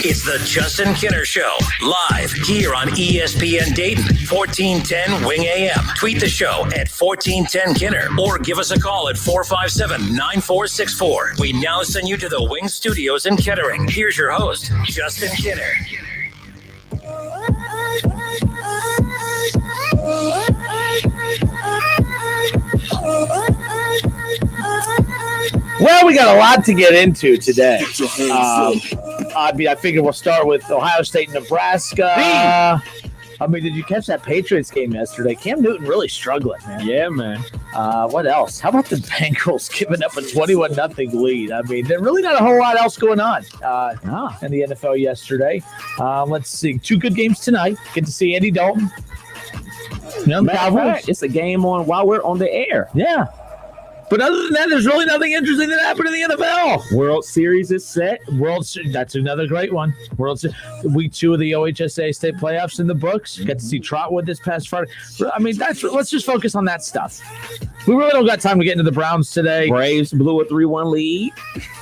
It's the Justin Kinner Show, live here on ESPN Dayton, 1410 Wing AM. Tweet the show at 1410 Kinner or give us a call at 457-9464. We now send you to the Wing Studios in Kettering. Here's your host, Justin Kinner. Well, we got a lot to get into today. I figure we'll start with Ohio State and Nebraska. Did you catch that Patriots game yesterday? Cam Newton really struggling, man. Yeah, man. What else? How about the Bengals giving up a 21-0 lead? There's really not a whole lot else going on in the NFL yesterday. Let's see. 2 good games tonight. Get to see Andy Dalton. It's a game on while we're on the air. Yeah. But other than that, there's really nothing interesting that happened in the NFL. World Series is set. That's another great one. Week 2 of the OHSAA state playoffs in the books. You got to see Trotwood this past Friday. Let's just focus on that stuff. We really don't got time to get into the Browns today. Braves blew a 3-1 lead.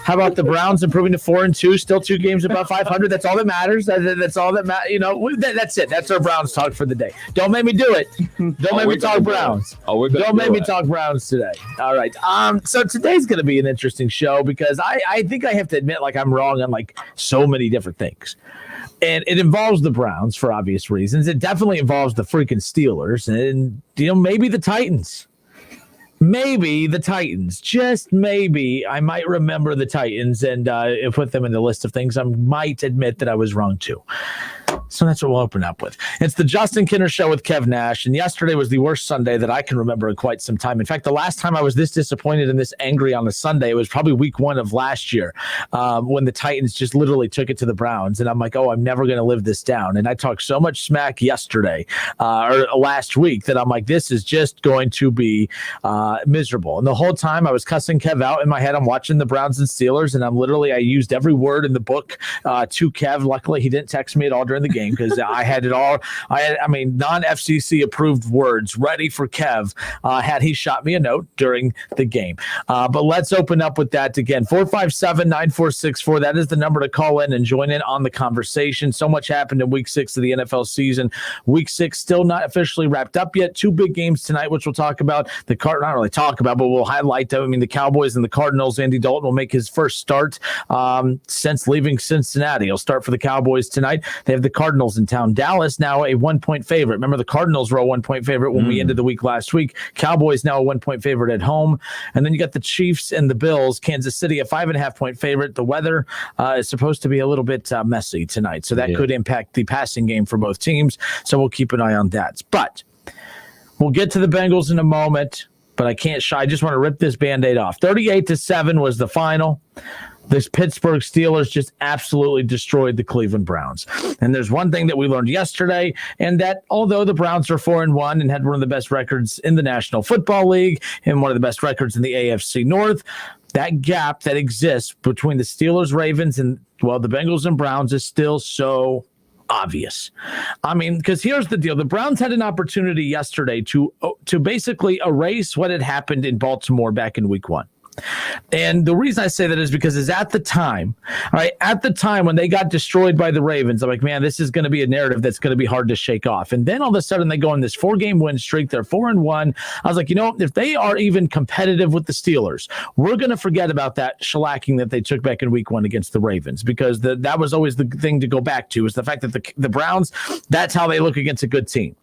How about the Browns improving to 4-2? Still 2 games above 500. That's all that matters. That's all that matters. That's it. That's our Browns talk for the day. Don't make me do it. Don't make me talk Browns. Don't make me talk Browns today. All right. So today's going to be an interesting show because I think I have to admit, I'm wrong on so many different things. And it involves the Browns for obvious reasons. It definitely involves the freaking Steelers and, maybe the Titans. Maybe the Titans. Just maybe I might remember the Titans and put them in the list of things I might admit that I was wrong too. So that's what we'll open up with. It's the Justin Kinner Show with Kev Nash, and yesterday was the worst Sunday that I can remember in quite some time. In fact, the last time I was this disappointed and this angry on a Sunday, it was probably week 1 of last year when the Titans just literally took it to the Browns, and I'm like, I'm never going to live this down. And I talked so much smack yesterday or last week that I'm like, this is just going to be miserable. And the whole time I was cussing Kev out in my head. I'm watching the Browns and Steelers, and I used every word in the book to Kev. Luckily, he didn't text me at all during the game because I had it all. Non-FCC approved words ready for Kev had he shot me a note during the game. But let's open up with that again. 457-9464. That is the number to call in and join in on the conversation. So much happened in week 6 of the NFL season. Week 6 still not officially wrapped up yet. 2 big games tonight, which we'll talk about. Not really talk about, but we'll highlight them. The Cowboys and the Cardinals. Andy Dalton will make his first start since leaving Cincinnati. He'll start for the Cowboys tonight. They have the Cardinals in town. Dallas now a 1-point favorite. Remember, the Cardinals were a 1-point favorite when we ended the week last week. Cowboys now a 1-point favorite at home. And then you got the Chiefs and the Bills. Kansas City a 5.5-point favorite. The weather is supposed to be a little bit messy tonight, so that could impact the passing game for both teams. So we'll keep an eye on that. But we'll get to the Bengals in a moment. But I can't shy. I just want to rip this Band-Aid off. 38-7 was the final. This Pittsburgh Steelers just absolutely destroyed the Cleveland Browns. And there's one thing that we learned yesterday, and that although the Browns are 4-1 and had one of the best records in the National Football League and one of the best records in the AFC North, that gap that exists between the Steelers, Ravens, and, the Bengals and Browns is still so obvious. Because here's the deal. The Browns had an opportunity yesterday to basically erase what had happened in Baltimore back in week 1. And the reason I say that is because at the time when they got destroyed by the Ravens, I'm like, man, this is going to be a narrative that's going to be hard to shake off. And then all of a sudden they go on this 4-game win streak. They're 4-1. I was like, if they are even competitive with the Steelers, we're going to forget about that shellacking that they took back in week 1 against the Ravens, because that was always the thing to go back to, is the fact that the Browns, that's how they look against a good team.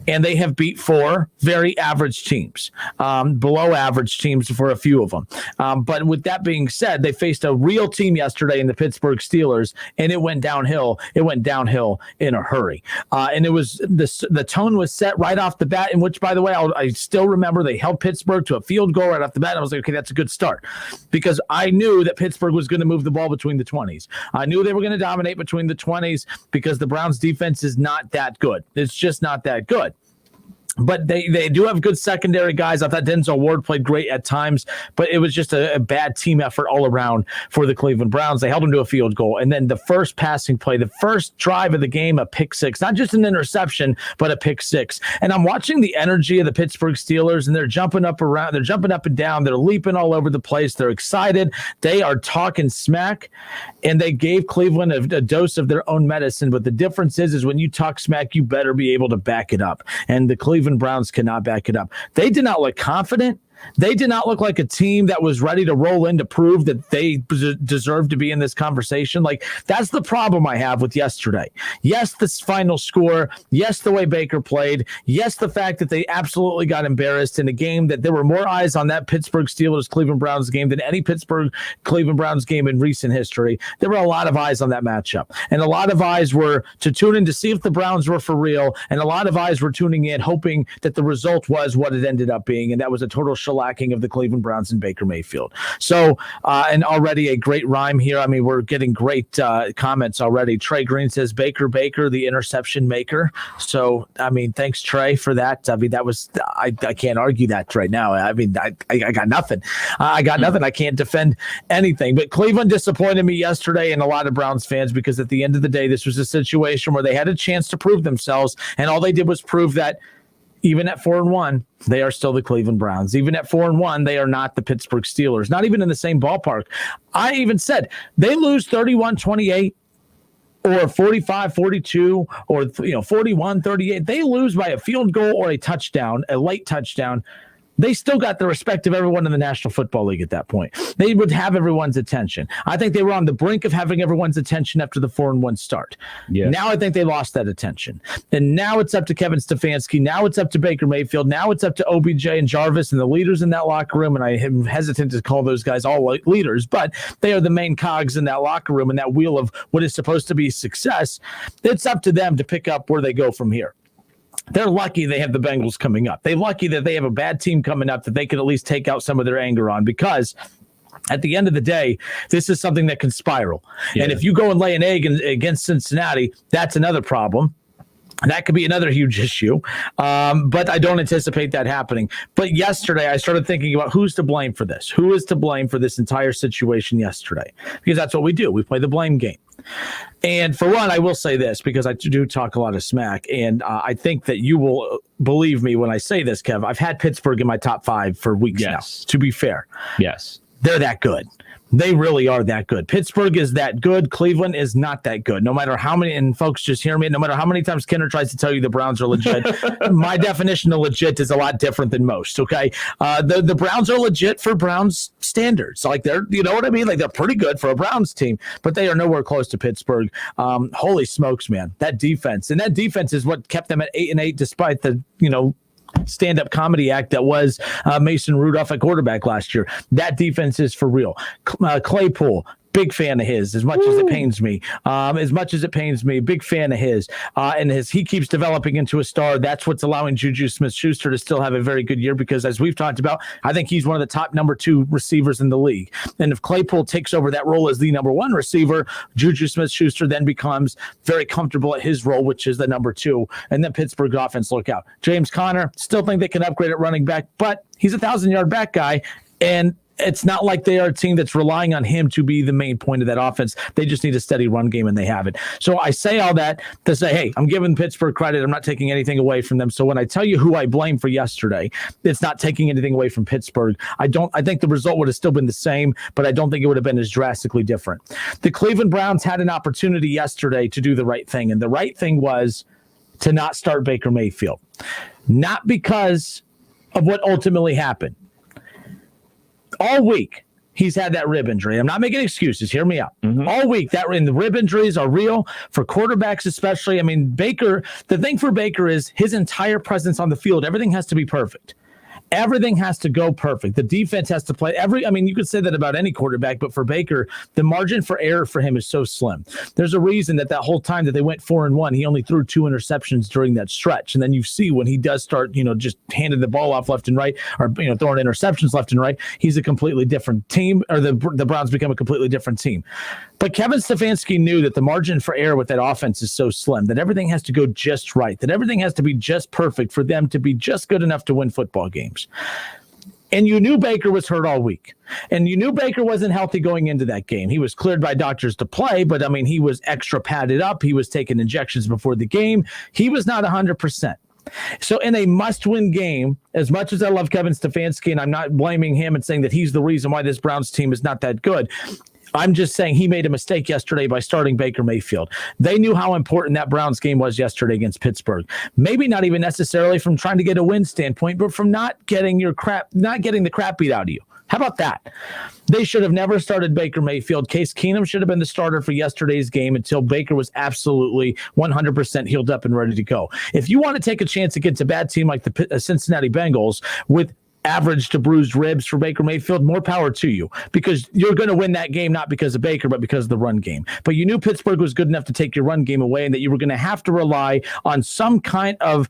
And they have beat 4 very average teams, below average teams for a few of them. But with that being said, they faced a real team yesterday in the Pittsburgh Steelers, and it went downhill. It went downhill in a hurry. And it was the tone was set right off the bat, in which, by the way, I still remember they held Pittsburgh to a field goal right off the bat. And I was like, okay, that's a good start, because I knew that Pittsburgh was going to move the ball between the 20s. I knew they were going to dominate between the 20s because the Browns defense is not that good. It's just not that good. But they do have good secondary guys. I thought Denzel Ward played great at times, but it was just a bad team effort all around for the Cleveland Browns. They held them to a field goal. And then the first passing play, the first drive of the game, a pick six, not just an interception, but a pick six. And I'm watching the energy of the Pittsburgh Steelers, and they're jumping up around. They're jumping up and down. They're leaping all over the place. They're excited. They are talking smack, and they gave Cleveland a dose of their own medicine. But the difference is when you talk smack, you better be able to back it up. And the Cleveland Browns cannot back it up. They did not look confident. They did not look like a team that was ready to roll in to prove that they deserve to be in this conversation. Like, that's the problem I have with yesterday. Yes, this final score. Yes, the way Baker played. Yes, the fact that they absolutely got embarrassed in a game that there were more eyes on that Pittsburgh Steelers-Cleveland Browns game than any Pittsburgh-Cleveland Browns game in recent history. There were a lot of eyes on that matchup. And a lot of eyes were to tune in to see if the Browns were for real. And a lot of eyes were tuning in hoping that the result was what it ended up being. And that was a total shellacking of the Cleveland Browns and Baker Mayfield. So, and already a great rhyme here. I mean, we're getting great comments already. Trey Green says, Baker, the interception maker. So, I mean, thanks, Trey, for that. I mean, that was, I can't argue that right now. I mean, I got nothing. I got nothing. I can't defend anything. But Cleveland disappointed me yesterday and a lot of Browns fans because at the end of the day, this was a situation where they had a chance to prove themselves, and all they did was prove that even at 4-1, they are still the Cleveland Browns. Even at 4-1, they are not the Pittsburgh Steelers, not even in the same ballpark. I even said they lose 31-28 or 45-42 or 41-38. They lose by a field goal or a touchdown, a late touchdown. They still got the respect of everyone in the National Football League at that point. They would have everyone's attention. I think they were on the brink of having everyone's attention after the 4-1 start. Yes. Now I think they lost that attention. And now it's up to Kevin Stefanski. Now it's up to Baker Mayfield. Now it's up to OBJ and Jarvis and the leaders in that locker room. And I am hesitant to call those guys all leaders, but they are the main cogs in that locker room and that wheel of what is supposed to be success. It's up to them to pick up where they go from here. They're lucky they have the Bengals coming up. They're lucky that they have a bad team coming up that they can at least take out some of their anger on, because at the end of the day, this is something that can spiral. Yeah. And if you go and lay an egg against Cincinnati, that's another problem. That could be another huge issue, but I don't anticipate that happening. But yesterday, I started thinking about who's to blame for this. Who is to blame for this entire situation yesterday? Because that's what we do. We play the blame game. And for one, I will say this, because I do talk a lot of smack, and I think that you will believe me when I say this, Kev. I've had Pittsburgh in my top 5 for weeks now, to be fair. Yes. They're that good. They really are that good. Pittsburgh is that good. Cleveland is not that good. No matter how many, and folks just hear me, no matter how many times Kenner tries to tell you the Browns are legit, my definition of legit is a lot different than most, okay? The Browns are legit for Browns standards. Like, they're, you know what I mean? Like, they're pretty good for a Browns team, but they are nowhere close to Pittsburgh. Holy smokes, man. That defense. And that defense is what kept them at 8-8 despite the, stand-up comedy act that was Mason Rudolph at quarterback last year. That defense is for real. Claypool, big fan of his, as much as it pains me. Big fan of his. And he keeps developing into a star. That's what's allowing Juju Smith-Schuster to still have a very good year, because as we've talked about, I think he's one of the top number 2 receivers in the league. And if Claypool takes over that role as the number 1 receiver, Juju Smith-Schuster then becomes very comfortable at his role, which is the number 2. And then Pittsburgh offense, look out. James Conner, still think they can upgrade at running back, but he's a 1,000-yard back guy. And it's not like they are a team that's relying on him to be the main point of that offense. They just need a steady run game, and they have it. So I say all that to say, hey, I'm giving Pittsburgh credit. I'm not taking anything away from them. So when I tell you who I blame for yesterday, it's not taking anything away from Pittsburgh. I think the result would have still been the same, but I don't think it would have been as drastically different. The Cleveland Browns had an opportunity yesterday to do the right thing, and the right thing was to not start Baker Mayfield. Not because of what ultimately happened. All week, he's had that rib injury. I'm not making excuses. Hear me out. Mm-hmm. All week, the rib injuries are real for quarterbacks especially. I mean, Baker, the thing for Baker is his entire presence on the field. Everything has to be perfect. Everything has to go perfect. The defense has to play you could say that about any quarterback, but for Baker, the margin for error for him is so slim. There's a reason that whole time that they went 4-1, he only threw 2 interceptions during that stretch. And then you see when he does start, just handing the ball off left and right, or, throwing interceptions left and right, he's a completely different team, or the Browns become a completely different team. But Kevin Stefanski knew that the margin for error with that offense is so slim, that everything has to go just right, that everything has to be just perfect for them to be just good enough to win football games. And you knew Baker was hurt all week. And you knew Baker wasn't healthy going into that game. He was cleared by doctors to play, but, I mean, he was extra padded up. He was taking injections before the game. He was not 100%. So in a must-win game, as much as I love Kevin Stefanski, and I'm not blaming him and saying that he's the reason why this Browns team is not that good, I'm just saying he made a mistake yesterday by starting Baker Mayfield. They knew how important that Browns game was yesterday against Pittsburgh. Maybe not even necessarily from trying to get a win standpoint, but from not getting the crap beat out of you. How about that? They should have never started Baker Mayfield. Case Keenum should have been the starter for yesterday's game until Baker was absolutely 100% healed up and ready to go. If you want to take a chance against a bad team like the Cincinnati Bengals with average to bruised ribs for Baker Mayfield, more power to you, because you're going to win that game not because of Baker, but because of the run game. But you knew Pittsburgh was good enough to take your run game away, and that you were going to have to rely on some kind of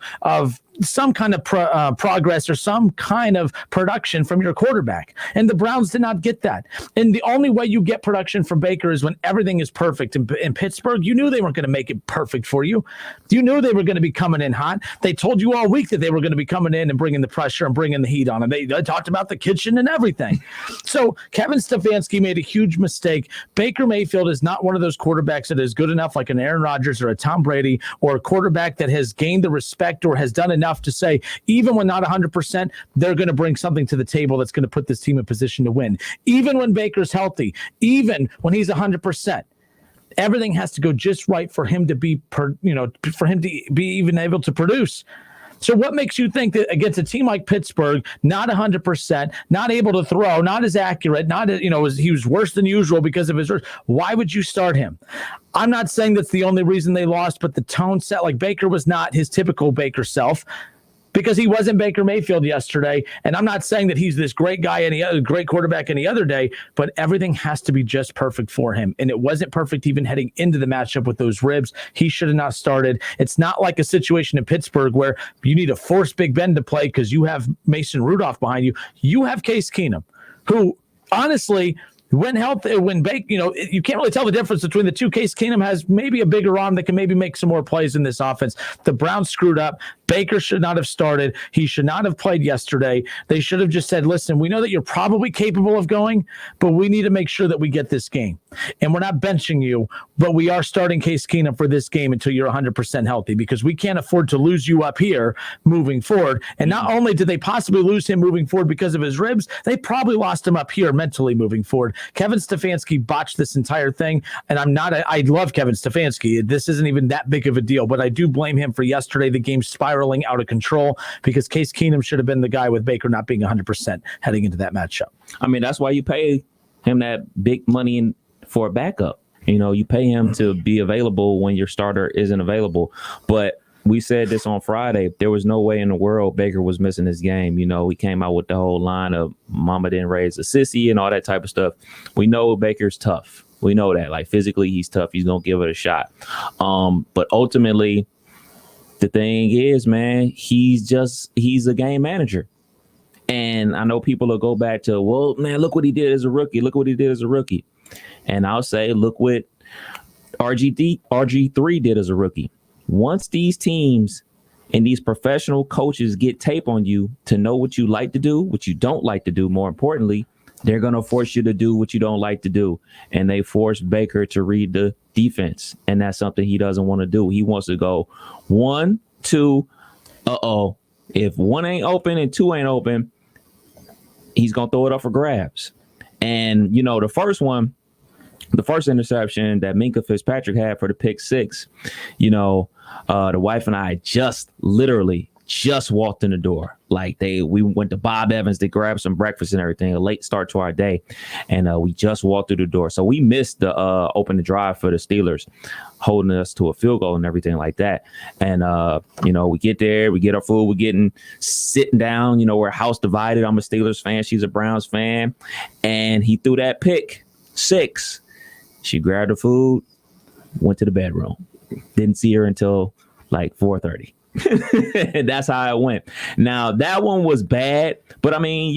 progress or some kind of production from your quarterback. And the Browns did not get that. And the only way you get production from Baker is when everything is perfect. In Pittsburgh, you knew they weren't going to make it perfect for you. You knew they were going to be coming in hot. They told you all week that they were going to be coming in and bringing the pressure and bringing the heat on them. They talked about the kitchen and everything. So Kevin Stefanski made a huge mistake. Baker Mayfield is not one of those quarterbacks that is good enough like an Aaron Rodgers or a Tom Brady, or a quarterback that has gained the respect or has done enough to say, even when not 100%, they're going to bring something to the table that's going to put this team in position to win. Even when Baker's healthy, even when he's 100%, everything has to go just right for him to be, for him to be even able to produce. So what makes you think that against a team like Pittsburgh, not 100%, not able to throw, not as accurate, he was worse than usual because of his hurt, why would you start him? I'm not saying that's the only reason they lost, but the tone set, like Baker was not his typical Baker self, because he wasn't Baker Mayfield yesterday. And I'm not saying that he's this great guy, any other great quarterback any other day, but everything has to be just perfect for him. And it wasn't perfect even heading into the matchup with those ribs. He should have not started. It's not like a situation in Pittsburgh where you need to force Big Ben to play because you have Mason Rudolph behind you. You have Case Keenum, who honestly, when Baker, you can't really tell the difference between the two. Case Keenum has maybe a bigger arm that can maybe make some more plays in this offense. The Browns screwed up. Baker should not have started. He should not have played yesterday. They should have just said, listen, we know that you're probably capable of going, but we need to make sure that we get this game. And we're not benching you, but we are starting Case Keenum for this game until you're 100% healthy, because we can't afford to lose you up here moving forward. And not only did they possibly lose him moving forward because of his ribs, they probably lost him up here mentally moving forward. Kevin Stefanski botched this entire thing, and I love Kevin Stefanski. This isn't even that big of a deal, but I do blame him for yesterday, the game spiraling out of control, because Case Keenum should have been the guy with Baker not being 100% heading into that matchup. I mean, that's why you pay him that big money for a backup. You pay him to be available when your starter isn't available. But we said this on Friday. There was no way in the world Baker was missing this game. We came out with the whole line of mama didn't raise a sissy and all that type of stuff. We know Baker's tough. We know that. Like, physically, he's tough. He's going to give it a shot. But ultimately, the thing is, man, he's a game manager. And I know people will go back to, well, man, look what he did as a rookie. Look what he did as a rookie. And I'll say, look what RG3 did as a rookie. Once these teams and these professional coaches get tape on you to know what you like to do, what you don't like to do, more importantly, they're going to force you to do what you don't like to do. And they force Baker to read the defense. And that's something he doesn't want to do. He wants to go 1, 2, if 1 ain't open and 2 ain't open, he's going to throw it up for grabs. And, the first interception that Minkah Fitzpatrick had for the pick 6, the wife and I just walked in the door. Like, we went to Bob Evans to grab some breakfast and everything, a late start to our day. And we just walked through the door. So we missed the open the drive for the Steelers, holding us to a field goal and everything like that. And, we get there, we get our food, we're sitting down, we're house divided. I'm a Steelers fan. She's a Browns fan. And he threw that pick 6. She grabbed the food, went to the bedroom. Didn't see her until like 4:30. That's how it went. Now, that one was bad, but I mean,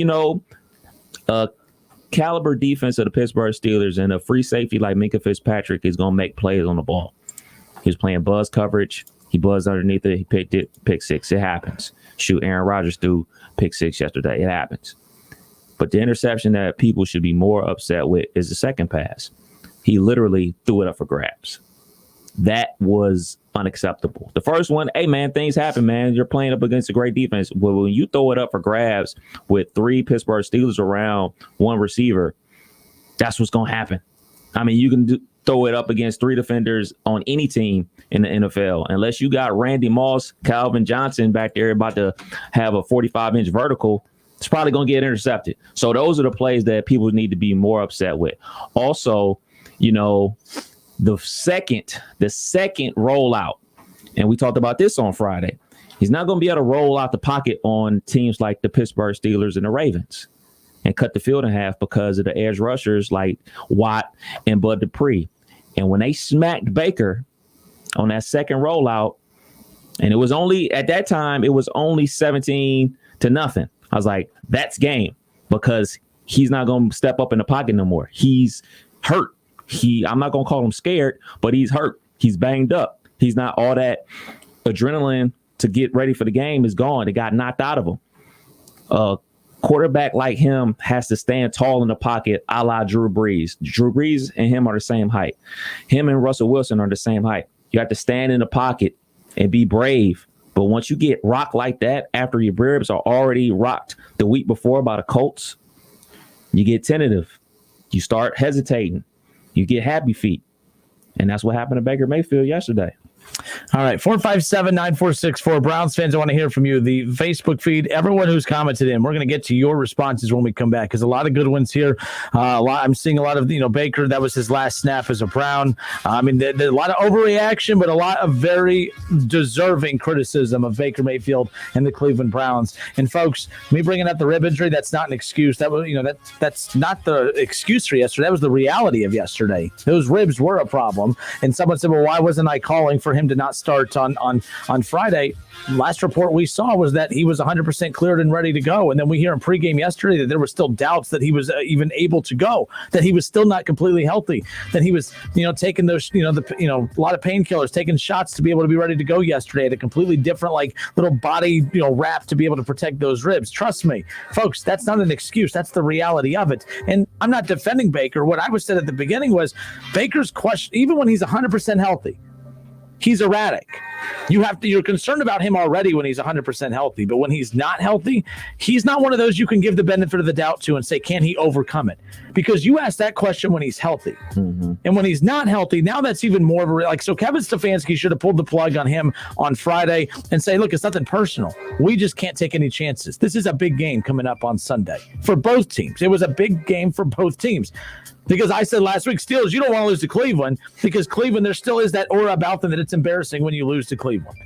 caliber defense of the Pittsburgh Steelers and a free safety like Minkah Fitzpatrick is going to make plays on the ball. He was playing buzz coverage. He buzzed underneath it. He picked it, pick six. It happens. Shoot, Aaron Rodgers threw pick six yesterday. It happens. But the interception that people should be more upset with is the second pass. He literally threw it up for grabs. That was unacceptable. The first one, hey, man, things happen, man. You're playing up against a great defense. Well, when you throw it up for grabs with 3 Pittsburgh Steelers around 1 receiver, that's what's going to happen. I mean, you can throw it up against 3 defenders on any team in the NFL. Unless you got Randy Moss, Calvin Johnson back there about to have a 45-inch vertical, it's probably going to get intercepted. So those are the plays that people need to be more upset with. Also, you know, the second rollout, and we talked about this on Friday, he's not going to be able to roll out the pocket on teams like the Pittsburgh Steelers and the Ravens and cut the field in half because of the edge rushers like Watt and Bud Dupree. And when they smacked Baker on that second rollout, and it was only, at that time, it was only 17-0. I was like, that's game, because he's not going to step up in the pocket no more. He's hurt. I'm not going to call him scared, but he's hurt. He's banged up. He's not, all that adrenaline to get ready for the game is gone. It got knocked out of him. A quarterback like him has to stand tall in the pocket, a la Drew Brees. Drew Brees and him are the same height. Him and Russell Wilson are the same height. You have to stand in the pocket and be brave. But once you get rocked like that, after your ribs are already rocked the week before by the Colts, you get tentative. You start hesitating. You get happy feet. And that's what happened to Baker Mayfield yesterday. All right, 457-9464. Browns fans, I want to hear from you. The Facebook feed, everyone who's commented in, we're going to get to your responses when we come back, because a lot of good ones here. I'm seeing a lot of, Baker, that was his last snap as a Brown. I mean, there's a lot of overreaction, but a lot of very deserving criticism of Baker Mayfield and the Cleveland Browns. And folks, me bringing up the rib injury, that's not an excuse. That was, that's not the excuse for yesterday. That was the reality of yesterday. Those ribs were a problem. And someone said, well, why wasn't I calling for him to not start on Friday? Last report we saw was that he was 100% cleared and ready to go. And then we hear in pregame yesterday that there were still doubts that he was even able to go, that he was still not completely healthy, that he was, taking those, a lot of painkillers, taking shots to be able to be ready to go yesterday at a completely different, little body, wrap to be able to protect those ribs. Trust me, folks, that's not an excuse. That's the reality of it. And I'm not defending Baker. What I was said at the beginning was Baker's question, even when he's 100% healthy, he's erratic. You're concerned about him already when he's 100% healthy, but when he's not healthy, he's not one of those you can give the benefit of the doubt to and say, can he overcome it? Because you ask that question when he's healthy. Mm-hmm. And when he's not healthy, now that's even more of a, so Kevin Stefanski should have pulled the plug on him on Friday and say, look, it's nothing personal. We just can't take any chances. This is a big game coming up on Sunday for both teams. It was a big game for both teams. Because I said last week, Steelers, you don't want to lose to Cleveland, because Cleveland, there still is that aura about them that it's embarrassing when you lose to Cleveland.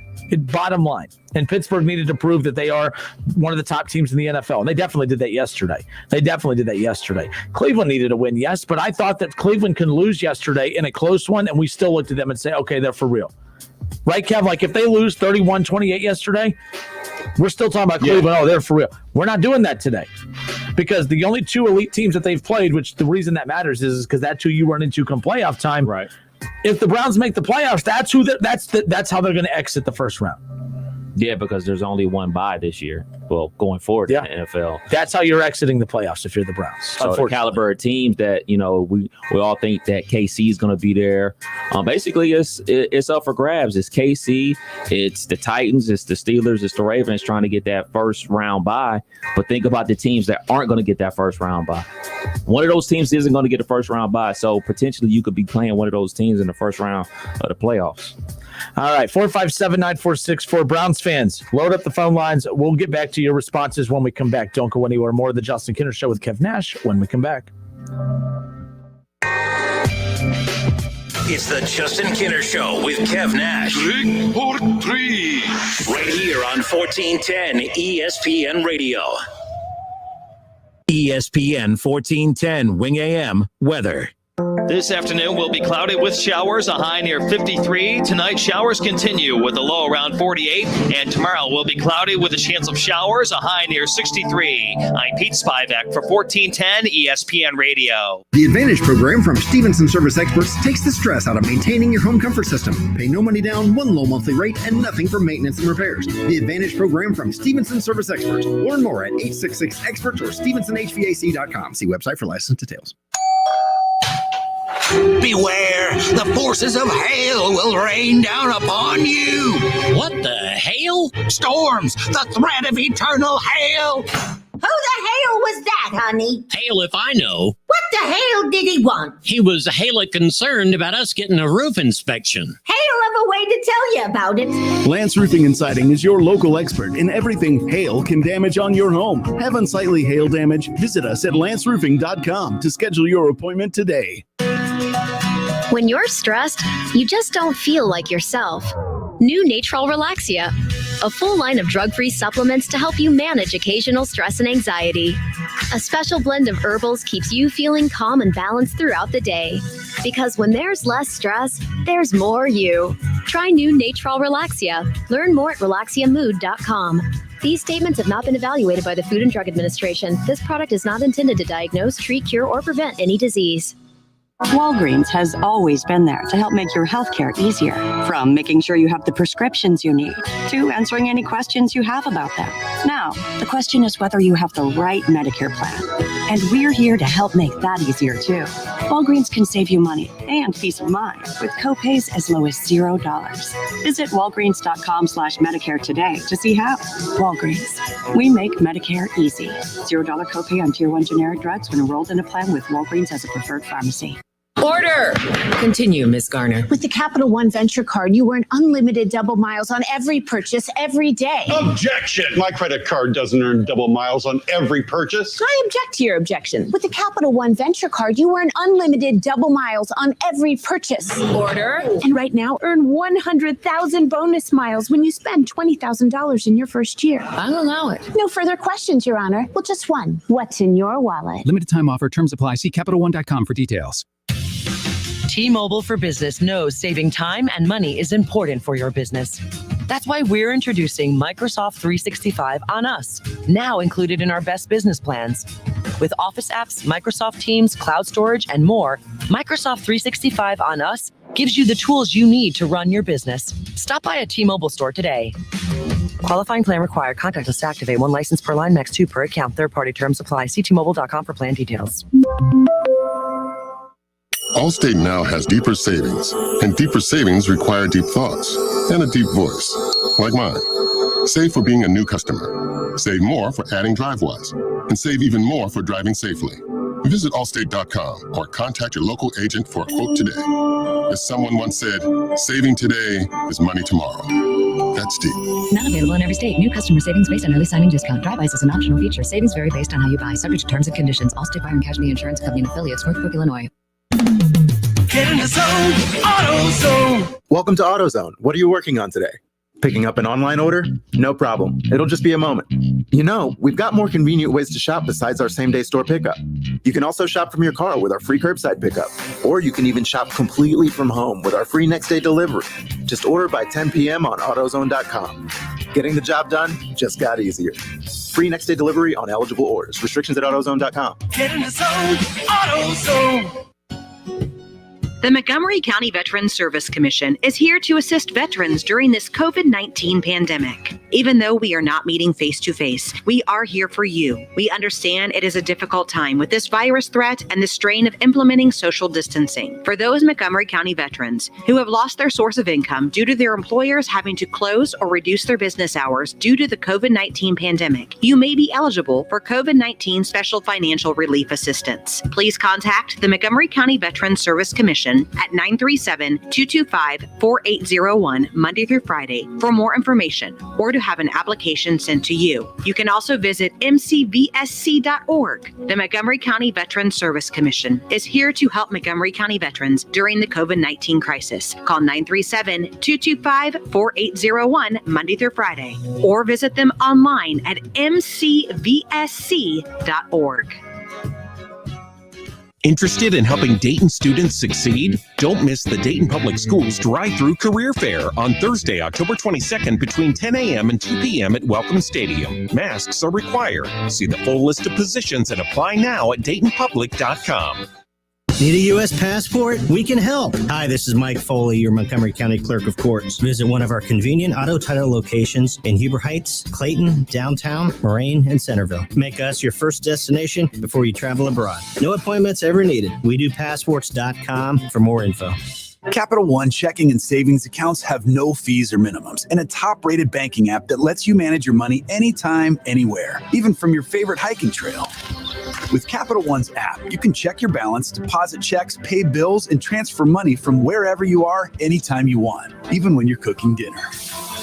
Bottom line. And Pittsburgh needed to prove that they are one of the top teams in the NFL. And they definitely did that yesterday. Cleveland needed a win, yes, but I thought that Cleveland can lose yesterday in a close one, and we still looked at them and say, okay, they're for real. Right, Kev? If they lose 31-28 yesterday, we're still talking about Cleveland. Yeah. Oh, they're for real. We're not doing that today, because the only 2 elite teams that they've played, which the reason that matters is because that's who you run into come playoff time. Right. If the Browns make the playoffs, that's how they're going to exit the first round. Yeah, because there's only one bye this year. Well, going forward in the NFL. That's how you're exiting the playoffs if you're the Browns. So the caliber of teams that, we all think that KC is going to be there. Basically, it's up for grabs. It's KC, it's the Titans, it's the Steelers, it's the Ravens trying to get that first round bye. But think about the teams that aren't going to get that first round bye. One of those teams isn't going to get a first round bye. So potentially you could be playing one of those teams in the first round of the playoffs. All right, 457-9464. Browns fans, load up the phone lines. We'll get back to your responses when we come back. Don't go anywhere. More of the Justin Kinner Show with Kev Nash when we come back. It's the Justin Kinner Show with Kev Nash. Trick or treat. Right here on 1410 ESPN Radio. ESPN 1410 Wing AM weather. This afternoon will be cloudy with showers, a high near 53. Tonight, showers continue with a low around 48. And tomorrow will be cloudy with a chance of showers, a high near 63. I'm Pete Spivak for 1410 ESPN Radio. The Advantage program from Stevenson Service Experts takes the stress out of maintaining your home comfort system. Pay no money down, one low monthly rate, and nothing for maintenance and repairs. The Advantage program from Stevenson Service Experts. Learn more at 866-EXPERTS or StevensonHVAC.com. See website for license details. Beware, the forces of hail will rain down upon you. What the hail? Storms, the threat of eternal hail. Who the hell was that, honey? Hail if I know. What the hell did he want? He was hail concerned about us getting a roof inspection. Hell of a way to tell you about it. Lance Roofing and Siding is your local expert in everything hail can damage on your home. Have unsightly hail damage? Visit us at lanceroofing.com to schedule your appointment today. When you're stressed, you just don't feel like yourself. New Natrol Relaxia, a full line of drug-free supplements to help you manage occasional stress and anxiety. A special blend of herbals keeps you feeling calm and balanced throughout the day. Because when there's less stress, there's more you. Try new Natrol Relaxia. Learn more at relaxiamood.com. These statements have not been evaluated by the Food and Drug Administration. This product is not intended to diagnose, treat, cure, or prevent any disease. Walgreens has always been there to help make your healthcare easier. From making sure you have the prescriptions you need to answering any questions you have about them. Now, the question is whether you have the right Medicare plan. And we're here to help make that easier too. Walgreens can save you money and peace of mind with copays as low as $0. Visit walgreens.com/Medicare today to see how. Walgreens, we make Medicare easy. $0 copay on Tier 1 generic drugs when enrolled in a plan with Walgreens as a preferred pharmacy. Order! Continue, Ms. Garner. With the Capital One Venture Card, you earn unlimited double miles on every purchase every day. Objection! My credit card doesn't earn double miles on every purchase. I object to your objection. With the Capital One Venture Card, you earn unlimited double miles on every purchase. Order! And right now, earn 100,000 bonus miles when you spend $20,000 in your first year. I'll allow it. No further questions, Your Honor. Well, just one. What's in your wallet? Limited time offer. Terms apply. See CapitalOne.com for details. T-Mobile for Business knows saving time and money is important for your business. That's why we're introducing Microsoft 365 on us, now included in our best business plans. With Office apps, Microsoft Teams, cloud storage, and more, Microsoft 365 on us gives you the tools you need to run your business. Stop by a T-Mobile store today. Qualifying plan required. Contact us to activate. 1 license per line, max 2 per account. Third-party terms apply. See T-Mobile.com for plan details. Allstate now has deeper savings, and deeper savings require deep thoughts and a deep voice, like mine. Save for being a new customer. Save more for adding DriveWise, and save even more for driving safely. Visit Allstate.com or contact your local agent for a quote today. As someone once said, saving today is money tomorrow. That's deep. Not available in every state. New customer savings based on early signing discount. DriveWise is an optional feature. Savings vary based on how you buy. Subject to terms and conditions. Allstate Fire and Casualty Insurance Company and affiliates, Northbrook, Illinois. Get in the zone, AutoZone. Welcome to AutoZone. What are you working on today? Picking up an online order? No problem. It'll just be a moment. You know, we've got more convenient ways to shop besides our same-day store pickup. You can also shop from your car with our free curbside pickup. Or you can even shop completely from home with our free next-day delivery. Just order by 10 p.m. on AutoZone.com. Getting the job done just got easier. Free next-day delivery on eligible orders. Restrictions at AutoZone.com. Get in the zone, AutoZone. The Montgomery County Veterans Service Commission is here to assist veterans during this COVID-19 pandemic. Even though we are not meeting face-to-face, we are here for you. We understand it is a difficult time with this virus threat and the strain of implementing social distancing. For those Montgomery County veterans who have lost their source of income due to their employers having to close or reduce their business hours due to the COVID-19 pandemic, you may be eligible for COVID-19 Special Financial Relief Assistance. Please contact the Montgomery County Veterans Service Commission at 937-225-4801 Monday through Friday for more information or to have an application sent to you. You can also visit mcvsc.org. The Montgomery County Veterans Service Commission is here to help Montgomery County veterans during the COVID-19 crisis. Call 937-225-4801 Monday through Friday or visit them online at mcvsc.org. Interested in helping Dayton students succeed? Don't miss the Dayton Public Schools Drive-Through Career Fair on Thursday, October 22nd between 10 a.m. and 2 p.m. at Welcome Stadium. Masks are required. See the full list of positions and apply now at DaytonPublic.com. Need a U.S. passport? We can help. Hi, this is Mike Foley, your Montgomery County Clerk of Courts. Visit one of our convenient auto title locations in Huber Heights, Clayton, downtown, Moraine, and Centerville. Make us your first destination before you travel abroad. No appointments ever needed. We do passports.com for more info. Capital One checking and savings accounts have no fees or minimums and a top-rated banking app that lets you manage your money anytime, anywhere, even from your favorite hiking trail. With Capital One's app, you can check your balance, deposit checks, pay bills, and transfer money from wherever you are, anytime you want, even when you're cooking dinner.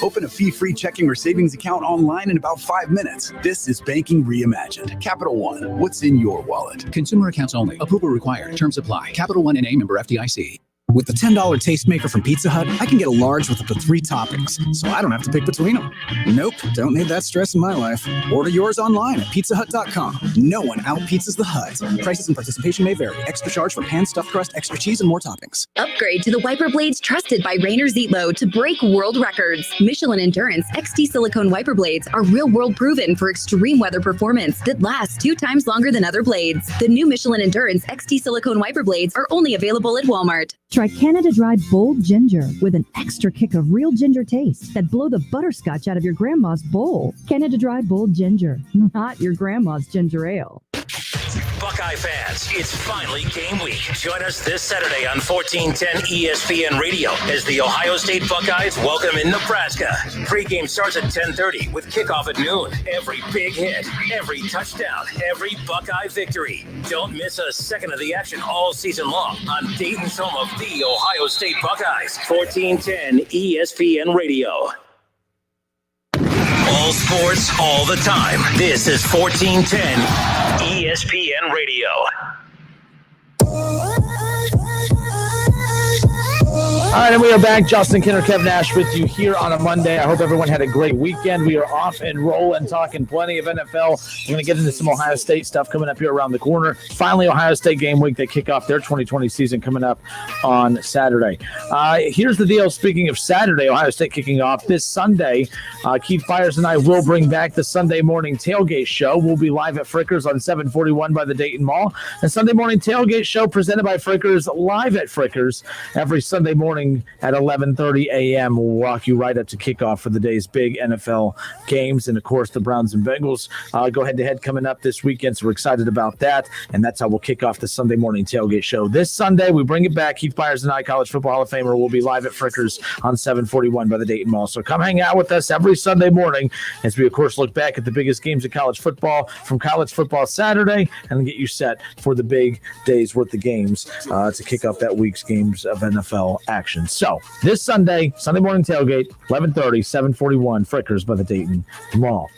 Open a fee-free checking or savings account online in about 5 minutes. This is banking reimagined. Capital One, what's in your wallet? Consumer accounts only. Approval required. Terms apply. Capital One NA, member FDIC. With the $10 Tastemaker from Pizza Hut, I can get a large with up to 3 toppings, so I don't have to pick between them. Nope, don't need that stress in my life. Order yours online at pizzahut.com. No one out-pizzas the Hut. Prices and participation may vary. Extra charge for pan, stuffed crust, extra cheese, and more toppings. Upgrade to the wiper blades trusted by Rainer Zietlow to break world records. Michelin Endurance XT silicone wiper blades are real-world proven for extreme weather performance that lasts 2 times longer than other blades. The new Michelin Endurance XT silicone wiper blades are only available at Walmart. Try Canada Dry Bold Ginger with an extra kick of real ginger taste that blow the butterscotch out of your grandma's bowl. Canada Dry Bold Ginger, not your grandma's ginger ale. Buckeye fans, it's finally game week. Join us this Saturday on 1410 ESPN Radio as the Ohio State Buckeyes welcome in Nebraska. Pre-game starts at 10:30 with kickoff at noon. Every big hit, every touchdown, every Buckeye victory. Don't miss a second of the action all season long on Dayton's home of the Ohio State Buckeyes. 1410 ESPN Radio. All sports, all the time. This is 1410 ESPN Radio. All right, and we are back. Justin Kinner, Kevin Nash with you here on a Monday. I hope everyone had a great weekend. We are off and rolling, talking plenty of NFL. We're going to get into some Ohio State stuff coming up here around the corner. Finally, Ohio State game week. They kick off their 2020 season coming up on Saturday. Here's the deal. Speaking of Saturday, Ohio State kicking off this Sunday. Keith Byers and I will bring back the Sunday morning tailgate show. We'll be live at Frickers on 741 by the Dayton Mall. The Sunday morning tailgate show presented by Frickers, live at Frickers every Sunday morning at 11:30 a.m. We'll walk you right up to kickoff for the day's big NFL games. And, of course, the Browns and Bengals go head-to-head coming up this weekend, so we're excited about that. And that's how we'll kick off the Sunday morning tailgate show. This Sunday, we bring it back. Keith Byers and I, College Football Hall of Famer, will be live at Frickers on 741 by the Dayton Mall. So come hang out with us every Sunday morning as we, of course, look back at the biggest games of college football from College Football Saturday and get you set for the big day's worth of games to kick off that week's games of NFL action. So this Sunday morning tailgate, 11:30, 741, Frickers by the Dayton Mall.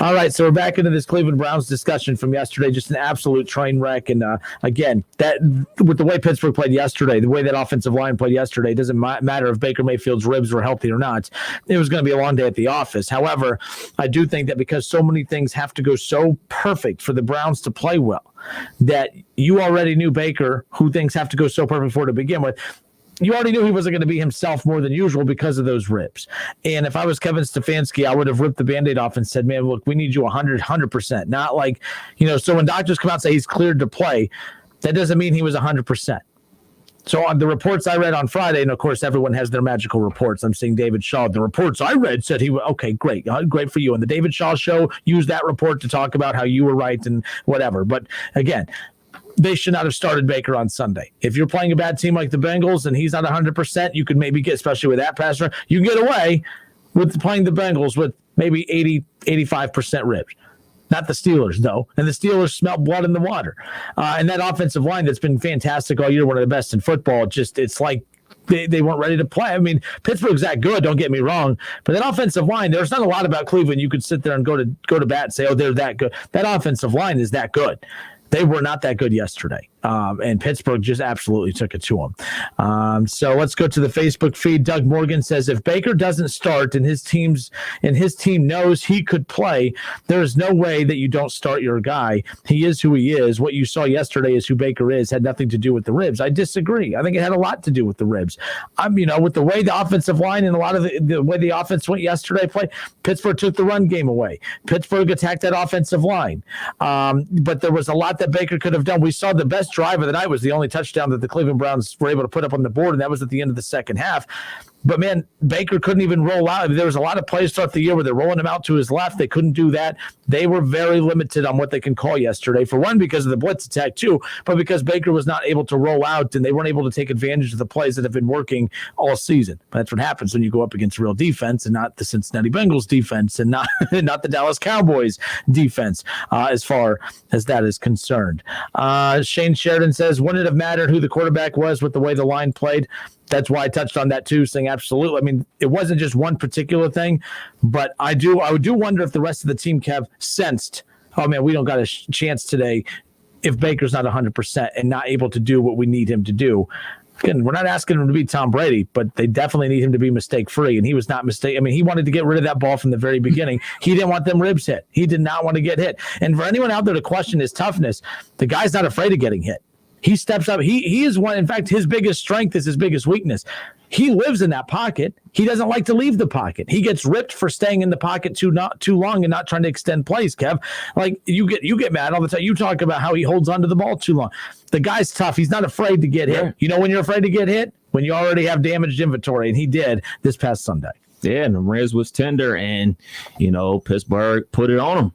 All right, so we're back into this Cleveland Browns discussion from yesterday, just an absolute train wreck. And again, that with the way Pittsburgh played yesterday, the way that offensive line played yesterday, it doesn't matter if Baker Mayfield's ribs were healthy or not. It was going to be a long day at the office. However, I do think that because so many things have to go so perfect for the Browns to play well, that you already knew Baker, who things have to go so perfect for to begin with. You already knew he wasn't going to be himself more than usual because of those ribs. And if I was Kevin Stefanski, I would have ripped the Band-Aid off and said, man, look, we need you 100%. Not like, so when doctors come out and say he's cleared to play, that doesn't mean he was 100%. So on the reports I read on Friday, and of course everyone has their magical reports. I'm seeing David Shaw. The reports I read said he was okay, great for you. And the David Shaw show used that report to talk about how you were right and whatever. But again, they should not have started Baker on Sunday. If you're playing a bad team like the Bengals and he's not 100%, you could maybe get, especially with that passer, you can get away with playing the Bengals with maybe 80-85% ribs. Not the Steelers, though. And the Steelers smell blood in the water. And that offensive line that's been fantastic all year, one of the best in football, it's like they weren't ready to play. I mean, Pittsburgh's that good, don't get me wrong. But that offensive line, there's not a lot about Cleveland you could sit there and go to bat and say, oh, they're that good. That offensive line is that good. They were not that good yesterday. And Pittsburgh just absolutely took it to him. So let's go to the Facebook feed. Doug Morgan says, if Baker doesn't start and his team knows he could play, there's no way that you don't start your guy. He is who he is. What you saw yesterday is who Baker is. Had nothing to do with the ribs. I disagree. I think it had a lot to do with the ribs. With the way the offensive line and a lot of the way the offense went yesterday, Pittsburgh took the run game away. Pittsburgh attacked that offensive line. But there was a lot that Baker could have done. We saw the best drive of the night was the only touchdown that the Cleveland Browns were able to put up on the board, and that was at the end of the second half. But, man, Baker couldn't even roll out. There was a lot of plays throughout the year where they're rolling him out to his left. They couldn't do that. They were very limited on what they can call yesterday. For one, because of the blitz attack, too, but because Baker was not able to roll out and they weren't able to take advantage of the plays that have been working all season. That's what happens when you go up against real defense and not the Cincinnati Bengals defense and not the Dallas Cowboys defense as far as that is concerned. Shane Sheridan says, wouldn't it have mattered who the quarterback was with the way the line played? That's why I touched on that too, saying absolutely. I mean, it wasn't just one particular thing, but I do wonder if the rest of the team have sensed, oh man, we don't got a chance today if Baker's not 100% and not able to do what we need him to do. Again, we're not asking him to be Tom Brady, but they definitely need him to be mistake-free, and he was not mistake. I mean, he wanted to get rid of that ball from the very beginning. He didn't want them ribs hit. He did not want to get hit. And for anyone out there to question his toughness, the guy's not afraid of getting hit. He steps up. He is one. In fact, his biggest strength is his biggest weakness. He lives in that pocket. He doesn't like to leave the pocket. He gets ripped for staying in the pocket too long and not trying to extend plays, Kev. Like you get mad all the time. You talk about how he holds onto the ball too long. The guy's tough. He's not afraid to get hit. You know when you're afraid to get hit? When you already have damaged inventory, and he did this past Sunday. Yeah, and the ribs was tender, and Pittsburgh put it on him.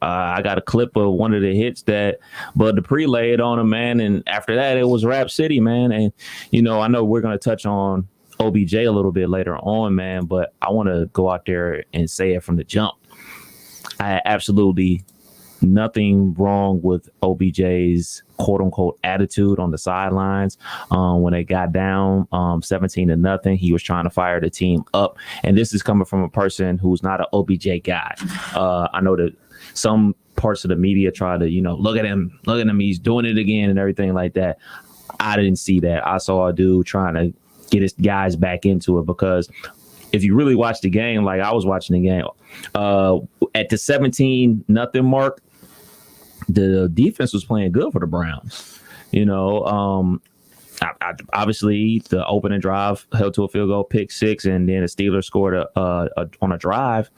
I got a clip of one of the hits that Bud Dupree laid on him, man. And after that, it was Rap City, man. And, I know we're going to touch on OBJ a little bit later on, man, but I want to go out there and say it from the jump. I had absolutely nothing wrong with OBJ's quote unquote attitude on the sidelines. When they got down 17-0, he was trying to fire the team up. And this is coming from a person who's not an OBJ guy. I know that some parts of the media try to, look at him, he's doing it again and everything like that. I didn't see that. I saw a dude trying to get his guys back into it, because if you really watch the game, like I was watching the game, at the 17-0 mark, the defense was playing good for the Browns. Obviously, the opening drive held to a field goal, pick six, and then the Steelers scored on a drive.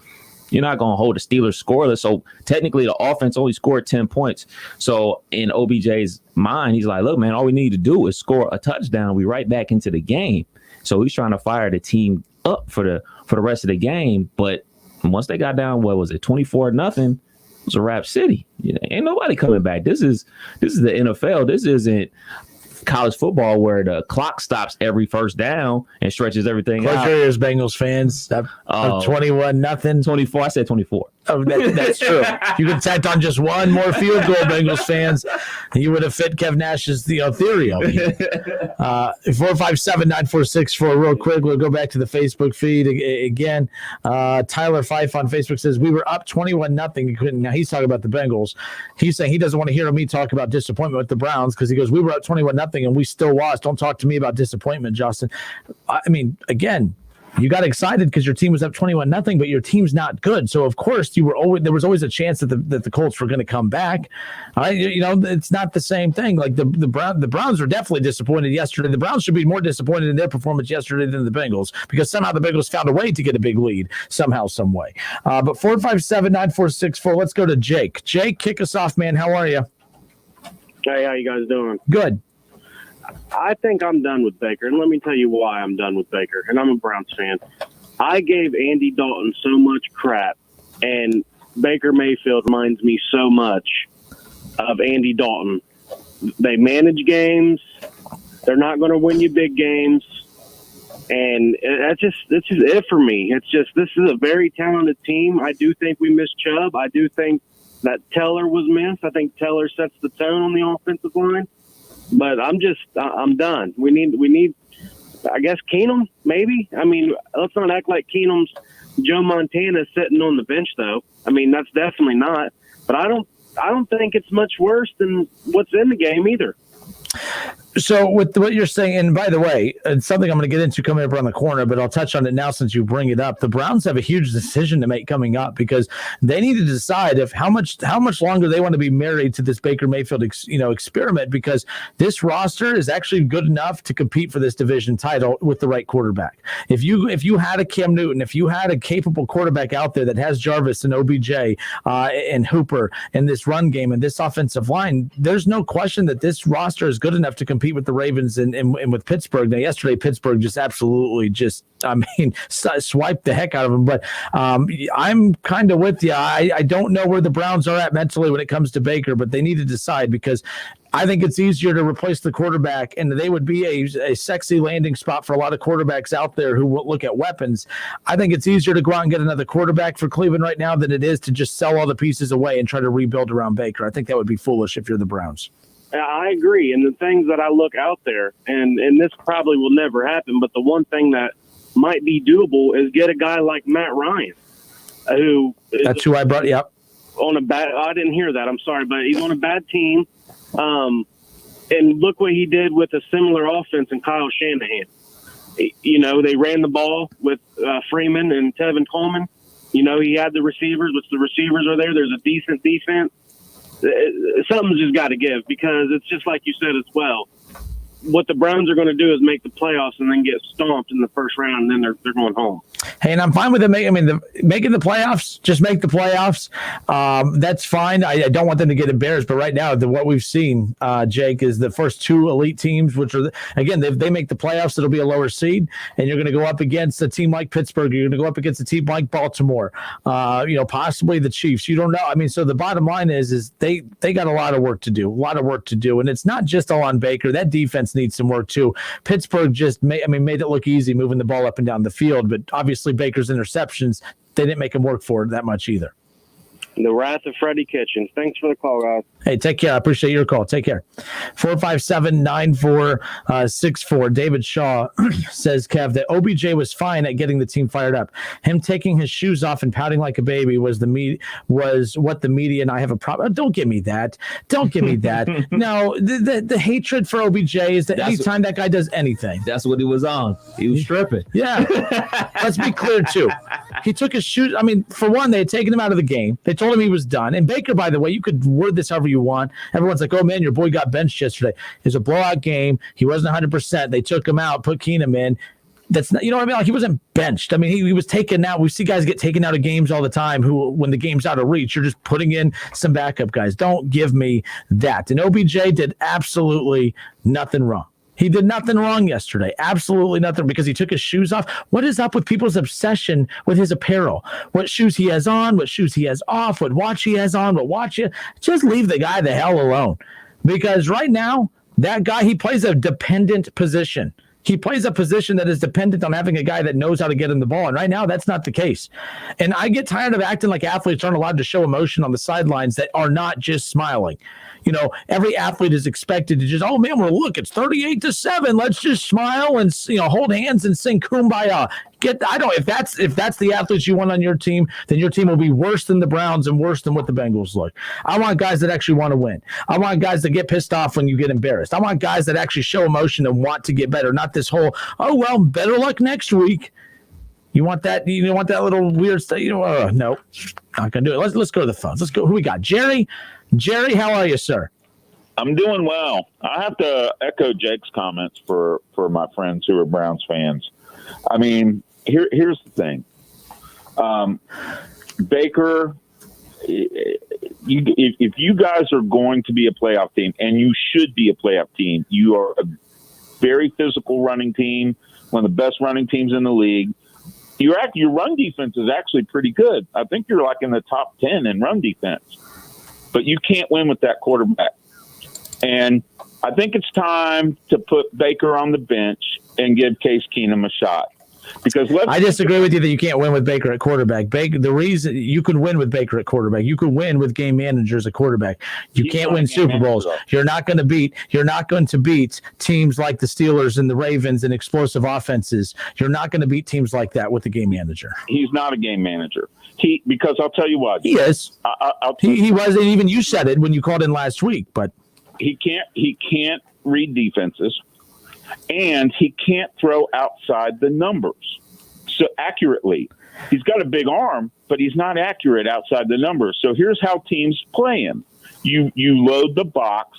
You're not going to hold the Steelers scoreless. So technically, the offense only scored 10 points. So in OBJ's mind, he's like, look, man, all we need to do is score a touchdown. We right back into the game. So he's trying to fire the team up for the rest of the game. But once they got down, 24-0, it was a Rap City. Ain't nobody coming back. This is the NFL. This isn't college football where the clock stops every first down and stretches everything out. Close your ears, Bengals fans. 21-0. 24. I said 24. Oh, that's true. You could tack on just one more field goal, Bengals fans, and you would have fit Kev Nash's theory. 457-946-4 real quick. We'll go back to the Facebook feed again. Tyler Fife on Facebook says, we were up 21-0. Now he's talking about the Bengals. He's saying he doesn't want to hear me talk about disappointment with the Browns, because he goes, we were up 21-0 and we still lost. Don't talk to me about disappointment, Justin. I mean, again, you got excited because your team was up 21-0, but your team's not good. So of course there was always a chance that the Colts were going to come back. It's not the same thing. Like the Browns were definitely disappointed yesterday. The Browns should be more disappointed in their performance yesterday than the Bengals, because somehow the Bengals found a way to get a big lead somehow, some way. But 457-9464. Let's go to Jake. Jake, kick us off, man. How are you? Hey, how you guys doing? Good. I think I'm done with Baker, and let me tell you why I'm done with Baker, and I'm a Browns fan. I gave Andy Dalton so much crap, and Baker Mayfield reminds me so much of Andy Dalton. They manage games. They're not going to win you big games, and this is it for me. This is a very talented team. I do think we missed Chubb. I do think that Teller was missed. I think Teller sets the tone on the offensive line. But I'm done. We need, I guess, Keenum, maybe. I mean, let's not act like Keenum's Joe Montana sitting on the bench, though. I mean, that's definitely not. But I don't I don't think it's much worse than what's in the game either. So with what you're saying, and by the way, it's something I'm going to get into coming up around the corner, but I'll touch on it now since you bring it up. The Browns have a huge decision to make coming up because they need to decide if how much longer they want to be married to this Baker Mayfield experiment, because this roster is actually good enough to compete for this division title with the right quarterback. If you had a Cam Newton, if you had a capable quarterback out there that has Jarvis and OBJ and Hooper and this run game and this offensive line, there's no question that this roster is good enough to compete with the Ravens and with Pittsburgh. Now, yesterday, Pittsburgh just absolutely swiped the heck out of them. But I'm kind of with you. I don't know where the Browns are at mentally when it comes to Baker, but they need to decide, because I think it's easier to replace the quarterback, and they would be a sexy landing spot for a lot of quarterbacks out there who will look at weapons. I think it's easier to go out and get another quarterback for Cleveland right now than it is to just sell all the pieces away and try to rebuild around Baker. I think that would be foolish if you're the Browns. I agree. And the things that I look out there, and this probably will never happen, but the one thing that might be doable is get a guy like Matt Ryan, That's who I brought you up. I didn't hear that. I'm sorry, but he's on a bad team. And look what he did with a similar offense in Kyle Shanahan. They ran the ball with Freeman and Tevin Coleman. He had the receivers, which the receivers are there. There's a decent defense. Something's just got to give, because it's just like you said as well. What the Browns are going to do is make the playoffs and then get stomped in the first round, and then they're going home. Hey, and I'm fine with it. Making the playoffs, just make the playoffs. That's fine. I don't want them to get embarrassed. But right now, what we've seen, Jake, is the first two elite teams, which are, again, they make the playoffs, it'll be a lower seed. And you're going to go up against a team like Pittsburgh. You're going to go up against a team like Baltimore, possibly the Chiefs. You don't know. So the bottom line is they got a lot of work to do. And it's not just all on Baker. That defense needs some work too. Pittsburgh just made it look easy moving the ball up and down the field, but obviously Baker's interceptions, they didn't make him work for it that much either. The wrath of Freddie Kitchens. Thanks for the call, guys. Hey, take care. I appreciate your call. Take care. 457-9464. David Shaw says, Kev, that OBJ was fine at getting the team fired up. Him taking his shoes off and pouting like a baby was what the media and I have a problem. Don't give me that. No, the hatred for OBJ is that anytime that guy does anything. That's what he was on. He was stripping. Yeah. Let's be clear, too. He took his shoes. For one, they had taken him out of the game. They told him he was done. And Baker, by the way, you could word this however you want. Everyone's like, oh, man, your boy got benched yesterday. It was a blowout game. He wasn't 100%. They took him out, put Keenum in. That's not, Like, he wasn't benched. He was taken out. We see guys get taken out of games all the time who, when the game's out of reach, you're just putting in some backup guys. Don't give me that. And OBJ did absolutely nothing wrong. He did nothing wrong yesterday. Absolutely nothing, because he took his shoes off. What is up with people's obsession with his apparel? What shoes he has on, what shoes he has off, what watch he has on, what watch he... Just leave the guy the hell alone. Because right now, that guy, he plays a dependent position. He plays a position that is dependent on having a guy that knows how to get him the ball. And right now, that's not the case. And I get tired of acting like athletes aren't allowed to show emotion on the sidelines that are not just smiling. Every athlete is expected to just, oh man, well, look, it's 38-7. Let's just smile and, hold hands and sing Kumbaya. If that's the athletes you want on your team, then your team will be worse than the Browns and worse than what the Bengals look. I want guys that actually want to win. I want guys that get pissed off when you get embarrassed. I want guys that actually show emotion and want to get better, not this whole, oh, well, better luck next week. You want that? You want that little weird stuff? No, not gonna do it. Let's go to the phones. Let's go. Who we got? Jerry, how are you, sir? I'm doing well. I have to echo Jake's comments for my friends who are Browns fans. Here's the thing. Baker, if you guys are going to be a playoff team, and you should be a playoff team, you are a very physical running team, one of the best running teams in the league. Your run defense is actually pretty good. I think you're like in the top 10 in run defense. But you can't win with that quarterback. And I think it's time to put Baker on the bench and give Case Keenum a shot. Because I disagree with you that you can't win with Baker at quarterback. The reason you can win with Baker at quarterback, you can win with game managers at quarterback. You can't win Super Bowls. You're not going to beat teams like the Steelers and the Ravens and explosive offenses. You're not going to beat teams like that with the game manager. He's not a game manager. Because I'll tell you what. He is. He wasn't. Even you said it when you called in last week, but he can't read defenses, and he can't throw outside the numbers so accurately. He's got a big arm, but he's not accurate outside the numbers. So here's how teams play him. You load the box,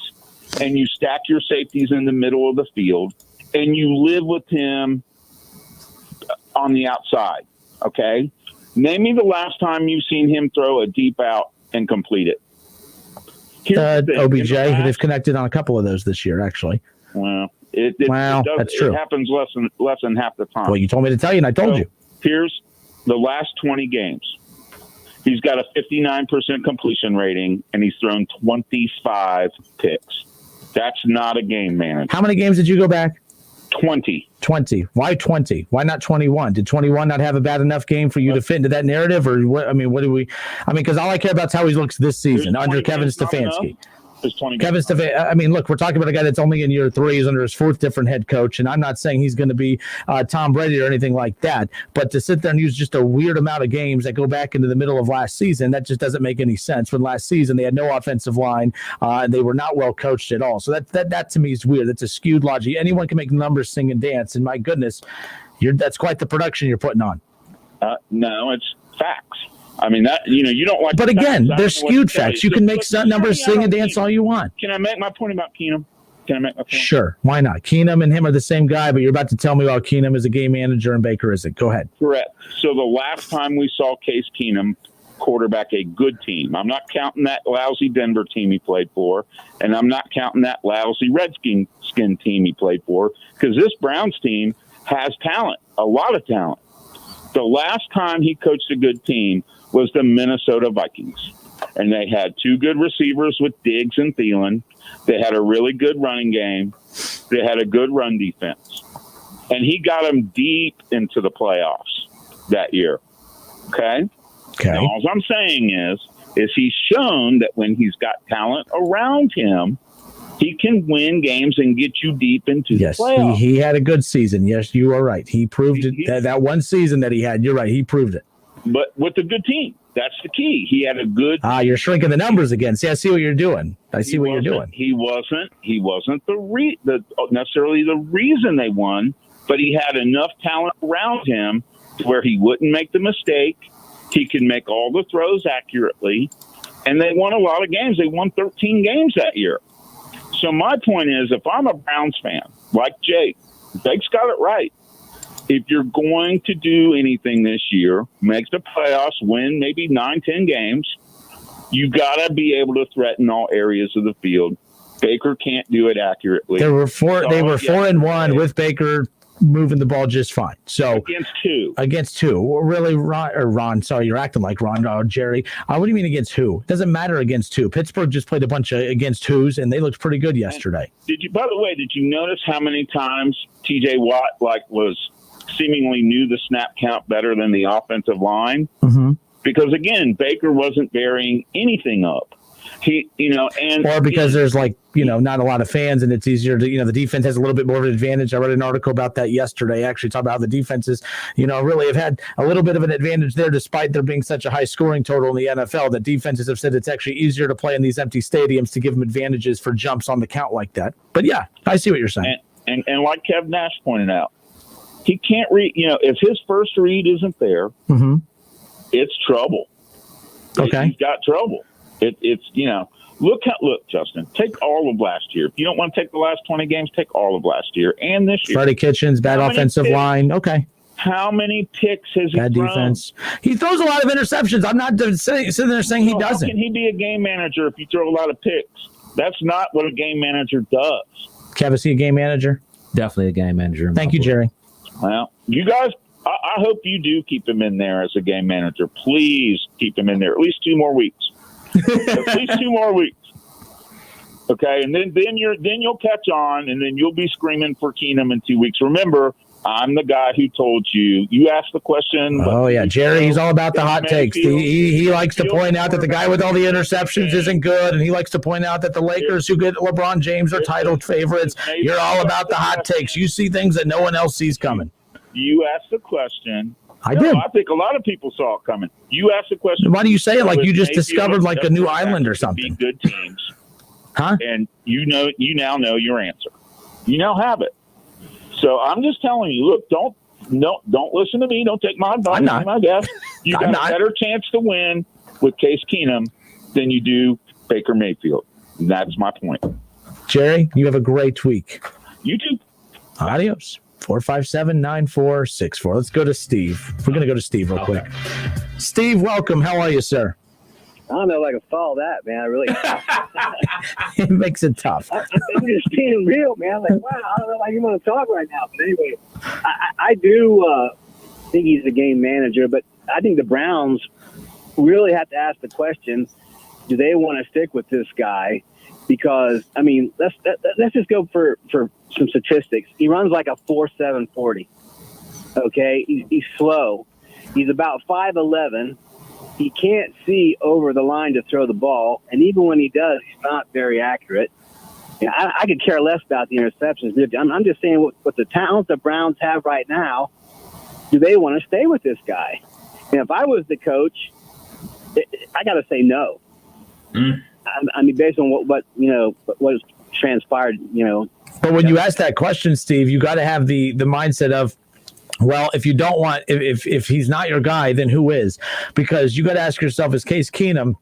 and you stack your safeties in the middle of the field, and you live with him on the outside, okay? Name me the last time you've seen him throw a deep out and complete it. OBJ, they've connected on a couple of those this year, actually. Well, that's true. It happens less than half the time. Well, you told me to tell you, and I told you. Here's the last 20 games. He's got a 59% completion rating, and he's thrown 25 picks. That's not a game manager. How many games did you go back? 20. 20. Why 20? Why not 21? Did 21 not have a bad enough game for you to fit into that narrative? Or what? I mean, what do we? I mean, because all I care about is how he looks this season under Kevin Stefanski. Kevin Stefanski. I mean, look, we're talking about a guy that's only in year 3. He's under his 4th different head coach, and I'm not saying he's going to be Tom Brady or anything like that. But to sit there and use just a weird amount of games that go back into the middle of last season, that just doesn't make any sense. When last season they had no offensive line, and they were not well coached at all. So that to me is weird. That's a skewed logic. Anyone can make numbers sing and dance, and my goodness, that's quite the production you're putting on. No, it's facts. I mean, that you don't like. But again, they're skewed facts. You can make numbers sing and dance all you want. Can I make my point about Keenum? Sure, why not? Keenum and him are the same guy, but you're about to tell me about Keenum is a game manager and Baker isn't. Go ahead. Correct. So the last time we saw Case Keenum quarterback a good team, I'm not counting that lousy Denver team he played for, and I'm not counting that lousy Redskin team he played for, because this Browns team has talent, a lot of talent. The last time he coached a good team was the Minnesota Vikings. And they had 2 good receivers with Diggs and Thielen. They had a really good running game. They had a good run defense. And he got them deep into the playoffs that year. Okay? Now, all I'm saying is he's shown that when he's got talent around him, he can win games and get you deep into the playoffs. He had a good season. Yes, you are right. He proved it. That one season that he had, you're right. He proved it. But with a good team. That's the key. He had a good. You're shrinking the numbers again. See, I see what you're doing. He wasn't necessarily the reason they won, but he had enough talent around him to where he wouldn't make the mistake. He could make all the throws accurately, and they won a lot of games. They won 13 games that year. So my point is, if I'm a Browns fan, like Jake's got it right. If you're going to do anything this year, make the playoffs, win maybe 9-10 games, you got to be able to threaten all areas of the field. Baker can't do it accurately. They were 4-1 with Baker moving the ball just fine. So against two. Really, Ron? Sorry, you're acting like Ron. Jerry. What do you mean against who? It doesn't matter against who. Pittsburgh just played a bunch of against who's, and they looked pretty good yesterday. By the way, did you notice how many times T.J. Watt was seemingly knew the snap count better than the offensive line? Mm-hmm. Because again, Baker wasn't varying anything up. Or because there's not a lot of fans and it's easier to, the defense has a little bit more of an advantage. I read an article about that yesterday, actually talking about how the defenses, really have had a little bit of an advantage there, despite there being such a high scoring total in the NFL. That defenses have said it's actually easier to play in these empty stadiums to give them advantages for jumps on the count like that. But yeah, I see what you're saying. And like Kev Nash pointed out, he can't read, if his first read isn't there, mm-hmm. it's trouble. Okay. He's got trouble. Look, Justin, take all of last year. If you don't want to take the last 20 games, take all of last year and this year. Freddie Kitchens, bad offensive line. Okay. How many picks has he thrown? Bad defense. He throws a lot of interceptions. I'm not sitting there saying he doesn't. How can he be a game manager if you throw a lot of picks? That's not what a game manager does. Kev, is he a game manager? Definitely a game manager. Thank you, Jerry. Well, you guys, I hope you do keep him in there as a game manager. Please keep him in there at least 2 more weeks. At least 2 more weeks. Okay, and then you'll catch on, and then you'll be screaming for Keenum in 2 weeks. Remember, I'm the guy who told you. You asked the question. Oh, yeah. Jerry, he's all about the hot takes. He likes to point out that the guy with all the interceptions isn't good, and he likes to point out that the Lakers who get LeBron James are title favorites. You're all about the hot takes. You see things that no one else sees coming. You asked the question. I did. I think a lot of people saw it coming. You asked the question. Why do you say it like you just discovered like a new island or something? Good teams. Huh? And you now know your answer. You now have it. So I'm just telling you, look, don't listen to me. Don't take my advice. My guess. You got a better chance to win with Case Keenum than you do Baker Mayfield. And that's my point. Jerry, you have a great week. You too. Adios. 457-9464. Let's go to Steve. We're going to go to Steve real quick. Steve, welcome. How are you, sir? I don't know if I can follow that, man. I really It makes it tough. I'm just being real, man. Like, wow, I don't know how you want to talk right now. But anyway, I do think he's a game manager, but I think the Browns really have to ask the question, do they want to stick with this guy? Because, I mean, let's just go for some statistics. He runs like a 4.7 40. Okay? He's slow. He's about 5'11". He can't see over the line to throw the ball, and even when he does, he's not very accurate. You know, I could care less about the interceptions. I'm just saying with the talent the Browns have right now, do they want to stay with this guy? And if I was the coach, I got to say no. I mean, based on what has transpired, But when you ask that question, Steve, you got to have the mindset of, well, if you don't want, if he's not your guy, then who is? Because you got to ask yourself, is Case Keenum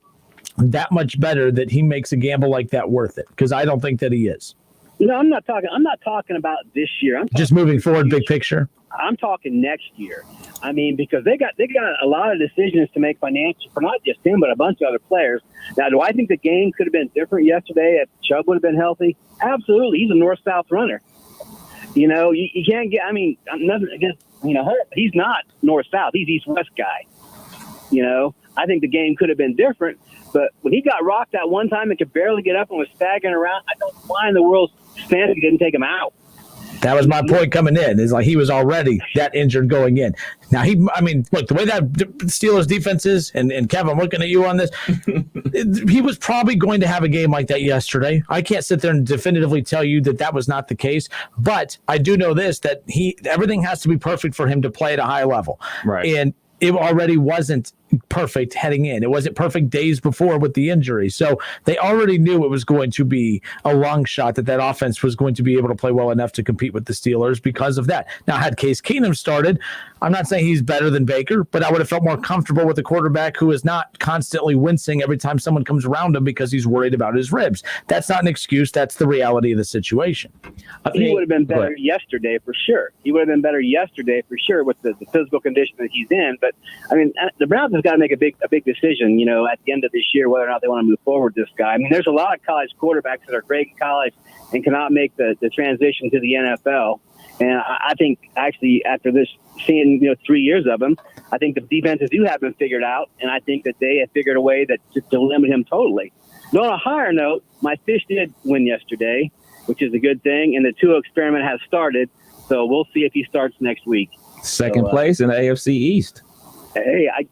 that much better that he makes a gamble like that worth it? Because I don't think that he is. No, I'm not talking about this year. I'm just moving forward, big picture. I'm talking next year. I mean, because they got a lot of decisions to make financial for not just him, but a bunch of other players. Now, do I think the game could have been different yesterday if Chubb would have been healthy? Absolutely. He's a north-south runner. You can't get. I mean, nothing against he's not north-south. He's east-west guy. I think the game could have been different. But when he got rocked that one time and could barely get up and was staggering around, I don't mind the world's stance he didn't take him out. That was my point coming in. Is like he was already that injured going in. Now look, the way that Steelers defense is, and Kevin, I'm looking at you on this. He was probably going to have a game like that yesterday. I can't sit there and definitively tell you that was not the case, but I do know this, that everything has to be perfect for him to play at a high level. Right. And it already wasn't perfect heading in. It wasn't perfect days before with the injury. So they already knew it was going to be a long shot that offense was going to be able to play well enough to compete with the Steelers because of that. Now, had Case Keenum started, I'm not saying he's better than Baker, but I would have felt more comfortable with a quarterback who is not constantly wincing every time someone comes around him because he's worried about his ribs. That's not an excuse. That's the reality of the situation. He would have been better yesterday for sure. He would have been better yesterday for sure with the physical condition that he's in. But, I mean, the Browns have got to make a big decision, at the end of this year, whether or not they want to move forward with this guy. I mean, there's a lot of college quarterbacks that are great in college and cannot make the transition to the NFL. And I think actually after this, seeing 3 years of him, I think the defenses do have him figured out, and I think that they have figured a way to limit him totally. But on a higher note, my Fish did win yesterday, which is a good thing, and the Tua experiment has started, so we'll see if he starts next week. Second place in the AFC East. Hey, I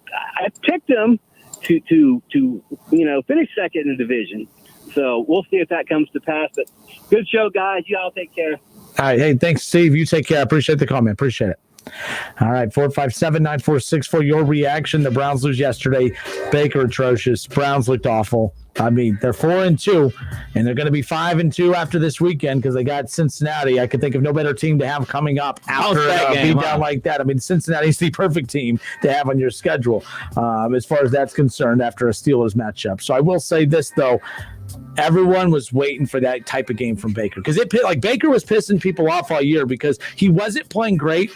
picked him to finish second in the division. So we'll see if that comes to pass. But good show, guys. You all take care. All right. Hey, thanks, Steve. You take care. I appreciate the comment. Appreciate it. All right, 457-9464. Your reaction. The Browns lose yesterday. Baker atrocious. Browns looked awful. I mean, they're 4-2, and they're going to be 5-2 after this weekend because they got Cincinnati. I could think of no better team to have coming up after a beatdown like that. I mean, Cincinnati's the perfect team to have on your schedule as far as that's concerned after a Steelers matchup. So I will say this, though. Everyone was waiting for that type of game from Baker because Baker was pissing people off all year because he wasn't playing great,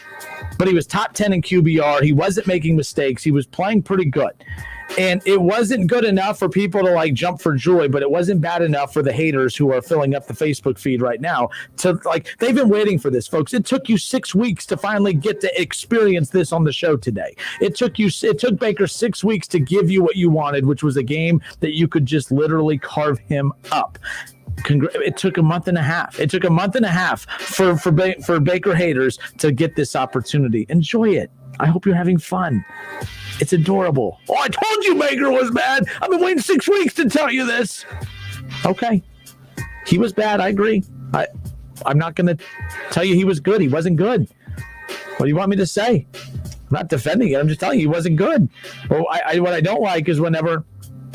but he was top 10 in QBR. He wasn't making mistakes. He was playing pretty good. And it wasn't good enough for people to jump for joy, but it wasn't bad enough for the haters who are filling up the Facebook feed right now to they've been waiting for this, folks. It took you 6 weeks to finally get to experience this on the show today. It took Baker 6 weeks to give you what you wanted, which was a game that you could just literally carve him up. It took a month and a half. It took a month and a half for Baker haters to get this opportunity. Enjoy it. I hope you're having fun. It's adorable. Oh, I told you Baker was bad. I've been waiting 6 weeks to tell you this. Okay. He was bad. I agree. I'm not going to tell you he was good. He wasn't good. What do you want me to say? I'm not defending it. I'm just telling you he wasn't good. Well, what I don't like is whenever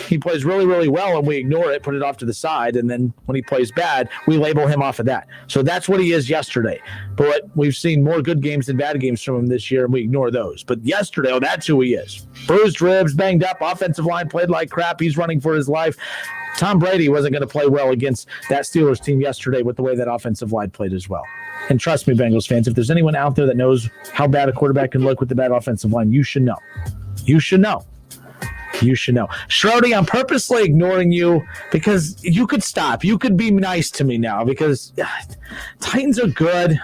he plays really, really well and we ignore it, put it off to the side, and then when he plays bad, we label him off of that. So that's what he is yesterday. But we've seen more good games than bad games from him this year, and we ignore those. But yesterday, that's who he is. Bruised ribs, banged up, offensive line played like crap. He's running for his life. Tom Brady wasn't going to play well against that Steelers team yesterday with the way that offensive line played as well. And trust me, Bengals fans, if there's anyone out there that knows how bad a quarterback can look with the bad offensive line, you should know. You should know. You should know. Schrody, I'm purposely ignoring you because you could stop. You could be nice to me now because Titans are good.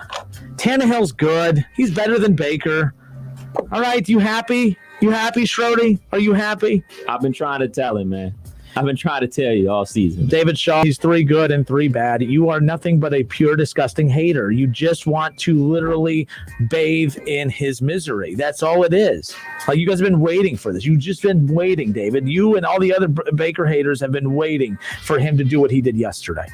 Tannehill's good. He's better than Baker. All right, you happy? You happy, Schrody? Are you happy? I've been trying to tell him, man. I've been trying to tell you all season. David Shaw, he's 3 good and 3 bad. You are nothing but a pure, disgusting hater. You just want to literally bathe in his misery. That's all it is. Like, you guys have been waiting for this. You've just been waiting, David. You and all the other Baker haters have been waiting for him to do what he did yesterday.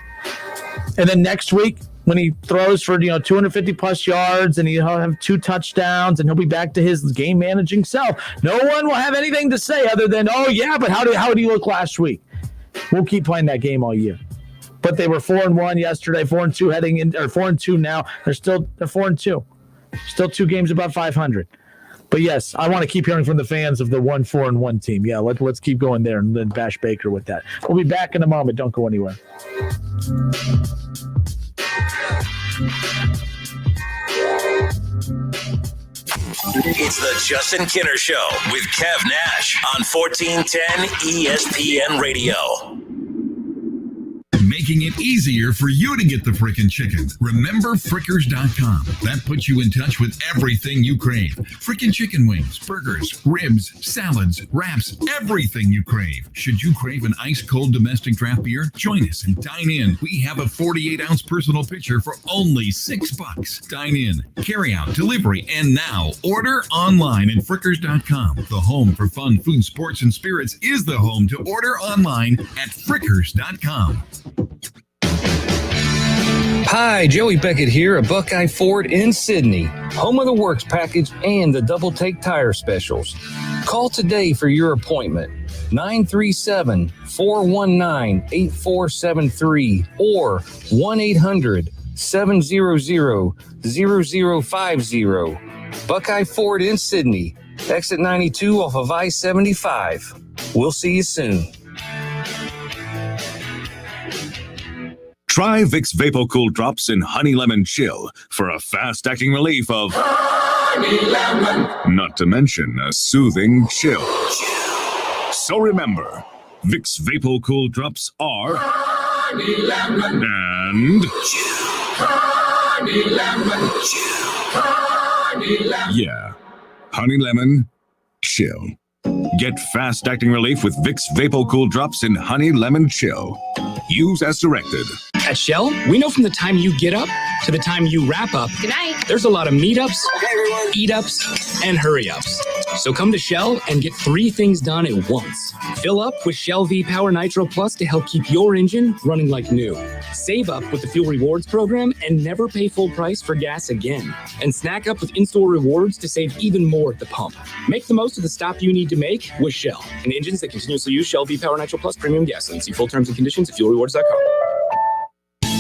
And then next week, when he throws for 250 plus yards and he'll have 2 touchdowns and he'll be back to his game managing self, no one will have anything to say other tthan, oh yeah, but how did he look last week? We'll keep playing that game all year. But they were 4-1 yesterday, 4-2 heading in, or 4-2 now. They're 4-2, still 2 games above 500. But yes, I want to keep hearing from the fans of the 1-4-1 team. Yeah, let's keep going there and then bash Baker with that. We'll be back in a moment. Don't go anywhere. It's the Justin Kinner Show with Kev Nash on 1410 ESPN Radio. Making it easier for you to get the frickin' chicken. Remember Frickers.com. That puts you in touch with everything you crave. Frickin' chicken wings, burgers, ribs, salads, wraps, everything you crave. Should you crave an ice-cold domestic draft beer? Join us and dine in. We have a 48-ounce personal pitcher for only $6. Dine in, carry out, delivery, and now order online at Frickers.com. The home for fun, food, sports, and spirits is the home to order online at Frickers.com. Hi, Joey Beckett here at Buckeye Ford in Sydney, home of the Works package and the Double Take Tire specials. Call today for your appointment, 937-419-8473 or 1-800-700-0050. Buckeye Ford in Sydney, exit 92 off of I-75. We'll see you soon. Try Vicks VapoCool Drops in Honey Lemon Chill for a fast-acting relief of Honey Lemon. Not to mention a soothing chill. So remember, Vicks VapoCool Drops are Honey Lemon and Honey Lemon. Honey Lemon. Yeah, Honey Lemon Chill. Get fast-acting relief with Vicks VapoCool Drops in Honey Lemon Chill. Use as directed. At Shell, we know from the time you get up to the time you wrap up, Good night. There's a lot of meetups, eat-ups, and hurry-ups. So come to Shell and get 3 things done at once. Fill up with Shell V-Power Nitro Plus to help keep your engine running like new. Save up with the Fuel Rewards program and never pay full price for gas again. And snack up with in-store rewards to save even more at the pump. Make the most of the stop you need to make with Shell and engines that continuously use Shell V-Power Nitro Plus premium gasoline. See full terms and conditions at fuelrewards.com.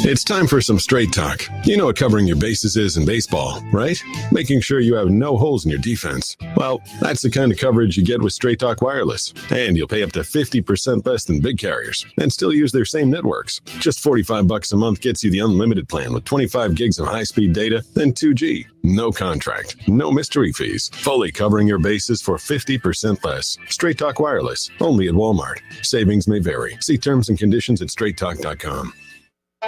It's time for some straight talk. You know what covering your bases is in baseball, right? Making sure you have no holes in your defense. Well, that's the kind of coverage you get with Straight Talk Wireless. And you'll pay up to 50% less than big carriers and still use their same networks. Just $45 a month gets you the unlimited plan with 25 gigs of high-speed data, then 2G. No contract, no mystery fees. Fully covering your bases for 50% less. Straight Talk Wireless, only at Walmart. Savings may vary. See terms and conditions at straighttalk.com.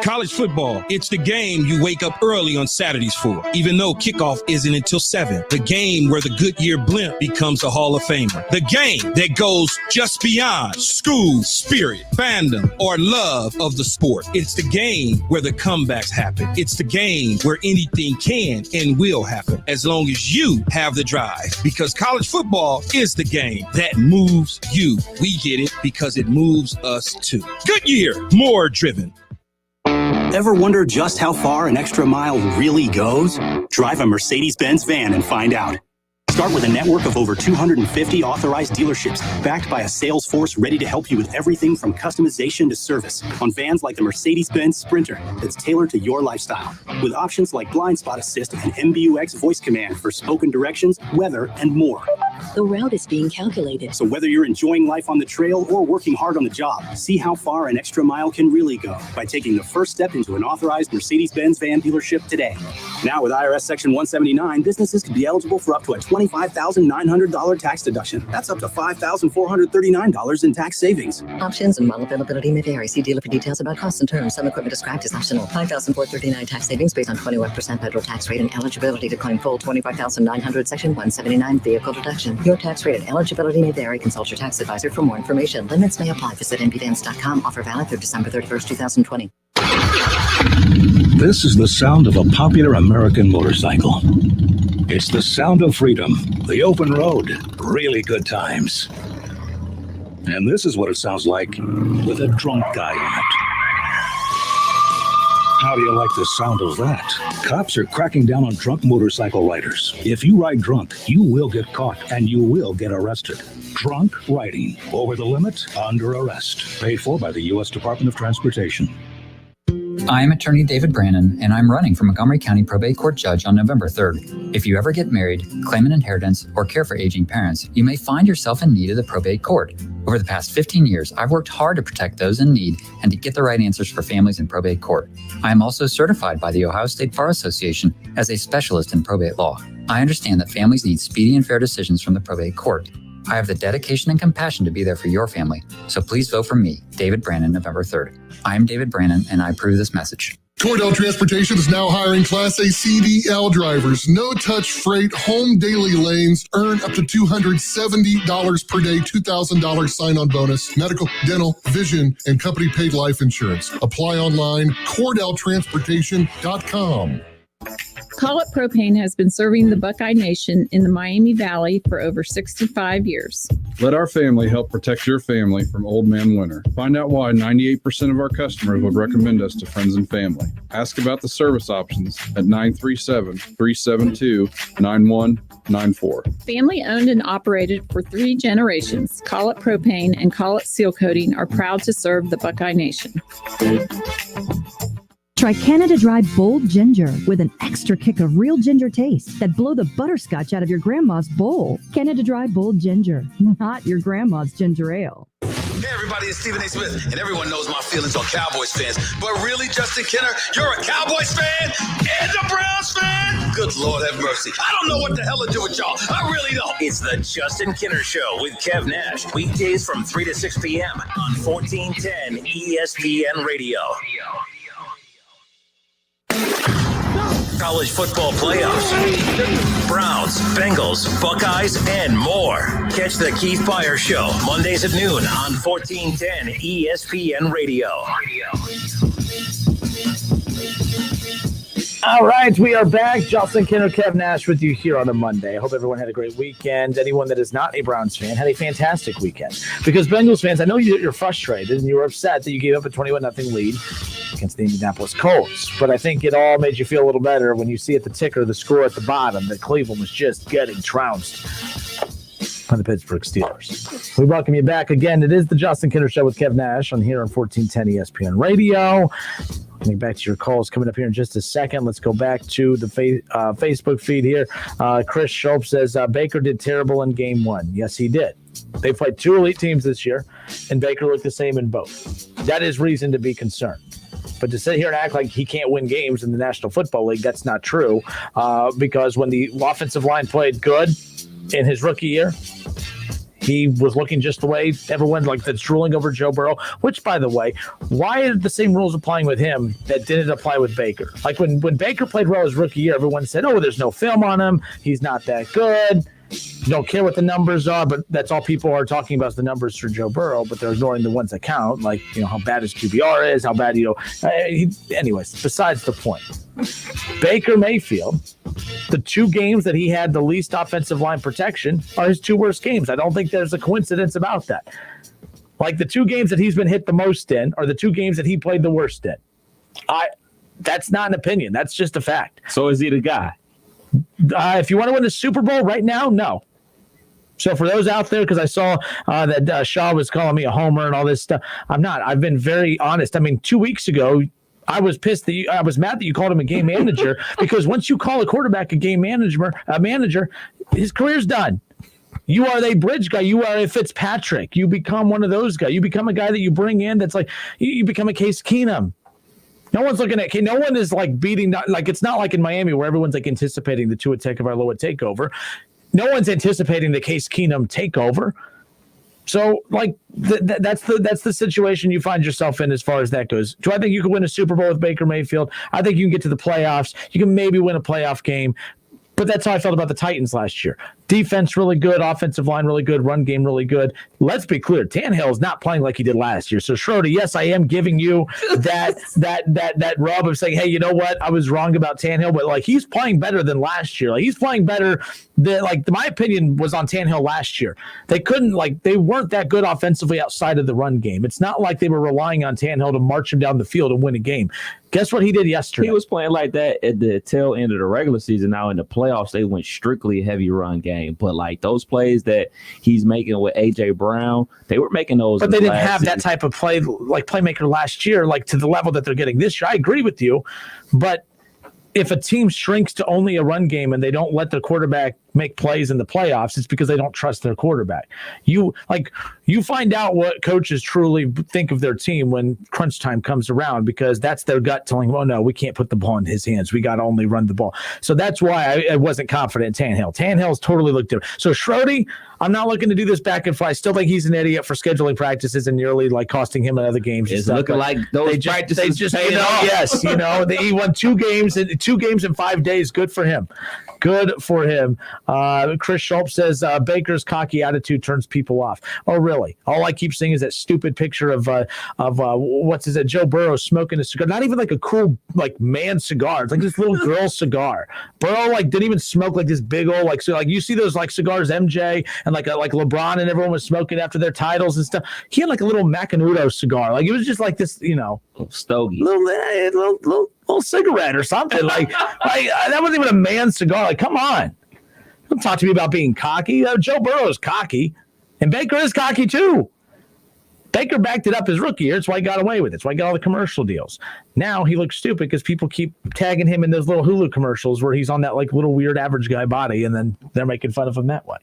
College football, it's the game you wake up early on Saturdays for, even though kickoff isn't until 7. The game where the Goodyear blimp becomes a Hall of Famer. The game that goes just beyond school, spirit, fandom, or love of the sport. It's the game where the comebacks happen. It's the game where anything can and will happen as long as you have the drive. Because college football is the game that moves you. We get it because it moves us too. Goodyear, more driven. Ever wonder just how far an extra mile really goes? Drive a Mercedes-Benz van and find out. Start with a network of over 250 authorized dealerships backed by a sales force ready to help you with everything from customization to service on vans like the Mercedes-Benz Sprinter that's tailored to your lifestyle. With options like Blind Spot Assist and MBUX voice command for spoken directions, weather, and more. The route is being calculated. So whether you're enjoying life on the trail or working hard on the job, see how far an extra mile can really go by taking the first step into an authorized Mercedes-Benz van dealership today. Now with IRS Section 179, businesses can be eligible for up to a $25,900 tax deduction. That's up to $5,439 in tax savings. Options and model availability may vary. See dealer for details about costs and terms. Some equipment described is optional. $5,439 tax savings based on 21% federal tax rate and eligibility to claim full $25,900 Section 179 vehicle deduction. Your tax rate and eligibility may vary. Consult your tax advisor for more information. Limits may apply. Visit nbvans.com. Offer valid through December 31st, 2020. This is the sound of a popular American motorcycle. It's the sound of freedom, the open road, really good times. And this is what it sounds like with a drunk guy in it. How do you like the sound of that? Cops are cracking down on drunk motorcycle riders. If you ride drunk, you will get caught and you will get arrested. Drunk riding, over the limit, under arrest. Paid for by the U.S. Department of Transportation. I'm attorney David Brannon, and I'm running for Montgomery County Probate Court Judge on November 3rd. If you ever get married, claim an inheritance, or care for aging parents, you may find yourself in need of the probate court. Over the past 15 years, I've worked hard to protect those in need and to get the right answers for families in probate court. I am also certified by the Ohio State Bar Association as a specialist in probate law. I understand that families need speedy and fair decisions from the probate court. I have the dedication and compassion to be there for your family, so please vote for me, David Brannon, November 3rd. I am David Brannon, and I approve this message. Cordell Transportation is now hiring Class A CDL drivers. No-touch freight, home daily lanes, earn up to $270 per day, $2,000 sign-on bonus, medical, dental, vision, and company-paid life insurance. Apply online, CordellTransportation.com. Call It Propane has been serving the Buckeye Nation in the Miami Valley for over 65 years. Let our family help protect your family from old man winter. Find out why 98% of our customers would recommend us to friends and family. Ask about the service options at 937-372-9194. Family owned and operated for 3 generations, Call It Propane and Call It Seal Coating are proud to serve the Buckeye Nation. Try Canada Dry Bold Ginger with an extra kick of real ginger taste that blow the butterscotch out of your grandma's bowl. Canada Dry Bold Ginger, not your grandma's ginger ale. Hey everybody, it's Stephen A. Smith, and everyone knows my feelings on Cowboys fans. But really, Justin Kenner, you're a Cowboys fan and a Browns fan? Good Lord have mercy. I don't know what the hell to do with y'all. I really don't. It's the Justin Kenner Show with Kev Nash. Weekdays from 3 to 6 p.m. on 1410 ESPN Radio. College football playoffs, Browns, Bengals, Buckeyes, and more. Catch the Keith Byers Show Mondays at noon on 1410 ESPN Radio. All right, we are back. Justin Kenner, Kev Nash with you here on a Monday. I hope everyone had a great weekend. Anyone that is not a Browns fan had a fantastic weekend. Because Bengals fans, I know you're frustrated and you were upset that you gave up a 21-0 lead against the Indianapolis Colts. But I think it all made you feel a little better when you see at the ticker, the score at the bottom, that Cleveland was just getting trounced by the Pittsburgh Steelers. We welcome you back again. It is the Justin Kenner Show with Kev Nash on here on 1410 ESPN Radio. Getting back to your calls coming up here in just a second. Let's go back to the Facebook feed here. Chris Schultz says, Baker did terrible in game 1. Yes, he did. They played 2 elite teams this year, and Baker looked the same in both. That is reason to be concerned. But to sit here and act like he can't win games in the National Football League, that's not true. Because when the offensive line played good in his rookie year, He was looking just the way everyone that's drooling over Joe Burrow, which, by the way, why are the same rules applying with him that didn't apply with Baker? Like when Baker played well his rookie year, everyone said, oh, there's no film on him. He's not that good. Don't care what the numbers are, but that's all people are talking about is the numbers for Joe Burrow, but they're ignoring the ones that count, like, how bad his QBR is, how bad, anyways, besides the point. Baker Mayfield, the 2 games that he had the least offensive line protection are his 2 worst games. I don't think there's a coincidence about that. Like the 2 games that he's been hit the most in are the 2 games that he played the worst in. That's not an opinion. That's just a fact. So is he the guy? If you want to win the Super Bowl right now, no. So for those out there, because I saw that Shaw was calling me a homer and all this stuff, I'm not. I've been very honest. I mean, 2 weeks ago, I was pissed I was mad that you called him a game manager because once you call a quarterback a game manager, his career's done. You are a bridge guy. You are a Fitzpatrick. You become one of those guys. You become a guy that you bring in that's like you become a Case Keenum. No one's looking at. No one is beating. It's not like in Miami where everyone's anticipating the Tua Tagovailoa takeover. No one's anticipating the Case Keenum takeover. So that's the situation you find yourself in as far as that goes. Do I think you can win a Super Bowl with Baker Mayfield? I think you can get to the playoffs. You can maybe win a playoff game. But that's how I felt about the Titans last year. Defense really good, offensive line really good, run game really good. Let's be clear, Tannehill is not playing like he did last year. So Schroeder, yes, I am giving you that rub of saying, hey, you know what? I was wrong about Tannehill, but he's playing better than last year. He's playing better than my opinion was on Tannehill last year. They they weren't that good offensively outside of the run game. It's not like they were relying on Tannehill to march him down the field and win a game. Guess what he did yesterday? He was playing like that at the tail end of the regular season. Now in the playoffs, they went strictly heavy run game. But those plays that he's making with A.J. Brown, they were making those. But they didn't have that type of playmaker last year, to the level that they're getting this year. I agree with you, but if a team shrinks to only a run game and they don't let their quarterback make plays in the playoffs, it's because they don't trust their quarterback. You find out what coaches truly think of their team when crunch time comes around, because that's their gut telling them, oh no, we can't put the ball in his hands. We got to only run the ball. So that's why I wasn't confident in Tannehill. Tannehill's totally looked different. So Schrody, I'm not looking to do this back and forth. I still think he's an idiot for scheduling practices and nearly costing him in other games. It's looking like those practices paid off. Yes, he won 2 games in 5 days. Good for him. Good for him. Chris Schultz says Baker's cocky attitude turns people off. Oh, really? All I keep seeing is that stupid picture of Joe Burrow smoking a cigar. Not even a cool man cigar. It's like this little girl cigar. Burrow didn't even smoke this big old you see those cigars MJ and like LeBron and everyone was smoking after their titles and stuff. He had a little Macanudo cigar. It was just this little stogie, little cigarette or something. That wasn't even a man cigar. Come on. Don't talk to me about being cocky. Joe Burrow is cocky, and Baker is cocky too. Baker backed it up his rookie year. That's why he got away with it. That's why he got all the commercial deals. Now he looks stupid because people keep tagging him in those little Hulu commercials where he's on that little weird average guy body, and then they're making fun of him that way.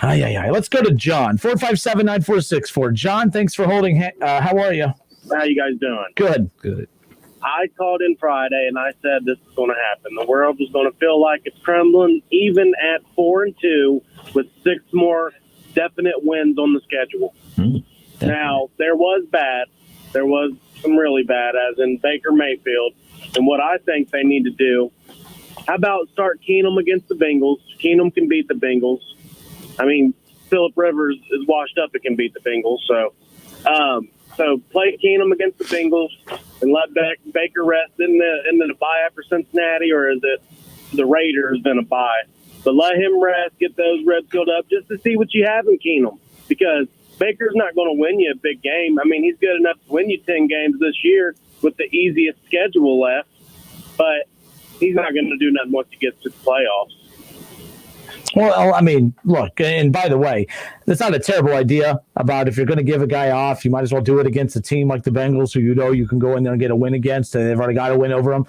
Let's go to John, 457-9464. John, thanks for holding. How are you? How you guys doing? Good. I called in Friday and I said this is going to happen. The world was going to feel like it's crumbling, even at 4-2 with 6 more definite wins on the schedule. Now, there was bad. There was some really bad, as in Baker Mayfield. And what I think they need to do, how about start Keenum against the Bengals? Keenum can beat the Bengals. I mean, Phillip Rivers is washed up and can beat the Bengals. So play Keenum against the Bengals and let Baker rest in the bye after Cincinnati, or is it the Raiders then a bye? But let him rest, get those Reds filled up just to see what you have in Keenum, because Baker's not going to win you a big game. I mean, he's good enough to win you 10 games this year with the easiest schedule left, but he's not going to do nothing once he gets to the playoffs. Well, I mean, look, and by the way, that's not a terrible idea about if you're going to give a guy off, you might as well do it against a team like the Bengals, who you can go in there and get a win against. They've already got a win over them.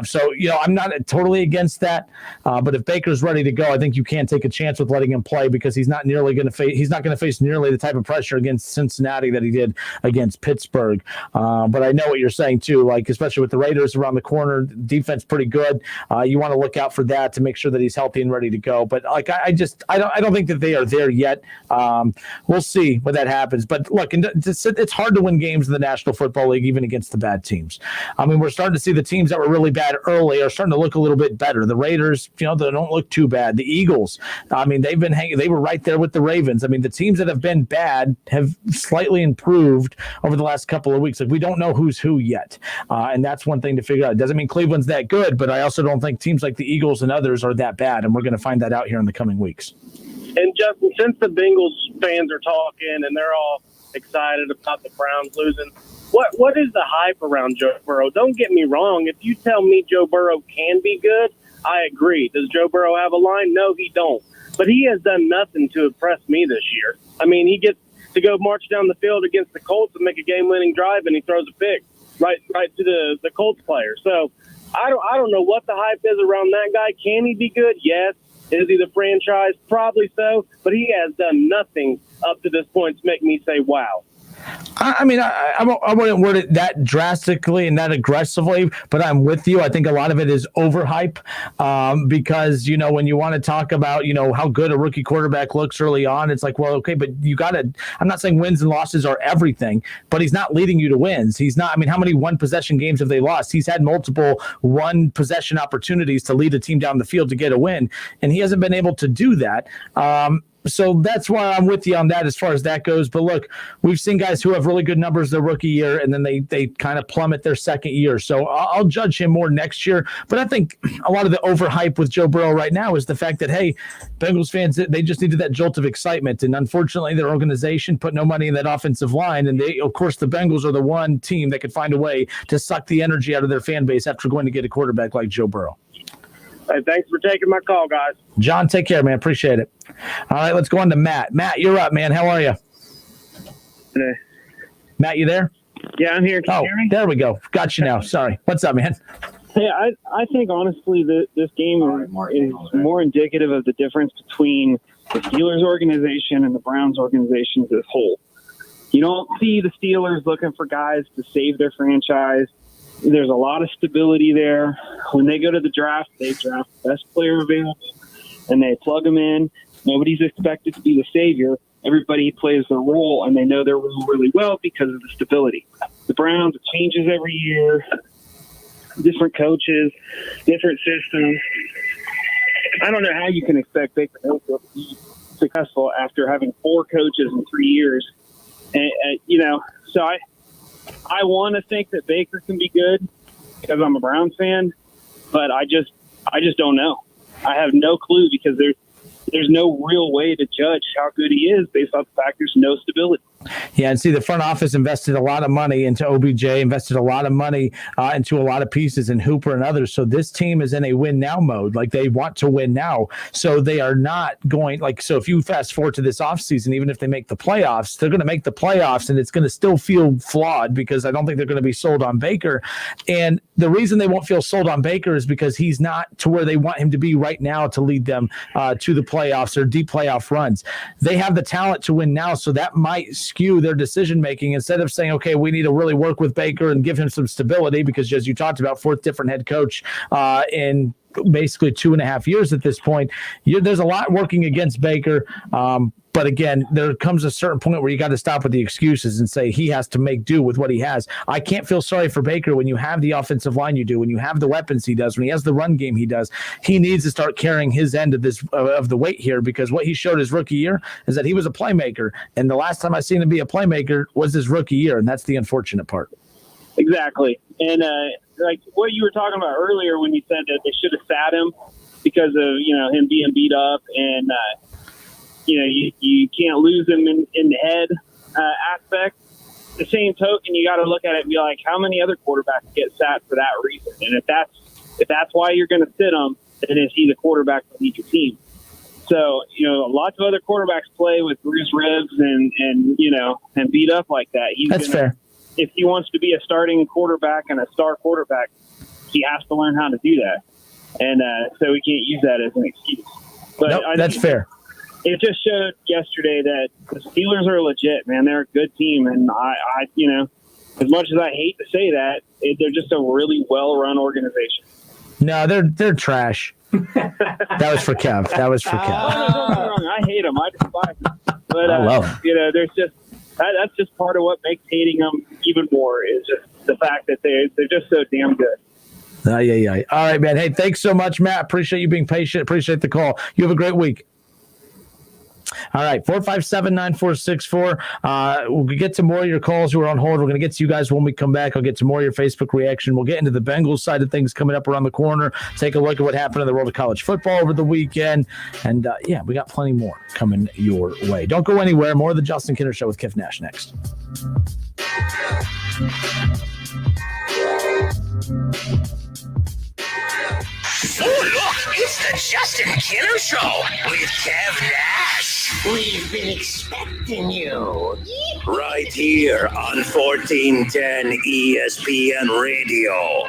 So I'm not totally against that. But if Baker's ready to go, I think you can take a chance with letting him play, because he's not going to face nearly the type of pressure against Cincinnati that he did against Pittsburgh. But I know what you're saying too, especially with the Raiders around the corner, defense pretty good. You want to look out for that to make sure that he's healthy and ready to go. But I don't think that they are there yet. We'll see what that happens. But look, it's hard to win games in the National Football League, even against the bad teams. I mean, we're starting to see the teams that were really bad early are starting to look a little bit better. The Raiders, they don't look too bad. The Eagles, I mean, they've been hanging. They were right there with the Ravens. I mean, the teams that have been bad have slightly improved over the last couple of weeks. Like, we don't know who's who yet, and that's one thing to figure out. It doesn't mean Cleveland's that good, but I also don't think teams like the Eagles and others are that bad, and we're going to find that out here in the coming weeks. And Justin, since the Bengals fans are talking and they're all excited about the Browns losing, what is the hype around Joe Burrow? Don't get me wrong. If you tell me Joe Burrow can be good, I agree. Does Joe Burrow have a line? No, he don't. But he has done nothing to impress me this year. I mean, he gets to go march down the field against the Colts and make a game-winning drive, and he throws a pick right to the Colts player. So I don't know what the hype is around that guy. Can he be good? Yes. Is he the franchise? Probably so. But he has done nothing up to this point to make me say, wow. I mean, I wouldn't word it that drastically and that aggressively, but I'm with you. I think a lot of it is overhype because, when you want to talk about, how good a rookie quarterback looks early on, it's like, well, okay, but you got to – I'm not saying wins and losses are everything, but he's not leading you to wins. He's not – I mean, how many one-possession games have they lost? He's had multiple one-possession opportunities to lead a team down the field to get a win, and he hasn't been able to do that. So that's why I'm with you on that as far as that goes. But look, we've seen guys who have really good numbers their rookie year, and then they kind of plummet their second year. So I'll judge him more next year. But I think a lot of the overhype with Joe Burrow right now is the fact that, hey, Bengals fans, they just needed that jolt of excitement. And unfortunately, their organization put no money in that offensive line. And of course, the Bengals are the one team that could find a way to suck the energy out of their fan base after going to get a quarterback like Joe Burrow. Hey, thanks for taking my call, guys. John, take care, man. Appreciate it. All right, let's go on to Matt. Matt, you're up, man. How are you? Hey. Matt, you there? Yeah, I'm here. Can you hear me? There we go. Got you now. Sorry. What's up, man? Hey, I think, honestly, this game is more indicative of the difference between the Steelers organization and the Browns organization as a whole. You don't see the Steelers looking for guys to save their franchise. There's a lot of stability there. When they go to the draft, they draft the best player available, and they plug them in. Nobody's expected to be the savior. Everybody plays their role, and they know their role really well because of the stability. The Browns, it changes every year. Different coaches, different systems. I don't know how you can expect Baker Mayfield to be successful after having 4 coaches in 3 years. And so I want to think that Baker can be good because I'm a Browns fan, but I just don't know. I have no clue because there's no real way to judge how good he is based off the fact there's no stability. Yeah, and see, the front office invested a lot of money into OBJ, invested a lot of money into a lot of pieces in Hooper and others. So this team is in a win now mode. Like, they want to win now. So they are not going so if you fast forward to this offseason, even if they make the playoffs, they're going to make the playoffs, and it's going to still feel flawed because I don't think they're going to be sold on Baker. And the reason they won't feel sold on Baker is because he's not to where they want him to be right now to lead them to the playoffs or deep playoff runs. They have the talent to win now, so that might skew their decision making. Instead of saying, okay, we need to really work with Baker and give him some stability, because as you talked about, 4th different head coach in basically 2.5 years at this point, there's a lot working against Baker. But again, there comes a certain point where you got to stop with the excuses and say he has to make do with what he has. I can't feel sorry for Baker when you have the offensive line you do, when you have the weapons he does, when he has the run game he does. He needs to start carrying his end of this of the weight here, because what he showed his rookie year is that he was a playmaker, and the last time I seen him be a playmaker was his rookie year, and that's the unfortunate part. Exactly, and like what you were talking about earlier when you said that they should have sat him because of him being beat up and. You can't lose him in the head aspect. The same token, you got to look at it and be like, how many other quarterbacks get sat for that reason? And if that's why you're going to sit him, then is he the quarterback to lead your team? So, lots of other quarterbacks play with bruised ribs and beat up like that. That's fair. If he wants to be a starting quarterback and a star quarterback, he has to learn how to do that. And so we can't use that as an excuse. But nope, that's fair. It just showed yesterday that the Steelers are legit, man. They're a good team, and I as much as I hate to say that, they're just a really well-run organization. No, they're trash. That was for Kev. Oh, no, I hate them. I despise them. But I love them. there's just that's just part of what makes hating them even more is just the fact that they're just so damn good. Yeah. All right, man. Hey, thanks so much, Matt. Appreciate you being patient. Appreciate the call. You have a great week. All right, 457-9464. We'll get to more of your calls who are on hold. We're going to get to you guys when we come back. I'll get to more of your Facebook reaction. We'll get into the Bengals side of things coming up around the corner. Take a look at what happened in the world of college football over the weekend. And, we got plenty more coming your way. Don't go anywhere. More of the Justin Kinner Show with Kev Nash next. Oh, look, it's the Justin Kinner Show with Kev Nash. We've been expecting you. Right here on 1410 ESPN Radio.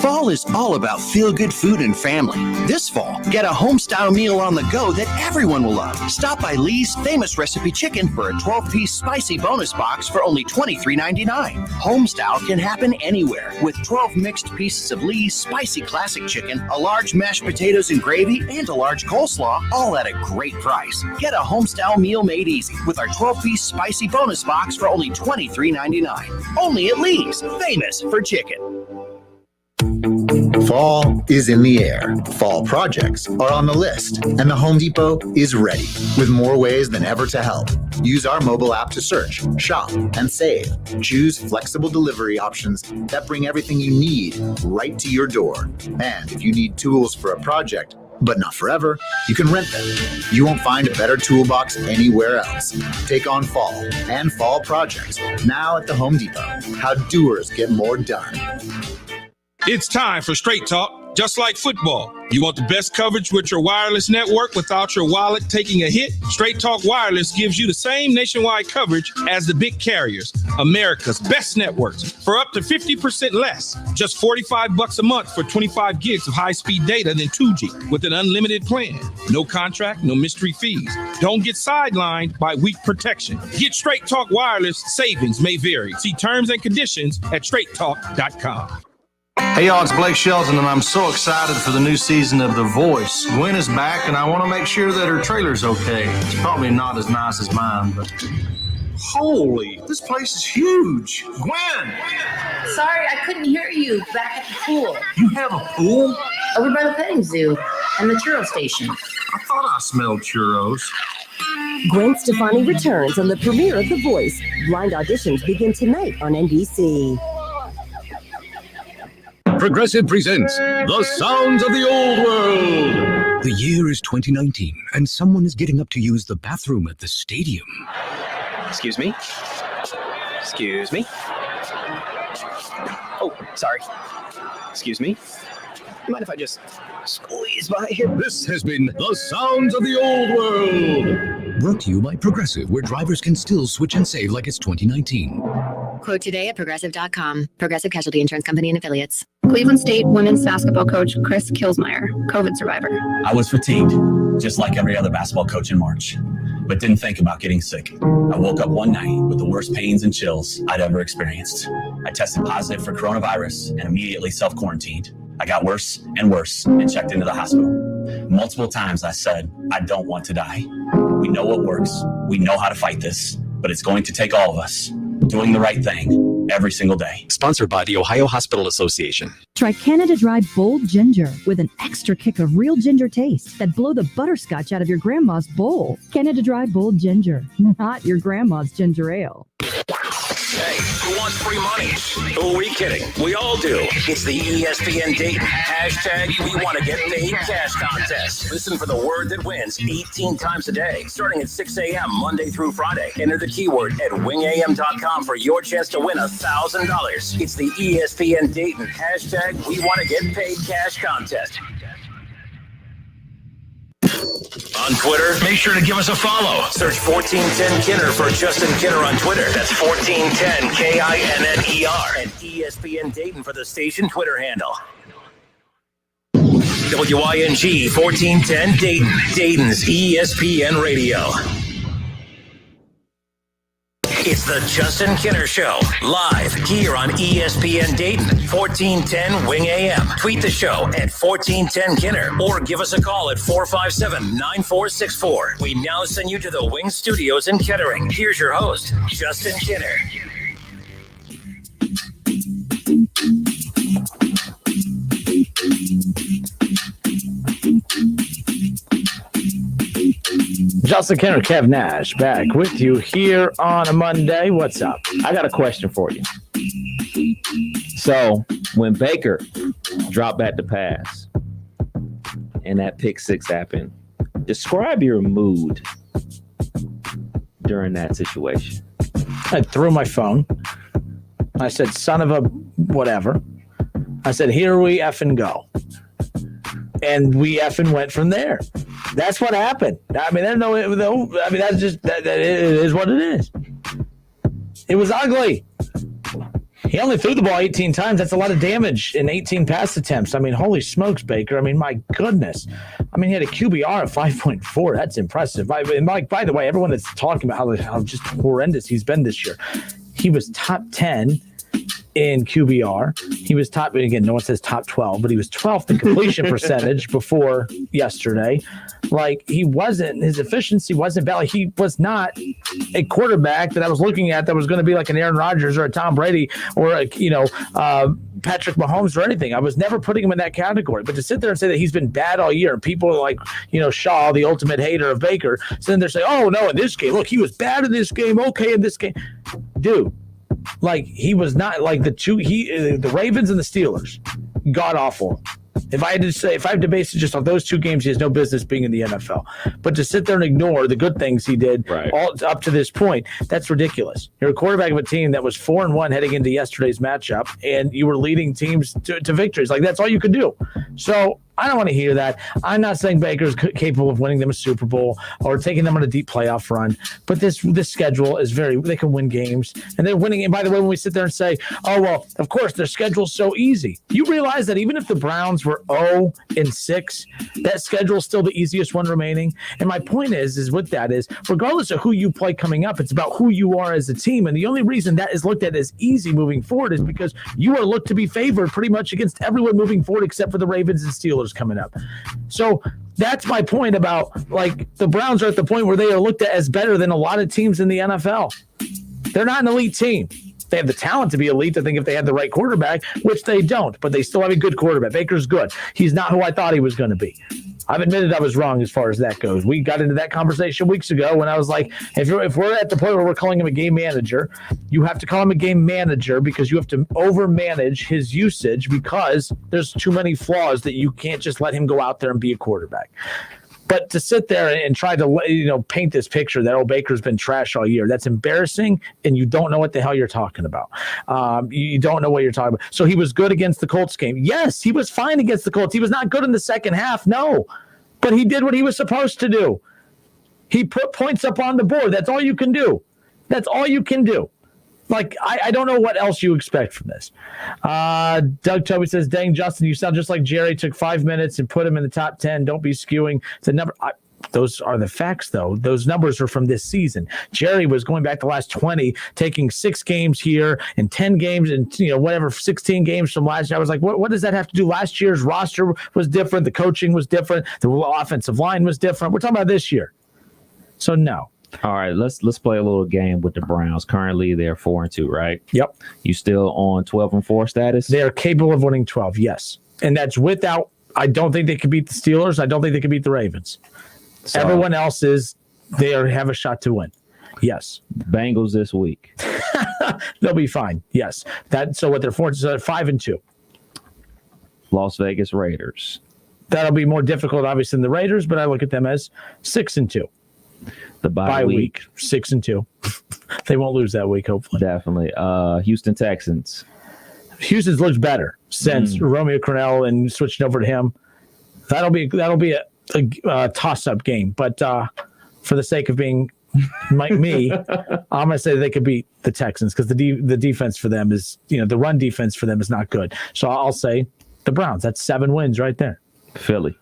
Fall is all about feel-good food and family. This fall, get a home-style meal on the go that everyone will love. Stop by Lee's Famous Recipe Chicken for a 12-piece spicy bonus box for only $23.99. Homestyle can happen anywhere with 12 mixed pieces of Lee's Spicy Classic Chicken, a large mashed potatoes and gravy, and a large coleslaw, all at a great price. Get a homestyle meal made easy with our 12-piece spicy bonus box for only $23.99. Only at Lee's, famous for chicken. Fall is in the air. Fall projects are on the list, and the Home Depot is ready with more ways than ever to help. Use our mobile app to search, shop, and save. Choose flexible delivery options that bring everything you need right to your door. And if you need tools for a project, but not forever, you can rent them. You won't find a better toolbox anywhere else. Take on fall and fall projects now at the Home Depot. How doers get more done. It's time for Straight Talk, just like football. You want the best coverage with your wireless network without your wallet taking a hit? Straight Talk Wireless gives you the same nationwide coverage as the big carriers, America's best networks, for up to 50% less. Just $45 a month for 25 gigs of high-speed data than 2G with an unlimited plan. No contract, no mystery fees. Don't get sidelined by weak protection. Get Straight Talk Wireless. Savings may vary. See terms and conditions at straighttalk.com. Hey y'all, it's Blake Shelton, and I'm so excited for the new season of The Voice. Gwen is back, and I want to make sure that her trailer's okay. It's probably not as nice as mine, but... Holy, this place is huge. Gwen! Sorry, I couldn't hear you back at the pool. You have a pool? Over by the petting zoo and the churro station. I thought I smelled churros. Gwen Stefani returns on the premiere of The Voice. Blind auditions begin tonight on NBC. Progressive presents The Sounds of the Old World. The year is 2019, and someone is getting up to use the bathroom at the stadium. Excuse me? Excuse me? Oh, sorry. Excuse me? You mind if I just squeeze by here? This has been The Sounds of the Old World. Brought to you by Progressive, where drivers can still switch and save like it's 2019. Quote today at Progressive.com. Progressive Casualty Insurance Company and Affiliates. Cleveland State women's basketball coach Chris Kilsmeyer, COVID survivor. I was fatigued, just like every other basketball coach in March, but didn't think about getting sick. I woke up one night with the worst pains and chills I'd ever experienced. I tested positive for coronavirus and immediately self-quarantined. I got worse and worse and checked into the hospital. Multiple times I said, I don't want to die. We know what works. We know how to fight this, but it's going to take all of us doing the right thing every single day. Sponsored by the Ohio Hospital Association. Try Canada Dry Bold Ginger with an extra kick of real ginger taste that blow the butterscotch out of your grandma's bowl. Canada Dry Bold Ginger, not your grandma's ginger ale. Hey, who wants free money? Who are we kidding? We all do. It's the ESPN Dayton hashtag We Want to Get Paid Cash Contest. Listen for the word that wins 18 times a day, starting at 6 a.m. Monday through Friday. Enter the keyword at wingam.com for your chance to win $1,000. It's the ESPN Dayton hashtag We Want to Get Paid Cash Contest. On Twitter, make sure to give us a follow. Search 1410 Kinner for Justin Kinner on Twitter. That's 1410 KINNER. And ESPN Dayton for the station Twitter handle. WING 1410 Dayton, Dayton's ESPN Radio. It's It's the Justin Kinner Show, live here on ESPN Dayton, 1410 Wing AM. Tweet the show at 1410 Kinner or give us a call at 457-9464. We now send you to the Wing Studios in Kettering. Here's your host, Justin Kinner. Justin Kinner, Kev Nash, back with you here on a Monday. What's up? I got a question for you. So when Baker dropped back to pass and that pick six happened, describe your mood during that situation. I threw my phone. I said, son of a whatever. I said, here we effing go. And we effing went from there. That's what happened. I mean, that's just that it is what it is. It was ugly. He only threw the ball 18 times. That's a lot of damage in 18 pass attempts. I mean, holy smokes, Baker. I mean, my goodness. I mean, he had a QBR of 5.4. That's impressive. And Mike, by the way, everyone that's talking about how just horrendous he's been this year, he was top 10 in QBR. He was top, again, no one says top 12, but he was 12th in completion percentage before yesterday. Like, his efficiency wasn't bad. Like, he was not a quarterback that I was looking at that was going to be like an Aaron Rodgers or a Tom Brady or Patrick Mahomes or anything. I was never putting him in that category. But to sit there and say that he's been bad all year, and people like, Shaw, the ultimate hater of Baker, sitting there saying, oh, no, in this game, look, he was bad in this game, okay in this game. Dude. Like, he was not like the Ravens and the Steelers, god awful. If I had to base it just on those two games, he has no business being in the NFL. But to sit there and ignore the good things he did all up to this point, that's ridiculous. You're a quarterback of a team that was 4-1 heading into yesterday's matchup, and you were leading teams to victories. Like, that's all you could do. So I don't want to hear that. I'm not saying Baker's capable of winning them a Super Bowl or taking them on a deep playoff run, but this schedule is they can win games, and they're winning. And by the way, when we sit there and say, oh, well, of course, their schedule's so easy. You realize that even if the Browns were 0-6, that schedule's still the easiest one remaining. And my point is with that is, regardless of who you play coming up, it's about who you are as a team. And the only reason that is looked at as easy moving forward is because you are looked to be favored pretty much against everyone moving forward except for the Ravens and Steelers coming up. So that's my point about, like, the Browns are at the point where they are looked at as better than a lot of teams in the NFL. They're not an elite team. They have the talent to be elite, I think, if they had the right quarterback, which they don't, but they still have a good quarterback. Baker's good. He's not who I thought he was going to be. I've admitted I was wrong as far as that goes. We got into that conversation weeks ago when I was like, if we're at the point where we're calling him a game manager, you have to call him a game manager because you have to over-manage his usage because there's too many flaws that you can't just let him go out there and be a quarterback. But to sit there and try to paint this picture that Baker's been trash all year, that's embarrassing, and you don't know what the hell you're talking about. You don't know what you're talking about. So he was good against the Colts game. Yes, he was fine against the Colts. He was not good in the second half, no. But he did what he was supposed to do. He put points up on the board. That's all you can do. That's all you can do. Like, I don't know what else you expect from this. Doug Toby says, dang, Justin, you sound just like Jerry. Took 5 minutes and put him in the top 10. Don't be skewing. It's a number. Those are the facts, though. Those numbers are from this season. Jerry was going back the last 20, taking 6 games here and 10 games and, 16 games from last year. I was like, what does that have to do? Last year's roster was different. The coaching was different. The offensive line was different. We're talking about this year. So, no. All right, let's play a little game with the Browns. Currently, they're 4-2, right? Yep. You still on 12-4 status? They are capable of winning 12, yes. And that's without – I don't think they can beat the Steelers. I don't think they can beat the Ravens. So, everyone else have a shot to win. Yes. Bengals this week. They'll be fine, yes. So what they're 5-2. Las Vegas Raiders. That'll be more difficult, obviously, than the Raiders, but I look at them as 6-2. The bye week 6-2. They won't lose that week, hopefully. Definitely. Houston Texans. Houston's looks better since Romeo Crennel and switching over to him. That'll be a toss-up game. But for the sake of being me, I'm going to say they could beat the Texans because the defense for them is, the run defense for them is not good. So I'll say the Browns. That's 7 wins right there. Philly.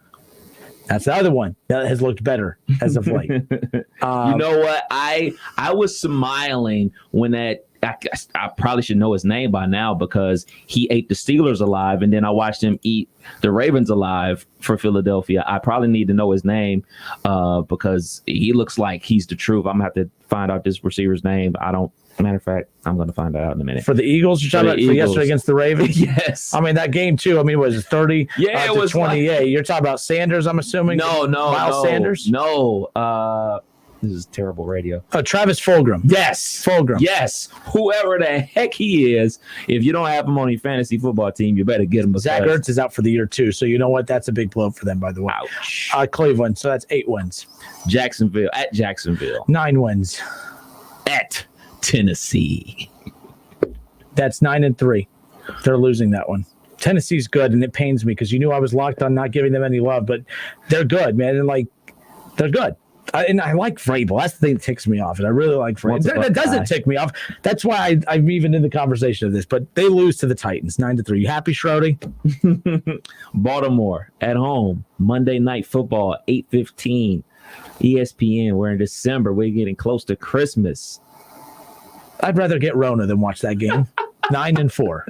That's the other one that has looked better as of late. You know what? I was smiling when that. I probably should know his name by now because he ate the Steelers alive, and then I watched him eat the Ravens alive for Philadelphia. I probably need to know his name because he looks like he's the truth. I'm going to have to find out this receiver's name. Matter of fact, I'm going to find out in a minute. For the Eagles, you're talking about for yesterday against the Ravens? Yes. I mean, that game, too, it was 30 it was 28. You're talking about Sanders, I'm assuming? Miles Sanders? No. This is terrible radio. Travis Fulgham. Yes. Fulgham. Yes. Whoever the heck he is, if you don't have him on your fantasy football team, you better get him. Zach Ertz is out for the year, too. So you know what? That's a big blow for them, by the way. Ouch. Cleveland. So that's 8 wins. Jacksonville. 9 wins. At Tennessee. That's 9-3. They're losing that one. Tennessee's good, and it pains me because you knew I was locked on not giving them any love, but they're good, man. And they're good. I like Vrabel. That's the thing that ticks me off. And I really like Vrabel. That doesn't tick me off. That's why I'm even in the conversation of this. But they lose to the Titans, 9-3. You happy, Schroedy? Baltimore at home. Monday Night Football, 8:15. ESPN. We're in December. We're getting close to Christmas. I'd rather get Rona than watch that game. 9-4.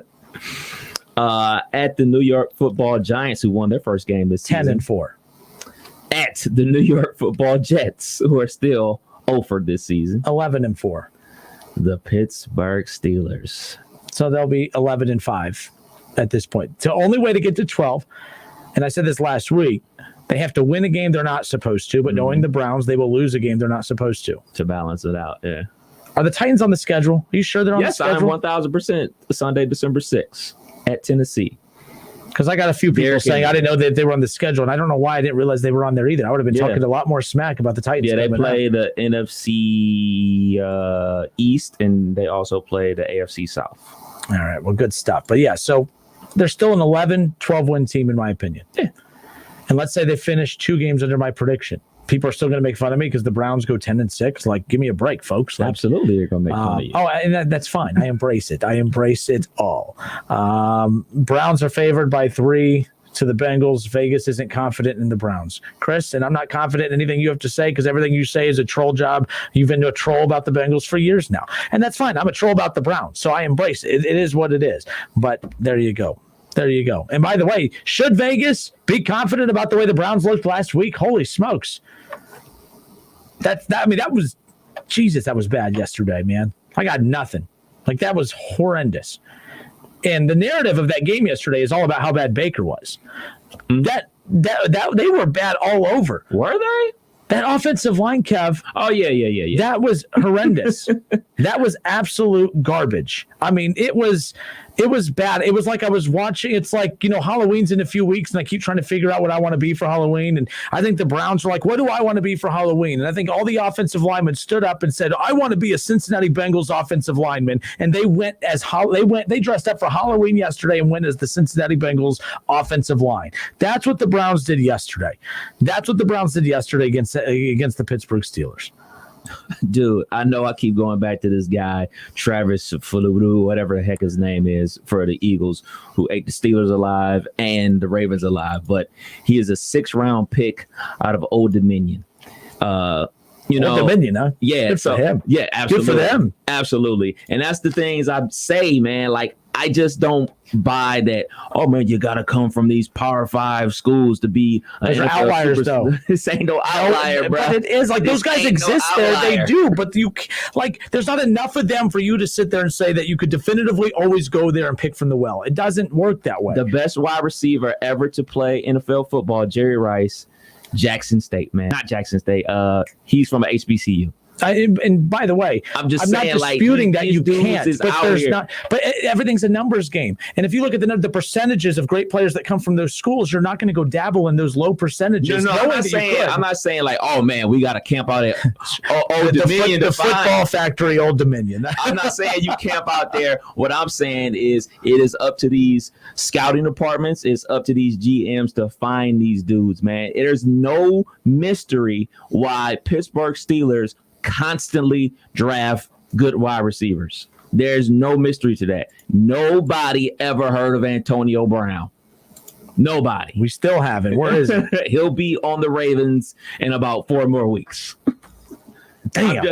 At the New York Football Giants, who won their first game this season. 10-4. At the New York Football Jets, who are still over this season. 11-4. The Pittsburgh Steelers. So they'll be 11-5 at this point. The only way to get to 12, and I said this last week, they have to win a game they're not supposed to, but knowing the Browns, they will lose a game they're not supposed to. To balance it out, yeah. Are the Titans on the schedule? Are you sure they're on the schedule? Yes, I'm 1,000%. Sunday, December 6th at Tennessee. Because I got a few people saying I didn't know that they were on the schedule, and I don't know why I didn't realize they were on there either. I would have been talking a lot more smack about the Titans. Yeah, they play the NFC East, and they also play the AFC South. All right, well, good stuff. But yeah, so they're still an 11, 12-win team, in my opinion. Yeah. And let's say they finish 2 games under my prediction. People are still going to make fun of me because the Browns go 10-6. Give me a break, folks. Absolutely, they're going to make fun of you. Oh, and that's fine. I embrace it. I embrace it all. Browns are favored by 3 to the Bengals. Vegas isn't confident in the Browns. Chris, and I'm not confident in anything you have to say because everything you say is a troll job. You've been a troll about the Bengals for years now. And that's fine. I'm a troll about the Browns, so I embrace it. It is what it is. But there you go. There you go. And by the way, should Vegas be confident about the way the Browns looked last week? Holy smokes. That was bad yesterday, man. I got nothing. That was horrendous. And the narrative of that game yesterday is all about how bad Baker was. That they were bad all over. Were they? That offensive line, Kev. Oh, yeah. That was horrendous. That was absolute garbage. I mean, it was bad. It was like I was watching. It's like, Halloween's in a few weeks, and I keep trying to figure out what I want to be for Halloween. And I think the Browns were like, what do I want to be for Halloween? And I think all the offensive linemen stood up and said, I want to be a Cincinnati Bengals offensive lineman. And they went they dressed up for Halloween yesterday and went as the Cincinnati Bengals offensive line. That's what the Browns did yesterday. That's what the Browns did yesterday against the Pittsburgh Steelers. Dude, I know I keep going back to this guy, Travis Fulgham, whatever the heck his name is, for the Eagles, who ate the Steelers alive and the Ravens alive. But he is a 6th-round pick out of Old Dominion. Old Dominion, huh? Yeah. Good for him. Yeah, absolutely. Good for them. Absolutely. And that's the things I say, man. I just don't buy that. Oh man, you got to come from these Power 5 schools to be an outliers, though. This ain't no outlier, bro. But it is those guys exist there. They do, but there's not enough of them for you to sit there and say that you could definitively always go there and pick from the well. It doesn't work that way. The best wide receiver ever to play NFL football, Jerry Rice, Jackson State, man. Not Jackson State. He's from a HBCU. And by the way, I'm not disputing that you can't, but there's not. But everything's a numbers game. And if you look at the percentages of great players that come from those schools, you're not going to go dabble in those low percentages. I'm not saying oh man, we got to camp out at Old Dominion, the football factory, Old Dominion. I'm not saying you camp out there. What I'm saying is it is up to these scouting departments. It's up to these GMs to find these dudes, man. There's no mystery why Pittsburgh Steelers constantly draft good wide receivers. There's no mystery to that. Nobody ever heard of Antonio Brown. Nobody. We still haven't. Where is it? He'll be on the Ravens in about 4 more weeks. Damn.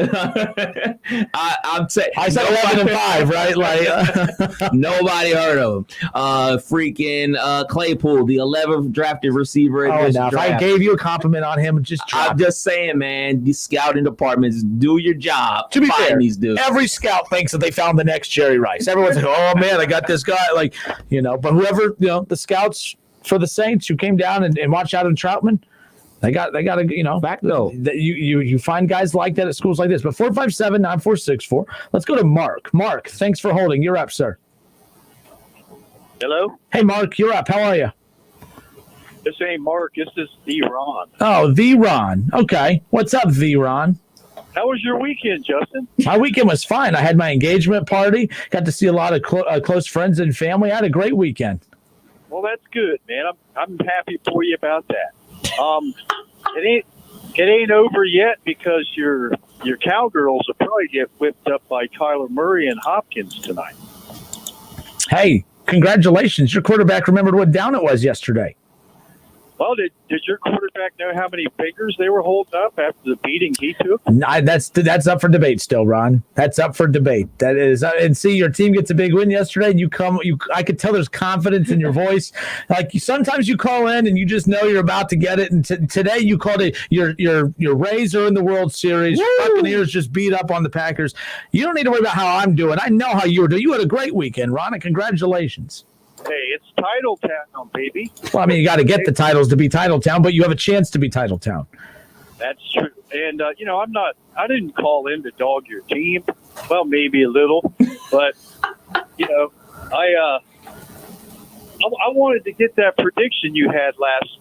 I'm saying I said 11-5, right? Like nobody heard of him. Freaking Claypool, the 11th drafted receiver. In this if I gave you a compliment on him, I'm just saying, man, the scouting departments do your job. To be fair, these dudes. every scout thinks that they found the next Jerry Rice. Everyone's like, "Oh man, I got this guy." Like, but whoever the scouts for the Saints who came down and watched out on Troutman. They got to, back though. You find guys like that at schools like this. But 457-9464. Let's go to Mark. Mark, thanks for holding. You're up, sir. Hello? Hey, Mark, you're up. How are you? This ain't Mark. This is the Ron. Oh, the Ron. Okay. What's up, the Ron? How was your weekend, Justin? My weekend was fine. I had my engagement party. Got to see a lot of close friends and family. I had a great weekend. Well, that's good, man. I'm happy for you about that. It ain't over yet because your Cowgirls will probably get whipped up by Kyler Murray and Hopkins tonight. Hey, congratulations. Your quarterback remembered what down it was yesterday. Well, did your quarterback know how many fingers they were holding up after the beating he took? That's up for debate still, Ron. That's up for debate. That is, and see, your team gets a big win yesterday, and I could tell there's confidence in your voice. Like sometimes you call in and you just know you're about to get it. And today you called it your Rays are in the World Series. Woo! Buccaneers just beat up on the Packers. You don't need to worry about how I'm doing. I know how you were doing. You had a great weekend, Ron, and congratulations. Hey, it's Titletown, baby. Well, I mean, you got to get the titles to be Titletown, but you have a chance to be Titletown. That's true. And, I didn't call in to dog your team. Well, maybe a little. But, I wanted to get that prediction you had last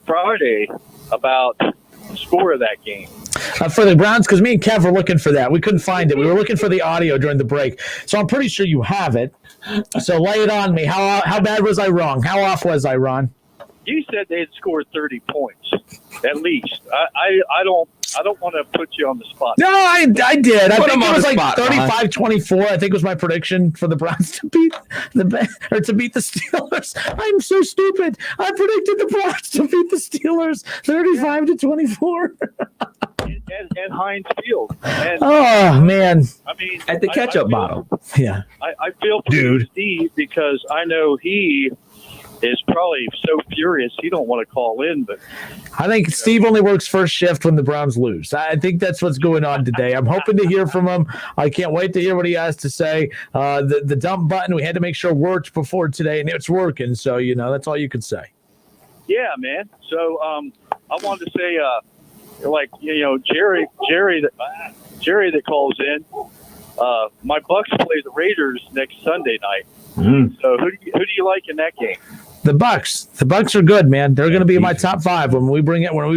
Friday about the score of that game. For the Browns, because me and Kev were looking for that. We couldn't find it. We were looking for the audio during the break. So I'm pretty sure you have it. So lay it on me. How bad was I wrong? How off was I, Ron? You said they had scored 30 points, at least. I don't want to put you on the spot. No, I did. I think it was like 35-24. I think was my prediction for the Browns to beat the Steelers. I'm so stupid. I predicted the Browns to beat the Steelers 35-24. And Heinz Field. And, oh man! I mean, at the ketchup bottle. Yeah. I feel for Steve because I know he is probably so furious he don't want to call in. But I think Steve only works first shift when the Browns lose. I think that's what's going on today. I'm hoping to hear from him. I can't wait to hear what he has to say. The dump button we had to make sure worked before today, and it's working. So that's all you can say. Yeah, man. So I wanted to say. Jerry that calls in. My Bucks play the Raiders next Sunday night. So who do you like in that game? The Bucks. The Bucks are good, man. They're going to be in my top 5 when we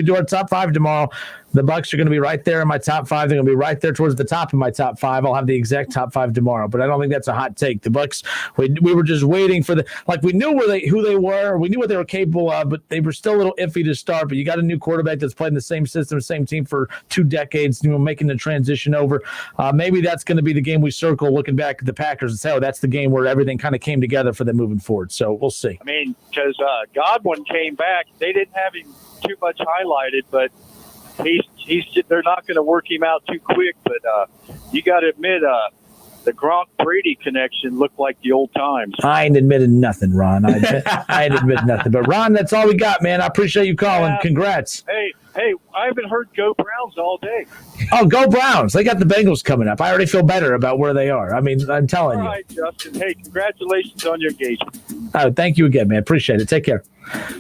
do our top 5 tomorrow. The Bucks are going to be right there in my top 5. They're going to be right there towards the top of my top 5. I'll have the exact top 5 tomorrow, but I don't think that's a hot take. The Bucks, we were just waiting for we knew who they were. We knew what they were capable of, but they were still a little iffy to start. But you got a new quarterback that's played in the same system, same team for 2 decades, making the transition over. Maybe that's going to be the game we circle looking back at the Packers and say, oh, that's the game where everything kind of came together for them moving forward. So we'll see. I mean, because Godwin came back. They didn't have him too much highlighted, but they're not going to work him out too quick, but you got to admit the Gronk-Brady connection looked like the old times. I ain't admitted nothing, Ron. I ain't admitted nothing. But, Ron, that's all we got, man. I appreciate you calling. Yeah. Congrats. Hey, I haven't heard Go Browns all day. Oh, go Browns. They got the Bengals coming up. I already feel better about where they are. I mean, I'm telling you. All right, Justin. Hey, congratulations on your engagement. Oh, thank you again, man. Appreciate it. Take care.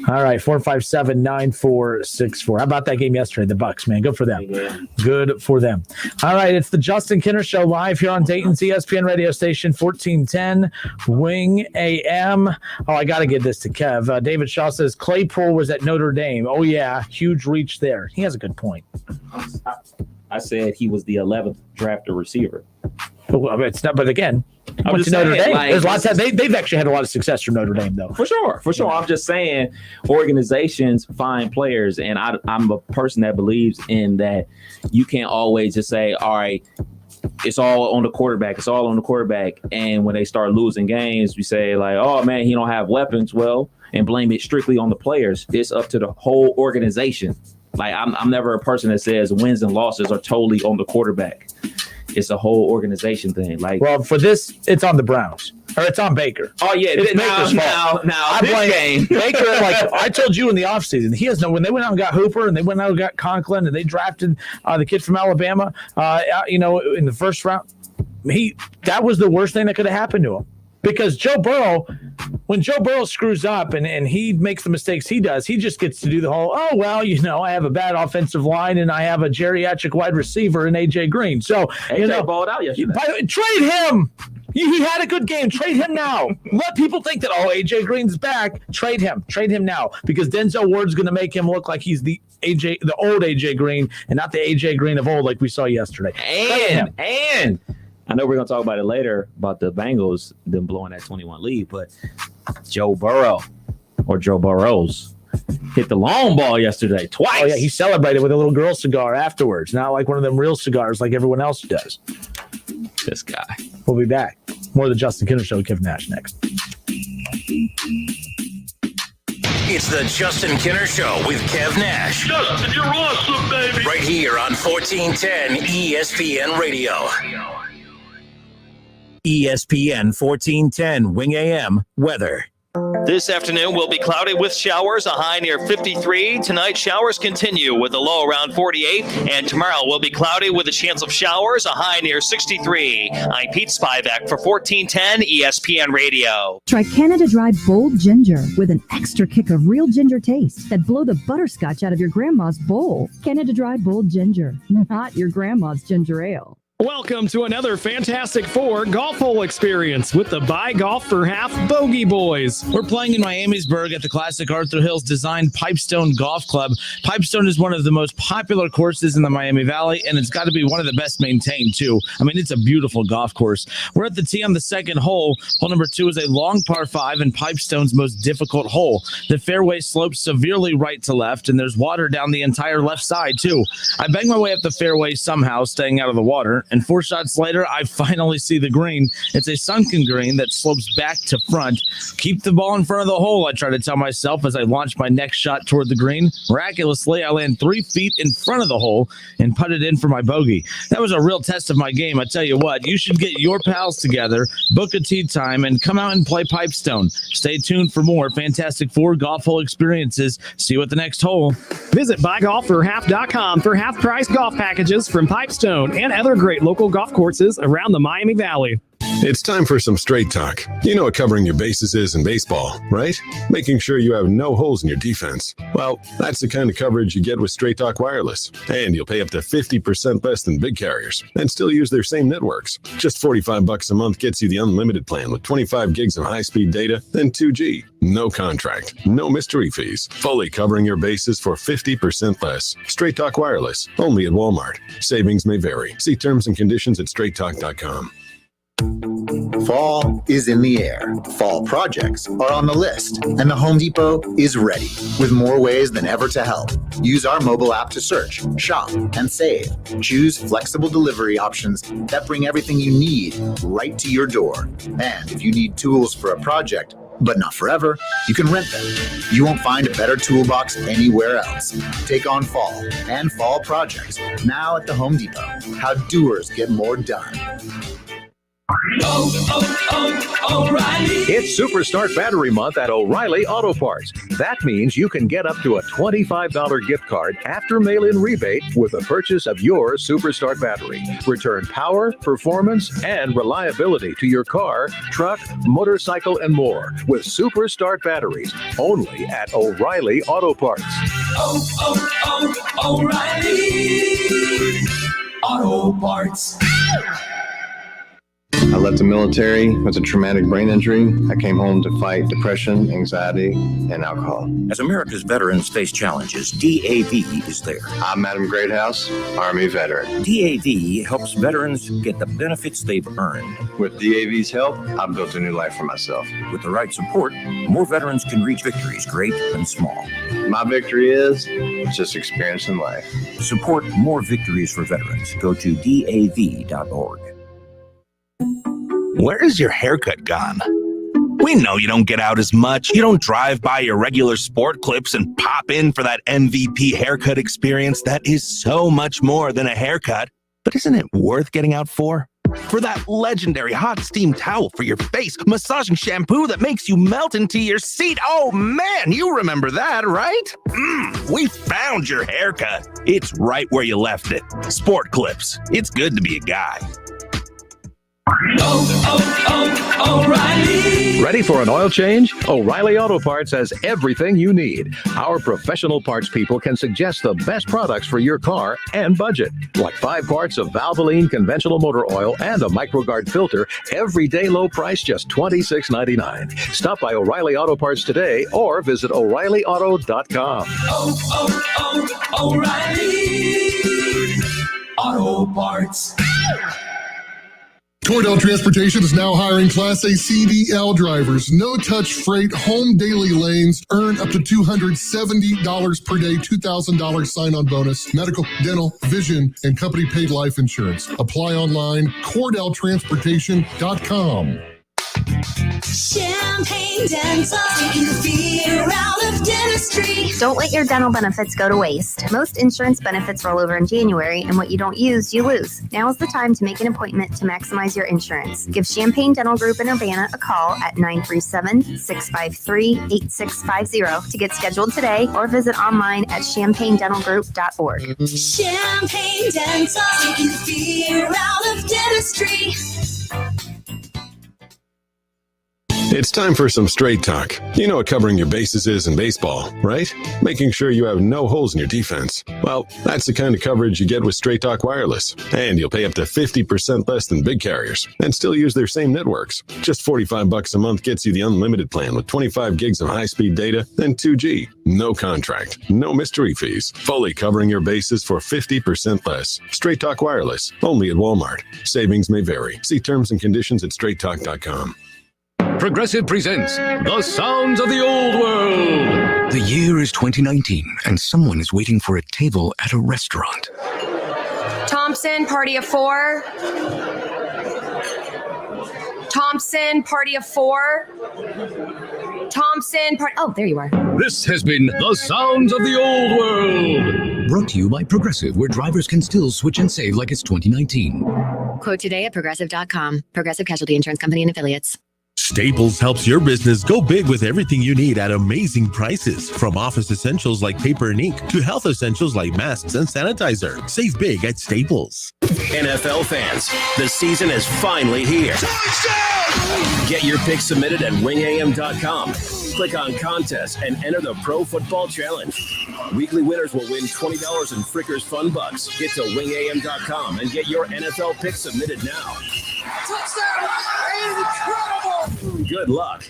All right, 457-9464. How about that game yesterday? The Bucks, man. Good for them. Good for them. All right, it's the Justin Kinner Show live here on Dayton's ESPN radio station, 1410 Wing AM. Oh, I got to give this to Kev. David Shaw says Claypool was at Notre Dame. Oh, yeah, huge reach there. He has a good point. I said he was the 11th drafted receiver. Well, it's not, but again, I'm just Notre saying, Dame. There's lots of they've actually had a lot of success from Notre Dame, though. For sure. I'm just saying, organizations find players, and I'm a person that believes in that. You can't always just say, "All right, it's all on the quarterback. It's all on the quarterback." And when they start losing games, we say like, "Oh man, he don't have weapons." Well, and blame it strictly on the players. It's up to the whole organization. Like I'm never a person that says wins and losses are totally on the quarterback. It's a whole organization thing. Like, well, for this, it's on the Browns. Or it's on Baker. Oh yeah, now this game. Baker, like I told you in the offseason, he has when they went out and got Hooper and they went out and got Conklin and they drafted the kid from Alabama, in the first round, that was the worst thing that could have happened to him. Because when Joe Burrow screws up and he makes the mistakes he does, he just gets to do the whole, I have a bad offensive line and I have a geriatric wide receiver in A.J. Green. So, AJ balled out yesterday. Trade him. He had a good game. Trade him now. Let people think that, A.J. Green's back. Trade him. Trade him now. Because Denzel Ward's going to make him look like he's the old A.J. Green and not the A.J. Green of old like we saw yesterday. And I know we're going to talk about it later about the Bengals, them blowing that 21 lead, but Joe Burrows hit the long ball yesterday twice. Oh, yeah, he celebrated with a little girl cigar afterwards, not like one of them real cigars like everyone else does. This guy. We'll be back. More of the Justin Kinner Show with Kev Nash next. It's the Justin Kinner Show with Kev Nash. Justin, you're awesome, baby. Right here on 1410 ESPN Radio. ESPN 1410 Wing AM weather. This afternoon will be cloudy with showers, a high near 53. Tonight, showers continue with a low around 48. And tomorrow will be cloudy with a chance of showers, a high near 63. I'm Pete Spivak for 1410 ESPN Radio. Try Canada Dry Bold Ginger with an extra kick of real ginger taste that blow the butterscotch out of your grandma's bowl. Canada Dry Bold Ginger, not your grandma's ginger ale. Welcome to another Fantastic Four golf hole experience with the Buy Golf for Half Bogey Boys. We're playing in Miamisburg at the classic Arthur Hills designed Pipestone Golf Club. Pipestone is one of the most popular courses in the Miami Valley, and it's got to be one of the best maintained, too. I mean, it's a beautiful golf course. We're at the tee on the second hole. Hole number 2 is a long par 5 and Pipestone's most difficult hole. The fairway slopes severely right to left, and there's water down the entire left side, too. I bang my way up the fairway somehow, staying out of the water. And 4 shots later, I finally see the green. It's a sunken green that slopes back to front. Keep the ball in front of the hole, I try to tell myself as I launch my next shot toward the green. Miraculously, I land 3 feet in front of the hole and put it in for my bogey. That was a real test of my game. I tell you what, you should get your pals together, book a tee time, and come out and play Pipestone. Stay tuned for more Fantastic Four golf hole experiences. See you at the next hole. Visit buygolfforhalf.com for half-price golf packages from Pipestone and other great local golf courses around the Miami Valley. It's time for some straight talk. You know what covering your bases is in baseball, right? Making sure you have no holes in your defense. Well, that's the kind of coverage you get with Straight Talk Wireless. And you'll pay up to 50% less than big carriers and still use their same networks. Just $45 a month gets you the unlimited plan with 25 gigs of high-speed data, then 2G. No contract, no mystery fees. Fully covering your bases for 50% less. Straight Talk Wireless, only at Walmart. Savings may vary. See terms and conditions at straighttalk.com. Fall is in the air. Fall projects are on the list, and the Home Depot is ready with more ways than ever to help. Use our mobile app to search, shop, and save. Choose flexible delivery options that bring everything you need right to your door. And if you need tools for a project, but not forever, you can rent them. You won't find a better toolbox anywhere else. Take on fall and fall projects now at the Home Depot. How doers get more done. O'Reilly. It's Super Start Battery Month at O'Reilly Auto Parts. That means you can get up to a $25 gift card after mail-in rebate with the purchase of your Super Start battery. Return power, performance, and reliability to your car, truck, motorcycle, and more with Super Start batteries only at O'Reilly Auto Parts. O'Reilly Auto Parts. I left the military with a traumatic brain injury. I came home to fight depression, anxiety, and alcohol. As America's veterans face challenges, DAV is there. I'm Adam Greathouse, Army veteran. DAV helps veterans get the benefits they've earned. With DAV's help, I've built a new life for myself. With the right support, more veterans can reach victories, great and small. My victory is just experiencing life. Support more victories for veterans. Go to DAV.org. Where is your haircut gone? We know you don't get out as much. You don't drive by your regular Sport Clips and pop in for that MVP haircut experience that is so much more than a haircut. But isn't it worth getting out for? For that legendary hot steam towel for your face, massaging shampoo that makes you melt into your seat. Oh man, you remember that, right? We found your haircut. It's right where you left it. Sport Clips. It's good to be a guy. O'Reilly. Ready for an oil change? O'Reilly Auto Parts has everything you need. Our professional parts people can suggest the best products for your car and budget. Like 5 parts of Valvoline conventional motor oil and a MicroGuard filter. Everyday low price, just $26.99. Stop by O'Reilly Auto Parts today or visit O'ReillyAuto.com. O'Reilly Auto Parts. Cordell Transportation is now hiring Class A CDL drivers. No-touch freight, home daily lanes. Earn up to $270 per day, $2,000 sign-on bonus. Medical, dental, vision, and company-paid life insurance. Apply online, CordellTransportation.com. Champagne Dental, taking the fear out of dentistry. Don't let your dental benefits go to waste. Most insurance benefits roll over in January, and what you don't use, you lose. Now is the time to make an appointment to maximize your insurance. Give Champagne Dental Group in Urbana a call at 937-653-8650 to get scheduled today, or visit online at champagnedentalgroup.org. Champagne Dental, taking the fear out of dentistry. It's time for some straight talk. You know what covering your bases is in baseball, right? Making sure you have no holes in your defense. Well, that's the kind of coverage you get with Straight Talk Wireless. And you'll pay up to 50% less than big carriers and still use their same networks. Just $45 a month gets you the unlimited plan with 25 gigs of high-speed data and 2G. No contract, no mystery fees. Fully covering your bases for 50% less. Straight Talk Wireless, only at Walmart. Savings may vary. See terms and conditions at straighttalk.com. Progressive presents The Sounds of the Old World. The year is 2019, and someone is waiting for a table at a restaurant. Thompson, party of 4. Thompson, party of 4. Thompson, oh, there you are. This has been The Sounds of the Old World. Brought to you by Progressive, where drivers can still switch and save like it's 2019. Quote today at Progressive.com. Progressive Casualty Insurance Company and Affiliates. Staples helps your business go big with everything you need at amazing prices. From office essentials like paper and ink to health essentials like masks and sanitizer. Save big at Staples. NFL fans, the season is finally here. Touchdown! Get your picks submitted at wingam.com. Click on contest and enter the Pro Football Challenge. Weekly winners will win $20 in Frickers Fun Bucks. Get to wingam.com and get your NFL picks submitted now. Touchdown! Incredible! Good luck.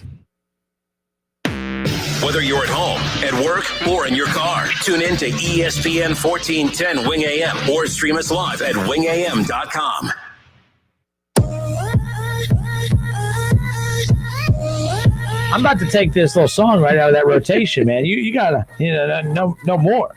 Whether you're at home, at work, or in your car, tune in to ESPN 1410 Wing AM or stream us live at wingam.com. I'm about to take this little song right out of that rotation, man. You gotta, no more.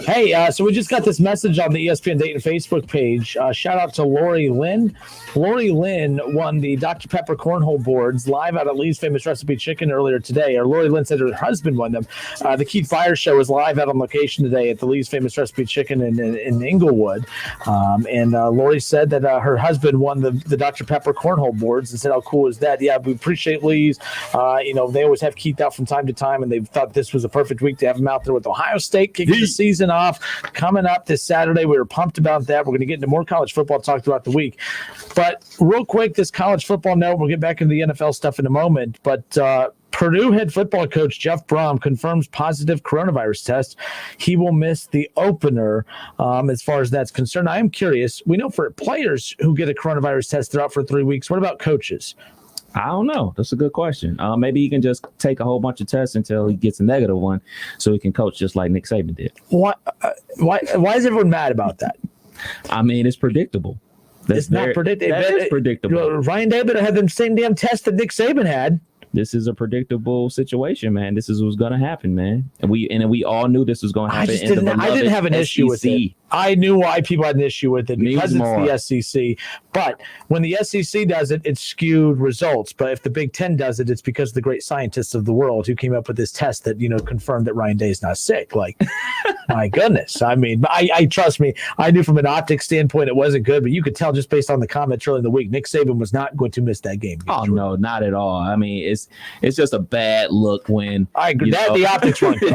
Hey, so we just got this message on the ESPN Dayton Facebook page. Shout out to Lori Lynn. Lori Lynn won the Dr. Pepper Cornhole Boards live out at Lee's Famous Recipe Chicken earlier today. Or Lori Lynn said her husband won them. The Keith Fire Show is live out on location today at the Lee's Famous Recipe Chicken in Inglewood. And Lori said that her husband won the Dr. Pepper Cornhole Boards and said, how cool is that? Yeah, we appreciate Lee's. They always have Keith out from time to time, and they thought this was a perfect week to have him out there with Ohio State kicking the season off. Coming up this Saturday, we were pumped about that. We're going to get into more college football talk throughout the week. But real quick, this college football note, we'll get back into the NFL stuff in a moment. But Purdue head football coach Jeff Brom confirms positive coronavirus test. He will miss the opener as far as that's concerned. I am curious. We know for players who get a coronavirus test, they're out for 3 weeks. What about coaches? I don't know. That's a good question. Maybe he can just take a whole bunch of tests until he gets a negative one so he can coach just like Nick Saban did. Why is everyone mad about that? I mean, it's predictable. It's not predictable. That is predictable. Ryan Day better have the same damn test that Nick Saban had. this is a predictable situation, man. This is what's going to happen, man. And we all knew this was going to happen. I didn't have an issue with it. I knew why people had an issue with it because it's the SEC. But when the SEC does it, it's skewed results. But if the Big Ten does it, it's because of the great scientists of the world who came up with this test that, confirmed that Ryan Day is not sick. Like, my goodness. I mean, I trust me. I knew from an optics standpoint it wasn't good, but you could tell just based on the comments early in the week, Nick Saban was not going to miss that game. Oh, no, not at all. I mean, it's just a bad look when I agree. The optics weren't good.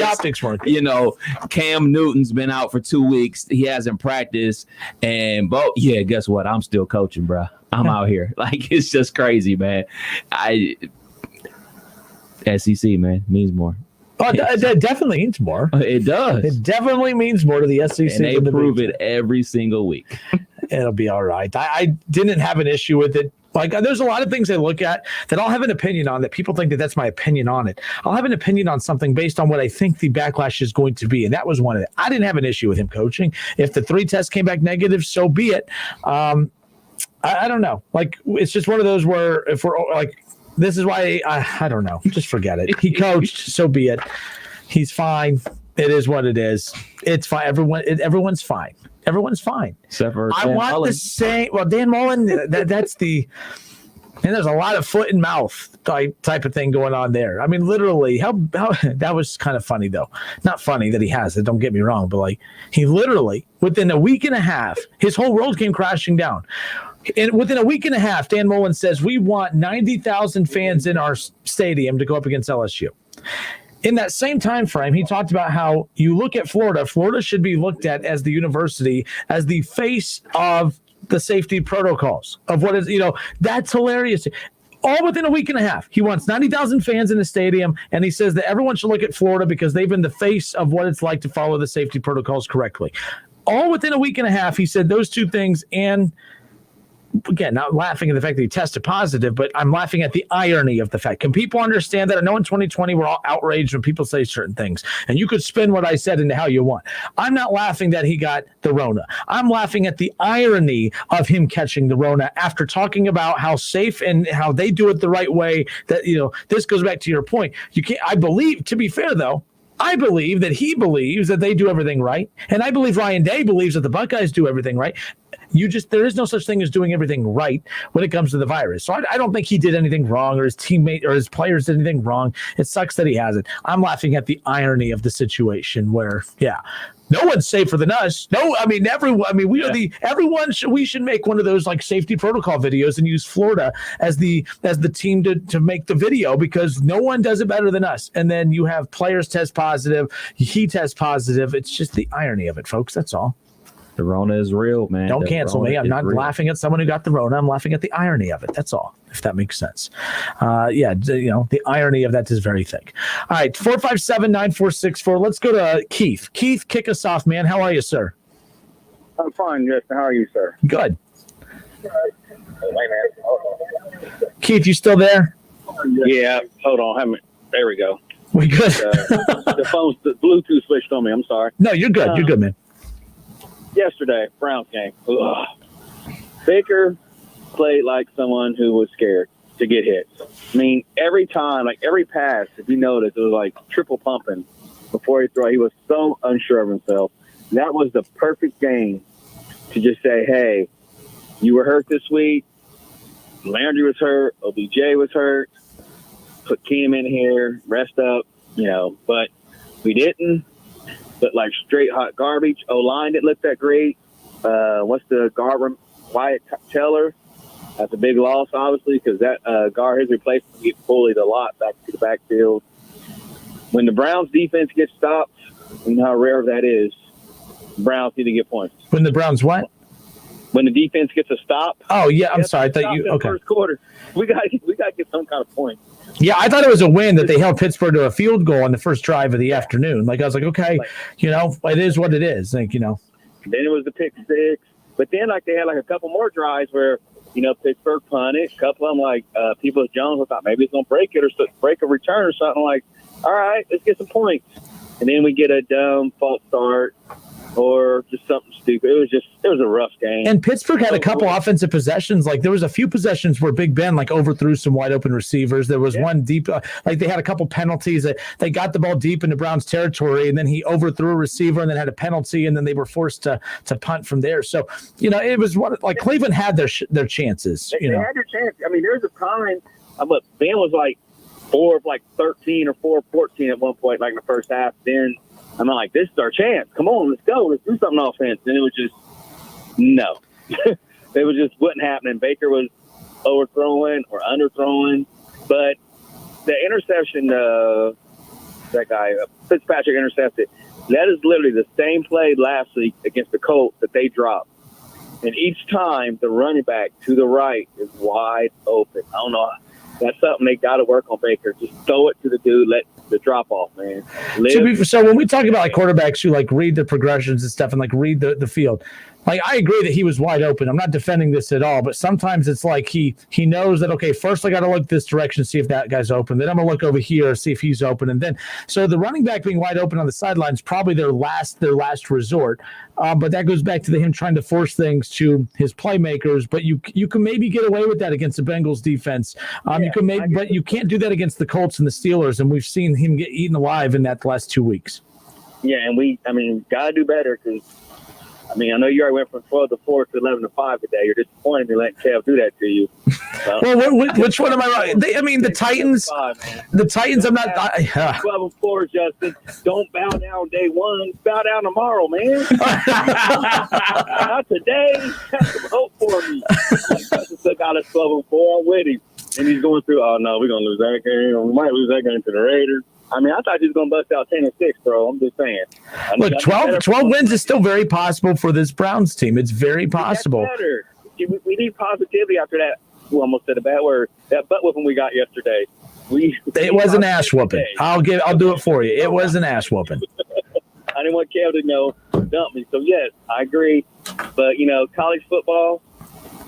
Optics weren't good. Cam Newton's been out for 2 weeks. He hasn't practiced. And guess what? I'm still coaching, bro. I'm out here. Like, it's just crazy, man. SEC, man, means more. Oh, that definitely means more. It does. It definitely means more to the SEC. And they prove it every single week. It'll be all right. I didn't have an issue with it. Like, there's a lot of things I look at that I'll have an opinion on that people think that that's my opinion on it. I'll have an opinion on something based on what I think the backlash is going to be. And that was one of it. I didn't have an issue with him coaching. If the 3 tests came back negative, so be it. I don't know. Like, it's just one of those where if we're like, this is why I don't know. Just forget it. He coached, so be it. He's fine. It is what it is. It's fine. Everyone's fine. Everyone's fine. Except for I want Mullen. the same. Well, Dan Mullen, that's the. And there's a lot of foot and mouth type of thing going on there. I mean, literally, how that was kind of funny though. Not funny that he has it. Don't get me wrong, but like he literally within a week and a half, his whole world came crashing down. And within a week and a half, Dan Mullen says we want 90,000 fans in our stadium to go up against LSU. In that same time frame, he talked about how you look at Florida. Florida should be looked at as the university, as the face of the safety protocols of what is, that's hilarious. All within a week and a half. He wants 90,000 fans in the stadium, and he says that everyone should look at Florida because they've been the face of what it's like to follow the safety protocols correctly. All within a week and a half, he said those two things, and again, not laughing at the fact that he tested positive, but I'm laughing at the irony of the fact. Can people understand that? I know in 2020 we're all outraged when people say certain things, and you could spin what I said into how you want. I'm not laughing that he got the Rona. I'm laughing at the irony of him catching the Rona after talking about how safe and how they do it the right way. That this goes back to your point. You can't. I believe, to be fair though, I believe that he believes that they do everything right, and I believe Ryan Day believes that the Buckeyes do everything right. There is no such thing as doing everything right when it comes to the virus. So I don't think he did anything wrong or his teammate or his players did anything wrong. It sucks that he hasn't. I'm laughing at the irony of the situation where, no one's safer than us. No, I mean, everyone. I mean, we should make one of those like safety protocol videos and use Florida as the team to make the video because no one does it better than us. And then you have players test positive. He tests positive. It's just the irony of it, folks. That's all. The Rona is real, man. Don't cancel me. I'm not laughing at someone who got the Rona. I'm laughing at the irony of it. That's all, if that makes sense. The irony of that is very thick. All right, 457-9464. Let's go to Keith. Keith, kick us off, man. How are you, sir? I'm fine, Justin. How are you, sir? Good. Keith, you still there? Yeah, hold on. There we go. We good? The Bluetooth switched on me. I'm sorry. No, you're good. You're good, man. Yesterday, Browns game. Ugh. Baker played like someone who was scared to get hit. I mean, every time, like every pass, if you notice, it was like triple pumping before he threw. He was so unsure of himself. And that was the perfect game to just say, hey, you were hurt this week. Landry was hurt. OBJ was hurt. Put Keem in here, rest up, but we didn't. But like straight hot garbage. O-line didn't look that great. What's the guard? Wyatt Teller. That's a big loss, obviously, because that guard, his replacement, get bullied a lot back to the backfield. When the Browns defense gets stopped, you know how rare that is, Browns need to get points. When the Browns what? When the defense gets a stop. Oh, yeah, I'm sorry. I thought you – okay. First quarter. We got to get some kind of point. Yeah, I thought it was a win that they held Pittsburgh to a field goal on the first drive of the afternoon. Like, I was like, okay, it is what it is. Like, Then it was the pick six. But then, they had, a couple more drives where, Pittsburgh punted. A couple of them, Peoples-Jones, I thought maybe it's going to break it or break a return or something. All right, let's get some points. And then we get a dumb false start. or just something stupid. It was a rough game. And Pittsburgh had a couple offensive possessions. Like there was a few possessions where Big Ben like overthrew some wide open receivers. There was one deep, like they had a couple penalties that they got the ball deep into Brown's territory, and then he overthrew a receiver and then had a penalty, and then they were forced to punt from there. So it was like Cleveland had their chances. They had their chance. I mean, there was a time, but Ben was like 4 of like 13 or 4 of 14 at one point, like in the first half. Then I'm like, this is our chance. Come on, let's go. Let's do something offense. And it was just, no. It was just wasn't happening. Baker was overthrowing or underthrowing. But the interception, that guy, Fitzpatrick intercepted, that is literally the same play last week against the Colts that they dropped. And each time the running back to the right is wide open. I don't know. That's something they got to work on, Baker. Just throw it to the dude. Let the drop off, man. So when we talk about like quarterbacks who like read the progressions and stuff and like read the field, like I agree that he was wide open. I'm not defending this at all, but sometimes it's like he knows that, okay, first I got to look this direction, see if that guy's open. Then I'm going to look over here, see if he's open. And then, so the running back being wide open on the sideline is probably their last resort. But that goes back to him trying to force things to his playmakers. But you can maybe get away with that against the Bengals defense. You can maybe, but you can't do that against the Colts and the Steelers. And we've seen him get eaten alive in that the last 2 weeks. Yeah, and got to do better because, I know you already went from 12 to 4 to 11 to 5 today. You're disappointed me letting Kev do that to you. Well, which one am I right? The Titans. The Titans. I'm not. 12 and 4, Justin. Don't bow down day one. Bow down tomorrow, man. Not today. Have some hope for me. Justin took out us 12 and 4. I'm with him, and he's going through. Oh no, we're gonna lose that game. We might lose that game to the Raiders. I thought he was going to bust out 10 and 6, bro. I'm just saying. Look, 12 wins is still very possible for this Browns team. It's very possible. We need positivity after that. We almost said a bad word. That butt whooping we got yesterday. It was an ass whooping. I'll do it for you. It was an ass whooping. I didn't want Kev to dump me. So yes, I agree. But college football,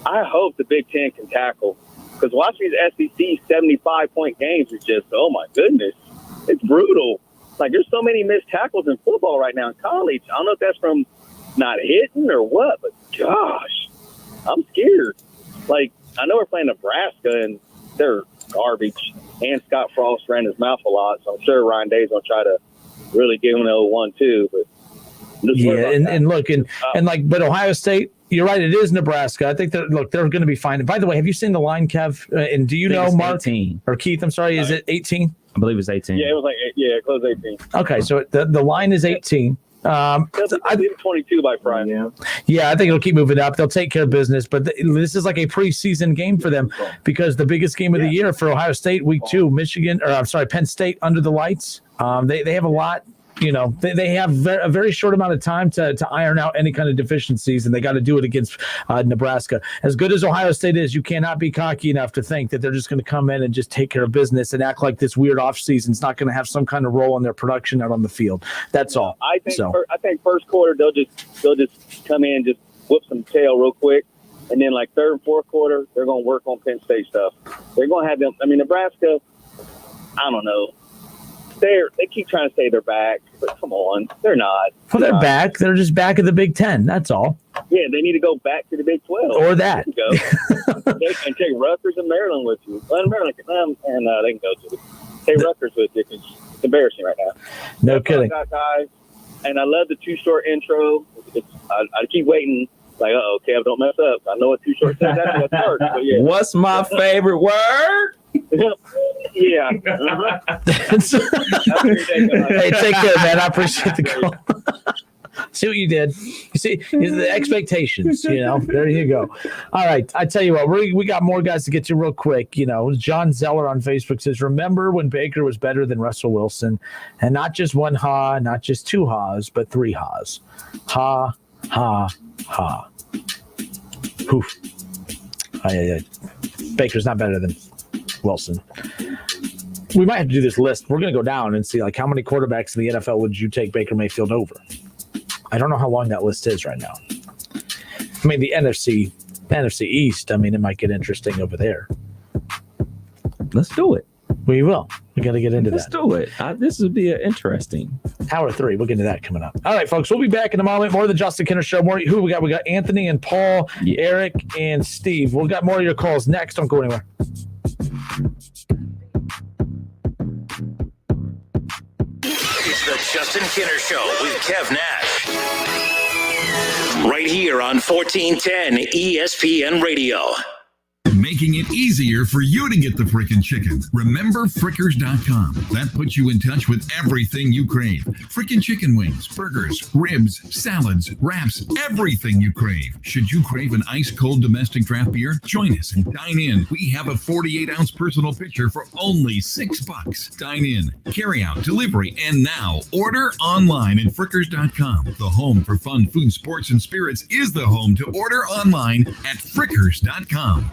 I hope the Big Ten can tackle, because watching these SEC 75-point games is just, oh my goodness. It's brutal. Like, there's so many missed tackles in football right now in college. I don't know if that's from not hitting or what, but gosh, I'm scared. Like, I know we're playing Nebraska, and they're garbage. And Scott Frost ran his mouth a lot, so I'm sure Ryan Day's going to try to really give him an 0-1-2. But but Ohio State, you're right, it is Nebraska. I think they're going to be fine. And by the way, have you seen the line, Kev? And do you know, Mark? 18. Or Keith, I'm sorry, is it 18? I believe it's 18. Yeah, it was like, it closed 18. Okay, so the line is 18. I believe 22 by Friday. Yeah, I think it'll keep moving up. They'll take care of business, but this is like a preseason game for them, because the biggest game of the year for Ohio State, week 2, Penn State under the lights. They have a lot. They have a very short amount of time to iron out any kind of deficiencies, and they got to do it against Nebraska. As good as Ohio State is, you cannot be cocky enough to think that they're just going to come in and just take care of business and act like this weird offseason is not going to have some kind of role in their production out on the field. That's all. I think first quarter they'll just come in, just whoop some tail real quick, and then like third and fourth quarter they're going to work on Penn State stuff. They're going to have them. Nebraska, I don't know. They keep trying to say they're back, but come on, they're not. Well, they're back. They're just back at the Big Ten. That's all. Yeah, they need to go back to the Big 12. Or that. And take Rutgers and Maryland with you. Well, Maryland, they can go to it. Take Rutgers with you. It's embarrassing right now. No kidding. Guys, and I love the Too Short intro. I keep waiting. Like, Kev, don't mess up. I know what Too Short says. That's what starts. So yeah. What's my favorite word? Yeah. Hey, take care, man. I appreciate the call. See what you did. You see the expectations. There you go. All right, I tell you what, we got more guys to get to real quick. John Zeller on Facebook says, "Remember when Baker was better than Russell Wilson, and not just one ha, not just two ha's, but three ha's. Ha, ha, ha. Poof. Baker's not better than Wilson." We might have to do this list. We're going to go down and see how many quarterbacks in the NFL would you take Baker Mayfield over? I don't know how long that list is right now. The NFC East, it might get interesting over there. Let's do it. We will. We got to get into Let's that. do it. This would be interesting. Hour 3. We'll get into that coming up. All right, folks. We'll be back in a moment. More of the Justin Kinner Show. More. Who we got? We got Anthony and Paul, Eric and Steve. We'll got more of your calls next. Don't go anywhere. It's the Justin Kinner Show with Kev Nash. Right here on 1410 ESPN Radio. Making it easier for you to get the frickin' chicken. Remember Frickers.com. That puts you in touch with everything you crave. Frickin' chicken wings, burgers, ribs, salads, wraps, everything you crave. Should you crave an ice-cold domestic draft beer? Join us and dine in. We have a 48-ounce personal pitcher for only $6. Dine in, carry out, delivery, and now order online at Frickers.com. The home for fun, food, sports, and spirits is the home to order online at Frickers.com.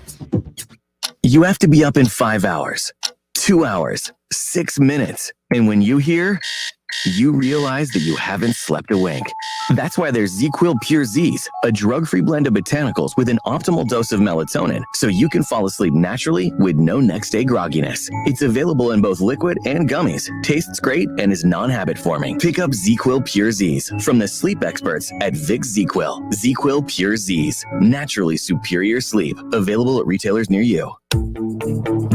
You have to be up in 5 hours, 2 hours, 6 minutes. And when you hear, you realize that you haven't slept a wink. That's why there's ZzzQuil Pure Z's, a drug-free blend of botanicals with an optimal dose of melatonin, so you can fall asleep naturally with no next-day grogginess. It's available in both liquid and gummies, tastes great, and is non-habit forming. Pick up ZzzQuil Pure Z's from the sleep experts at Vicks ZzzQuil. ZzzQuil Pure Z's, naturally superior sleep. Available at retailers near you.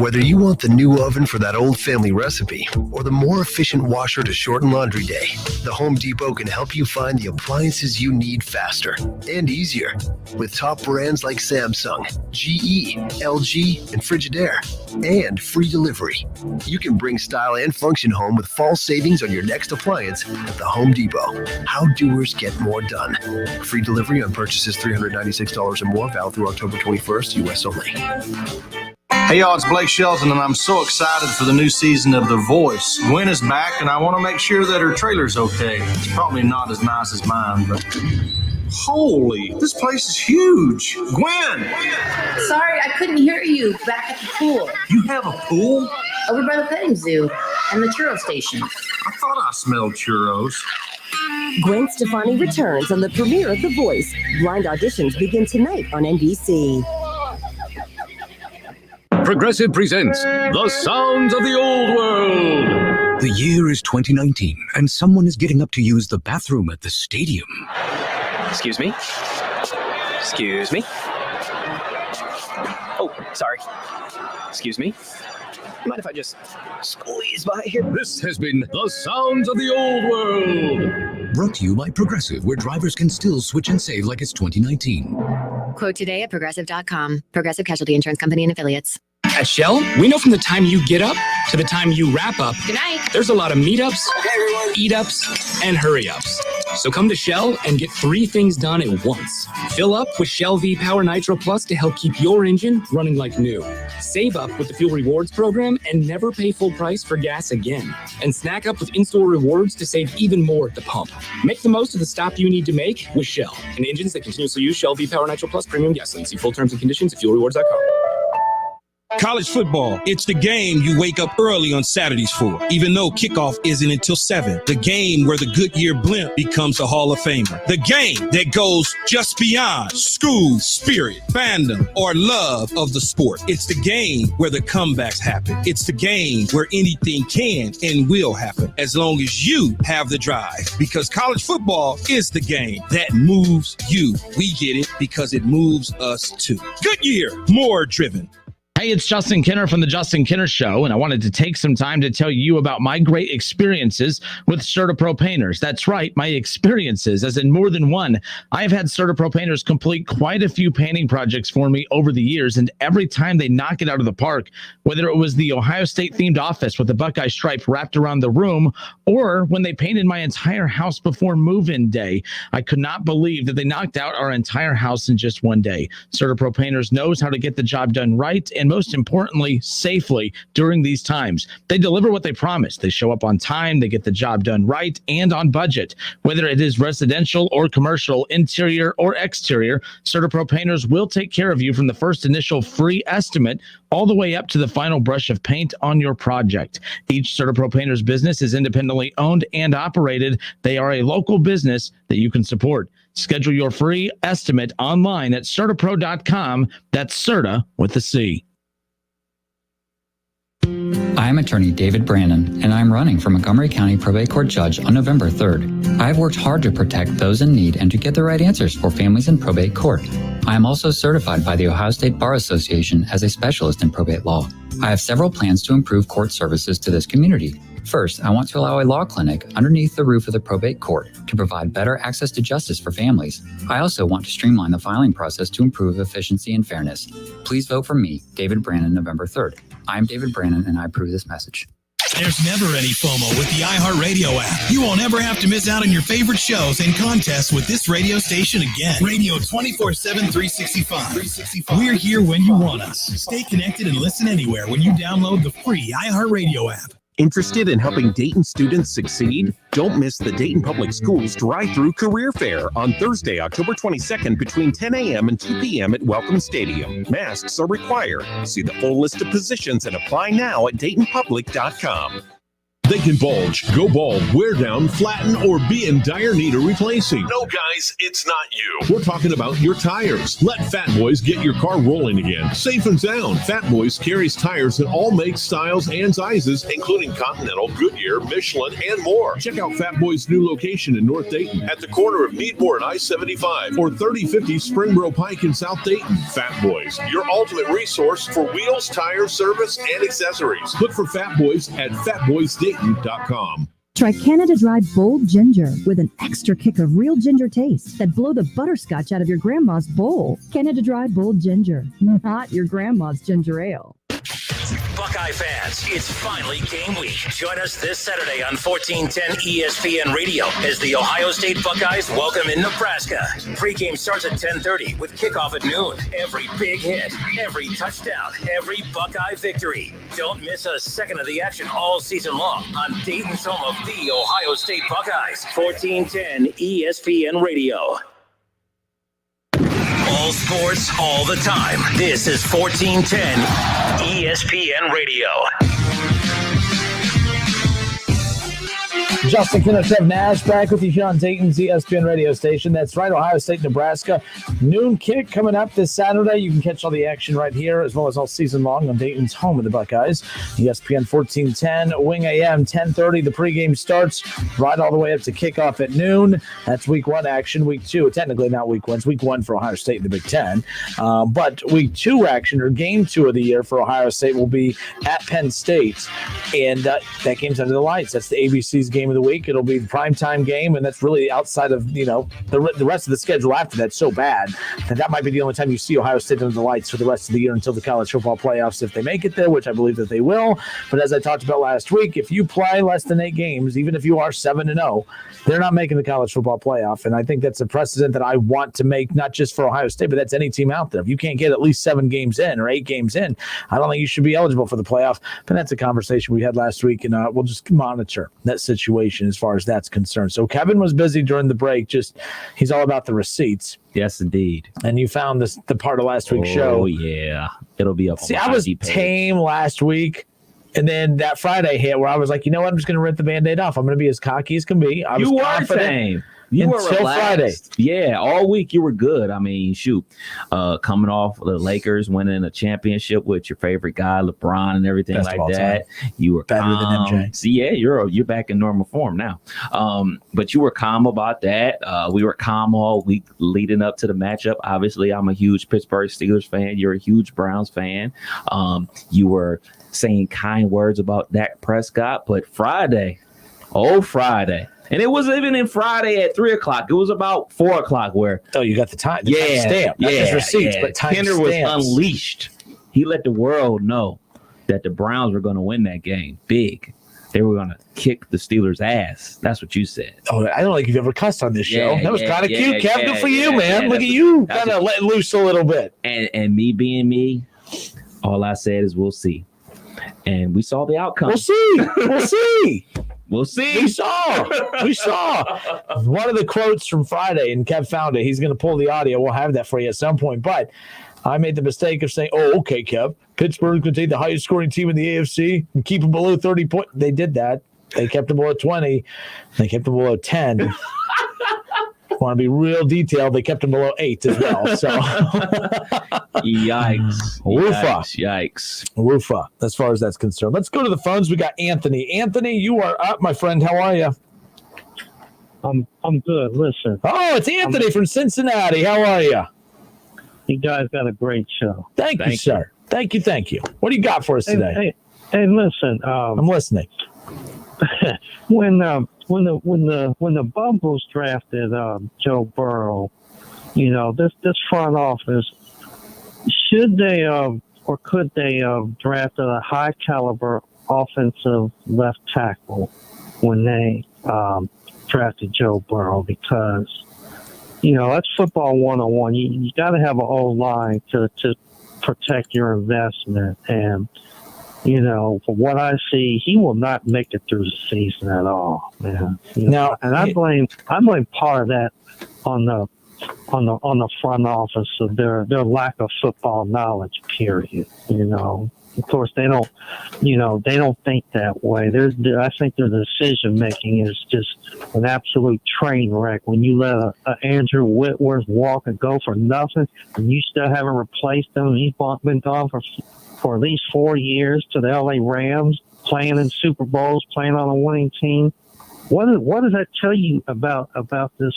Whether you want the new oven for that old family recipe or the more efficient washer to shorten laundry day, the Home Depot can help you find the appliances you need faster and easier. With top brands like Samsung, GE, LG, and Frigidaire, and free delivery. You can bring style and function home with fall savings on your next appliance at the Home Depot. How doers get more done. Free delivery on purchases $396 or more, valid through October 21st, U.S. only. Hey y'all, it's Blake Shelton, and I'm so excited for the new season of The Voice. Gwen is back, and I want to make sure that her trailer's okay. It's probably not as nice as mine, but holy, this place is huge. Gwen! Sorry, I couldn't hear you back at the pool. You have a pool? Over by the petting zoo and the churro station. I thought I smelled churros. Gwen Stefani returns on the premiere of The Voice. Blind auditions begin tonight on NBC. Progressive presents The Sounds of the Old World. The year is 2019, and someone is getting up to use the bathroom at the stadium. Excuse me? Excuse me? Oh, sorry. Excuse me? Mind if I just squeeze by here? This has been The Sounds of the Old World. Brought to you by Progressive, where drivers can still switch and save like it's 2019. Quote today at Progressive.com. Progressive Casualty Insurance Company and Affiliates. At Shell, we know from the time you get up to the time you wrap up, Good night. There's a lot of meetups, eat-ups, and hurry-ups. So come to Shell and get 3 things done at once. Fill up with Shell V-Power Nitro Plus to help keep your engine running like new. Save up with the Fuel Rewards program and never pay full price for gas again. And snack up with in-store rewards to save even more at the pump. Make the most of the stop you need to make with Shell and engines that continuously use Shell V-Power Nitro Plus premium gasoline. See full terms and conditions at fuelrewards.com. College football, it's the game you wake up early on Saturdays for, even though kickoff isn't until 7. The game where the Goodyear blimp becomes a Hall of Famer. The game that goes just beyond school, spirit, fandom, or love of the sport. It's the game where the comebacks happen. It's the game where anything can and will happen as long as you have the drive. Because college football is the game that moves you. We get it because it moves us too. Goodyear, more driven. Hey, it's Justin Kinner from the Justin Kinner Show, and I wanted to take some time to tell you about my great experiences with CertaPro painters. That's right, my experiences, as in more than one. I've had CertaPro painters complete quite a few painting projects for me over the years, and every time they knock it out of the park, whether it was the Ohio State-themed office with the Buckeye stripe wrapped around the room, or when they painted my entire house before move-in day, I could not believe that they knocked out our entire house in just one day. CertaPro painters knows how to get the job done right, and most importantly, safely during these times. They deliver what they promise. They show up on time, they get the job done right and on budget. Whether it is residential or commercial, interior or exterior, CertaPro painters will take care of you from the first initial free estimate all the way up to the final brush of paint on your project. Each CertaPro painter's business is independently owned and operated. They are a local business that you can support. Schedule your free estimate online at CertaPro.com. That's Certa with a C. I am attorney David Brannon, and I'm running for Montgomery County Probate Court Judge on November 3rd. I've worked hard to protect those in need and to get the right answers for families in probate court. I am also certified by the Ohio State Bar Association as a specialist in probate law. I have several plans to improve court services to this community. First, I want to allow a law clinic underneath the roof of the probate court to provide better access to justice for families. I also want to streamline the filing process to improve efficiency and fairness. Please vote for me, David Brannon, November 3rd. I'm David Brannon, and I approve this message. There's never any FOMO with the iHeartRadio app. You won't ever have to miss out on your favorite shows and contests with this radio station again. Radio 24/7, 365. We're here when you want us. Stay connected and listen anywhere when you download the free iHeartRadio app. Interested in helping Dayton students succeed? Don't miss the Dayton Public Schools Drive-Through Career Fair on Thursday, October 22nd between 10 a.m. and 2 p.m. at Welcome Stadium. Masks are required. See the full list of positions and apply now at DaytonPublic.com. They can bulge, go bald, wear down, flatten, or be in dire need of replacing. No, guys, it's not you. We're talking about your tires. Let Fat Boys get your car rolling again, safe and sound. Fat Boys carries tires in all makes, styles, and sizes, Including Continental, Goodyear, Michelin, and more. Check out Fat Boys' new location in North Dayton At the corner of Needmore and I-75. or 3050 Springboro Pike in South Dayton. Fat Boys, your ultimate resource for wheels, tires, service, and accessories. Look for Fat Boys at fatboysdayton.com. Try Canada Dry Bold Ginger with an extra kick of real ginger taste that blow the butterscotch out of your grandma's bowl. Canada Dry Bold Ginger, not your grandma's ginger ale. Buckeye fans, it's finally game week. Join us this Saturday on 1410 ESPN Radio as the Ohio State Buckeyes welcome in Nebraska. Pregame starts at 10:30 with kickoff at noon. Every big hit, every touchdown, every Buckeye victory. Don't miss a second of the action all season long on Dayton's home of the Ohio State Buckeyes. 1410 ESPN Radio. All sports, all the time. This is 1410 ESPN Radio. Justin Kinner, Kev Nash, back with you here on Dayton's ESPN radio station. That's right, Ohio State, Nebraska. Noon kick coming up this Saturday. You can catch all the action right here, as well as all season long on Dayton's home of the Buckeyes. ESPN 1410, Wing AM, 10:30. The pregame starts right all the way up to kickoff at noon. That's week one action. Week two, technically not week one. It's week one for Ohio State in the Big Ten. But week two action, or game two of the year for Ohio State, will be at Penn State. And that game's under the lights. That's the ABC's game of the week. It'll be the primetime game, and that's really outside of, the rest of the schedule after that's so bad that might be the only time you see Ohio State under the lights for the rest of the year until the college football playoffs, if they make it there, which I believe that they will. But as I talked about last week, if you play less than 8 games, even if you are 7-0, they're not making the college football playoff. And I think that's a precedent that I want to make, not just for Ohio State, but that's any team out there. If you can't get at least 7 games in or 8 games in, I don't think you should be eligible for the playoff. But that's a conversation we had last week, and we'll just monitor that situation as far as that's concerned. So Kevin was busy during the break. He's all about the receipts. Yes, indeed. And you found the part of last week's show. Oh, yeah. It'll be up. See, I was tame last week. And then that Friday hit where I was like, you know what? I'm just going to rip the Band-Aid off. I'm going to be as cocky as can be. I was confident. Tame. You were until relaxed. Friday. Yeah, all week you were good. I mean, shoot, coming off the Lakers winning a championship with your favorite guy, LeBron, and everything Best like of all that. time. You were better calm. than MJ. See, yeah, you're back in normal form now. But you were calm about that. We were calm all week leading up to the matchup. Obviously, I'm a huge Pittsburgh Steelers fan. You're a huge Browns fan. You were saying kind words about Dak Prescott, but Friday. And it wasn't even in Friday at 3:00. It was about 4:00 where. Oh, you got the time. The time stamp. Not just receipts, but time Kenner was stamps. unleashed. He let the world know that the Browns were going to win that game big. They were going to kick the Steelers' ass. That's what you said. Oh, I don't think you've ever cussed on this show. Yeah, that was kind of cute, Kev. yeah, Good for you, yeah, man. yeah, Look at you. Kind of letting loose a little bit. And me being me, all I said is we'll see. And we saw the outcome. We'll see. We'll see. We'll see. We saw. One of the quotes from Friday, and Kev found it. He's going to pull the audio. We'll have that for you at some point. But I made the mistake of saying, oh, okay, Kev, Pittsburgh's going to take the highest scoring team in the AFC and keep them below 30 points. They did that. They kept them below 20. They kept them below 10. Want to be real detailed, they kept him below 8 as well. So Yikes. Yikes. Woofa, as far as that's concerned. Let's go to the phones. We got Anthony. Anthony, you are up, my friend. How are you? I'm good. Listen. Oh, it's Anthony from Cincinnati. How are you? You guys got a great show. Thank you, sir. Thank you. What do you got for us today? Hey, listen. I'm listening. When the Bengals drafted Joe Burrow, this front office, should they or could they drafted a high caliber offensive left tackle when they drafted Joe Burrow? Because that's football 101. You got to have an O-line to protect your investment. And from what I see, he will not make it through the season at all, man. And I blame part of that on the front office of their lack of football knowledge. Period. Of course, they don't think that way. I think their decision making is just an absolute train wreck. When you let a Andrew Whitworth walk and go for nothing, and you still haven't replaced him, he's been gone for at least 4 years to the LA Rams, playing in Super Bowls, playing on a winning team. What does that tell you about this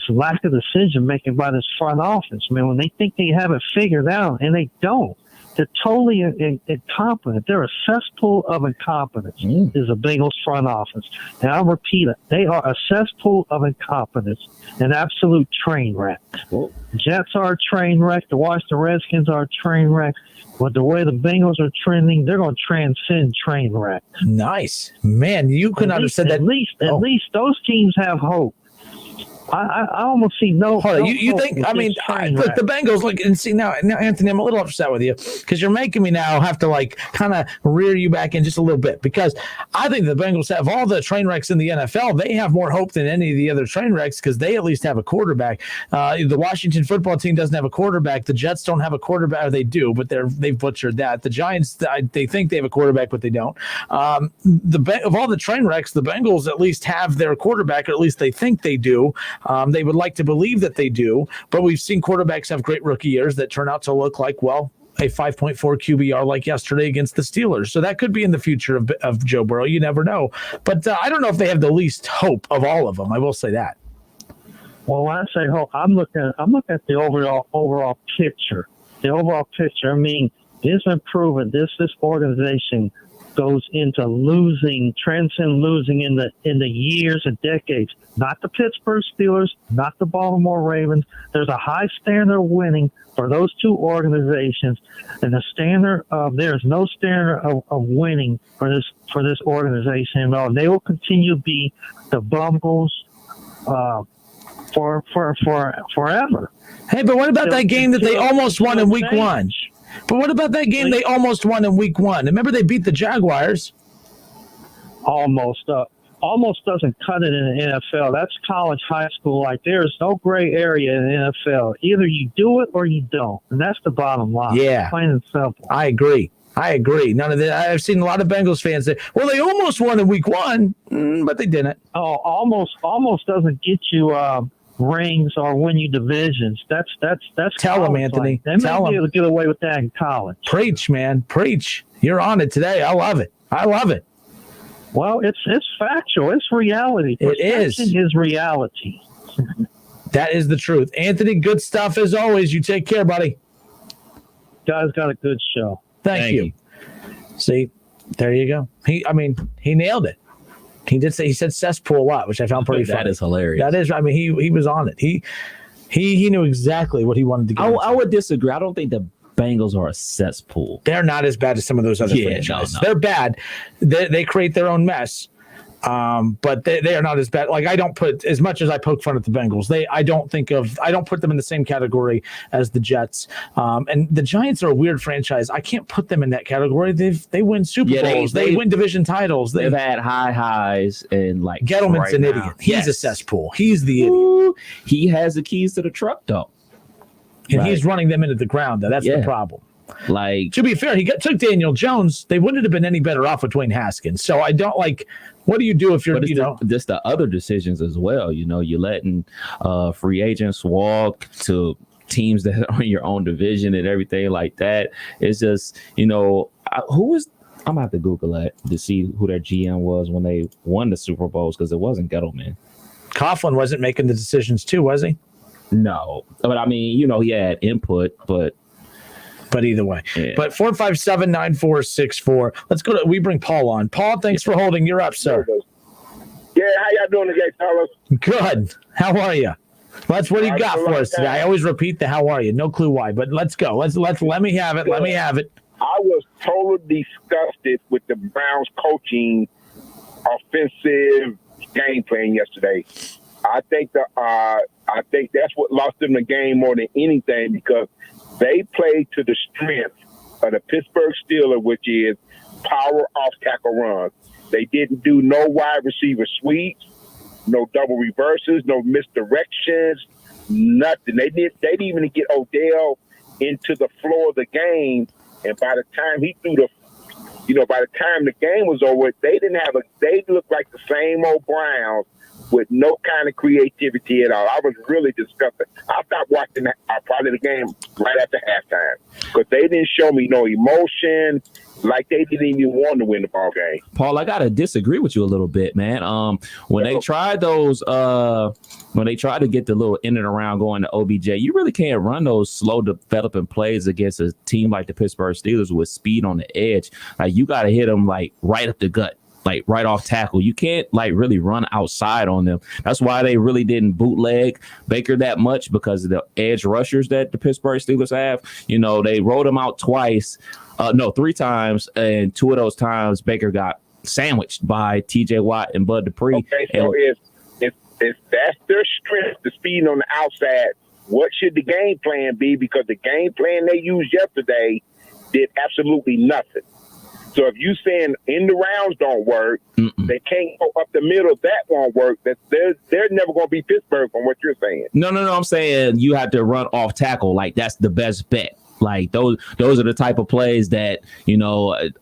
lack of decision making by this front office? I mean, when they think they have it figured out and they don't. They're totally incompetent. They're a cesspool of incompetence, is the Bengals front office. And I'll repeat it. They are a cesspool of incompetence, an absolute train wreck. Cool. Jets are a train wreck. The Washington Redskins are a train wreck. But the way the Bengals are trending, they're going to transcend train wreck. Nice. Man, you could not have said that. At least those teams have hope. I almost see no. Hold on, you think? I mean, look, the Bengals. Look and see now, Anthony. I'm a little upset with you because you're making me now have to kind of rear you back in just a little bit, because I think the Bengals have all the train wrecks in the NFL. They have more hope than any of the other train wrecks because they at least have a quarterback. The Washington football team doesn't have a quarterback. The Jets don't have a quarterback. Or they do, but they've butchered that. The Giants, they think they have a quarterback, but they don't. Of all the train wrecks, the Bengals at least have their quarterback, or at least they think they do. They would like to believe that they do, but we've seen quarterbacks have great rookie years that turn out to look like, well, a 5.4 QBR like yesterday against the Steelers. So that could be in the future of Joe Burrow. You never know. But I don't know if they have the least hope of all of them. I will say that. Well, when I say hope, I'm looking at the overall picture. The overall picture. I mean, it's been proven this organization goes into transcend losing in the years and decades. Not the Pittsburgh Steelers, not the Baltimore Ravens. There's a high standard of winning for those two organizations, and there's no standard of winning for this organization at all. They will continue to be the Bengals for forever. Hey, but what about that game that they almost won in week 1? But what about that game they almost won in week 1? Remember they beat the Jaguars? Almost doesn't cut it in the NFL. That's college, high school. There's no gray area in the NFL. Either you do it or you don't. And that's the bottom line. Yeah. Plain and simple. I agree. None of that. I've seen a lot of Bengals fans say, well, they almost won in week 1, but they didn't. Oh, almost doesn't get you rings or win you divisions. That's tell them, Anthony. They may be able to get away with that in college. Preach, man, preach. You're on it today. I love it. Well, it's factual. It's reality. Perception is reality. That is the truth. Anthony, good stuff as always. You take care, buddy. Guys got a good show. Thank you. See, there you go. He nailed it. He said cesspool a lot, which I found pretty funny. That is hilarious. That is, he was on it. He knew exactly what he wanted to get. I would disagree. I don't think the Bengals are a cesspool. They're not as bad as some of those other franchises. No. They're bad. They create their own mess. But they are not as bad. I don't put, as much as I poke fun at the Bengals, I don't put them in the same category as the Jets. And the Giants are a weird franchise. I can't put them in that category. They win Super Bowls. They win division titles. They've had high highs and Gettleman's an idiot. He's a cesspool. He's the idiot. He has the keys to the truck though. And he's running them into the ground though. That's the problem. Like, to be fair, took Daniel Jones. They wouldn't have been any better off with Dwayne Haskins. So I don't like. What do you do if you're, just the other decisions as well? You're letting free agents walk to teams that are in your own division and everything like that. It's just, I'm gonna have to Google that to see who their GM was when they won the Super Bowls, because it wasn't Gettleman. Coughlin wasn't making the decisions too, was he? No, but I mean, he had input, but either way. Yeah. But 457-9464. Let's go to. We bring Paul on. Paul, thanks for holding. You're up, sir. Yeah, how y'all doing today, fellas? Good. How are you? What do you got for us today? I always repeat the how are you. No clue why, but let's go. Let me have it. Let me have it. I was totally disgusted with the Browns coaching offensive game plan yesterday. I think that's what lost them the game more than anything, because they played to the strength of the Pittsburgh Steelers, which is power off tackle runs. They didn't do no wide receiver sweeps, no double reverses, no misdirections, nothing. They didn't even get Odell into the floor of the game. And by the time he threw by the time the game was over, they looked like the same old Browns with no kind of creativity at all. I was really disgusted. I stopped watching probably the game right after halftime, because they didn't show me no emotion, like they didn't even want to win the ball game. Paul, I gotta disagree with you a little bit, man. When they tried to get the little in and around going to OBJ, you really can't run those slow developing plays against a team like the Pittsburgh Steelers with speed on the edge. Like, you gotta hit them like right up the gut, like right off tackle. You can't like really run outside on them. That's why they really didn't bootleg Baker that much, because of the edge rushers that the Pittsburgh Steelers have. They rolled him out three times, and two of those times Baker got sandwiched by TJ Watt and Bud Dupree. Okay, so if that's their strength, the speed on the outside, what should the game plan be? Because the game plan they used yesterday did absolutely nothing. So if you saying in the rounds don't work, they can't go up the middle, that won't work. They're never going to be Pittsburgh from what you're saying. No. I'm saying you have to run off tackle. Like, that's the best bet. Like, those are the type of plays that,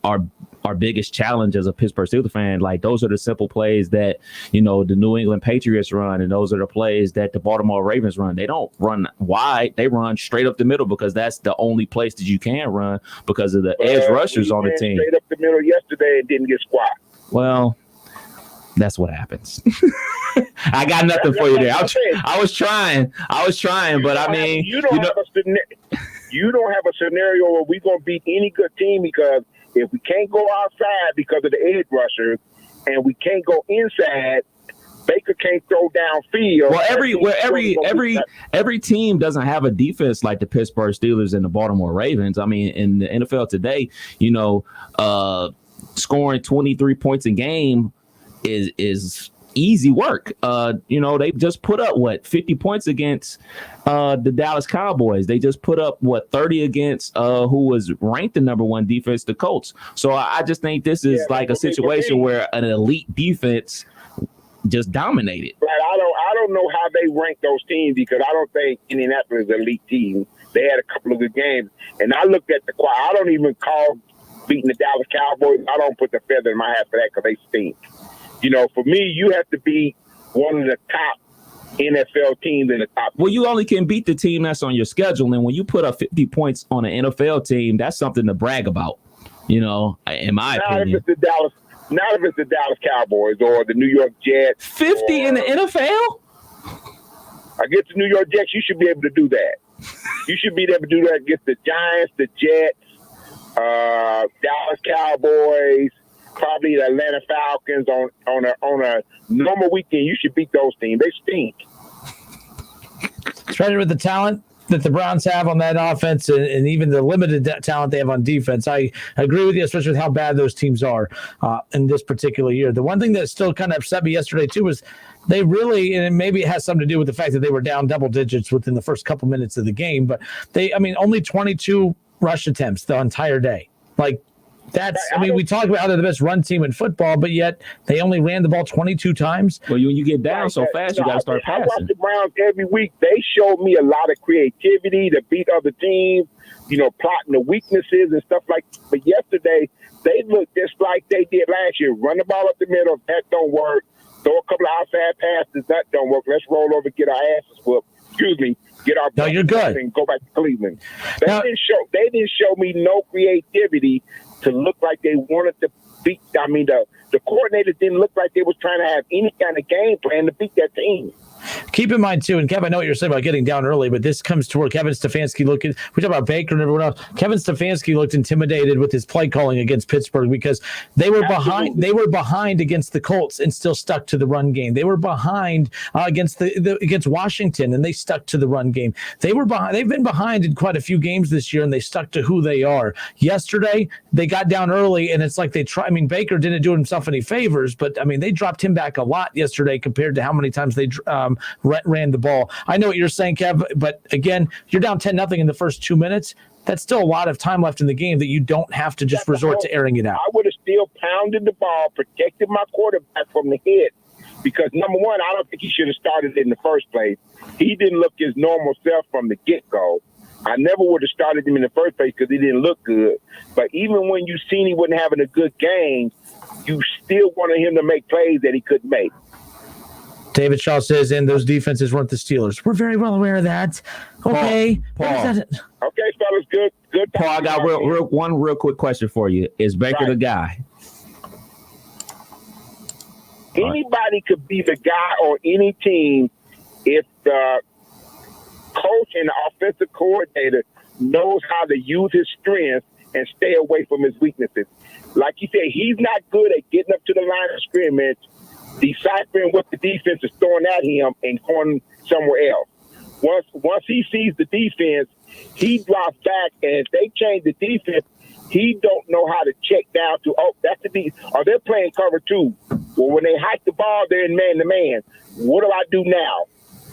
are our biggest challenge as a Pittsburgh Steelers fan. Like, those are the simple plays that, the New England Patriots run, and those are the plays that the Baltimore Ravens run. They don't run wide. They run straight up the middle, because that's the only place that you can run because of the edge rushers on the team. Straight up the middle yesterday and didn't get squat. Well, that's what happens. I got nothing for you there. I was trying, but I mean, you don't have a scenario where we're going to beat any good team, because if we can't go outside because of the edge rushers, and we can't go inside, Baker can't throw downfield. Well, every team doesn't have a defense like the Pittsburgh Steelers and the Baltimore Ravens. I mean, in the NFL today, scoring 23 points a game is easy work. They just put up 50 points against the Dallas Cowboys. They just put up 30 against who was ranked the number one defense, the Colts. So I just think this is like a situation where an elite defense just dominated. Right. I don't know how they rank those teams, because I don't think Indianapolis is an elite team. They had a couple of good games, and I looked at I don't even call beating the Dallas Cowboys. I don't put the feather in my hat for that, because they stink. For me, you have to be one of the top NFL teams in the top. Well, you only can beat the team that's on your schedule. And when you put up 50 points on an NFL team, that's something to brag about, in my opinion. Not if it's the Dallas Cowboys or the New York Jets. 50 in the NFL? Against the New York Jets, you should be able to do that. You should be able to do that against the Giants, the Jets, Dallas Cowboys, probably the Atlanta Falcons on a normal weekend. You should beat those teams. They stink. Especially with the talent that the Browns have on that offense, and even the limited talent they have on defense. I agree with you, especially with how bad those teams are in this particular year. The one thing that still kind of upset me yesterday too was they really, and maybe it has something to do with the fact that they were down double digits within the first couple minutes of the game, but only 22 rush attempts the entire day. Like, We talk about how they're the best run team in football, but yet they only ran the ball 22 times. Well, when you get down so fast, you got to start passing. I watch the Browns every week. They show me a lot of creativity to beat other teams, plotting the weaknesses and stuff like that. But yesterday, they looked just like they did last year. Run the ball up the middle. That don't work. Throw a couple of outside passes. That don't work. Let's roll over, get our asses whooped. Get our no, you're good. And go back to Cleveland. They didn't show me no creativity to look like they wanted to beat. I mean, the coordinators didn't look like they was trying to have any kind of game plan to beat that team. Keep in mind, too, and Kev, I know what you're saying about getting down early, but this comes to where Kevin Stefanski we talk about Baker and everyone else. Kevin Stefanski looked intimidated with his play calling against Pittsburgh because they were behind. They were behind against the Colts and still stuck to the run game. They were behind against Washington and they stuck to the run game. They were behind. They've been behind in quite a few games this year and they stuck to who they are. Yesterday, they got down early and it's like they try. I mean, Baker didn't do himself any favors, but I mean, they dropped him back a lot yesterday compared to how many times they ran the ball. I know what you're saying, Kev, but again, you're down 10-0 in the first 2 minutes. That's still a lot of time left in the game that you don't have to just resort to airing it out. I would have still pounded the ball, protected my quarterback from the hit, because number one, I don't think he should have started in the first place. He didn't look his normal self from the get-go. I never would have started him in the first place because he didn't look good. But even when you seen he wasn't having a good game, you still wanted him to make plays that he couldn't make. David Shaw says, and those defenses weren't the Steelers. We're very well aware of that. Okay. Paul. Okay, fellas, good. Paul, I got one real quick question for you. Is Baker the guy? Anybody could be the guy on any team if the coach and the offensive coordinator knows how to use his strengths and stay away from his weaknesses. Like you said, he's not good at getting up to the line of scrimmage, deciphering what the defense is throwing at him and going somewhere else. Once he sees the defense, he drops back, and if they change the defense, he don't know how to check down to, that's the defense. Or they're playing cover two. Well, when they hike the ball, they're in man-to-man. What do I do now?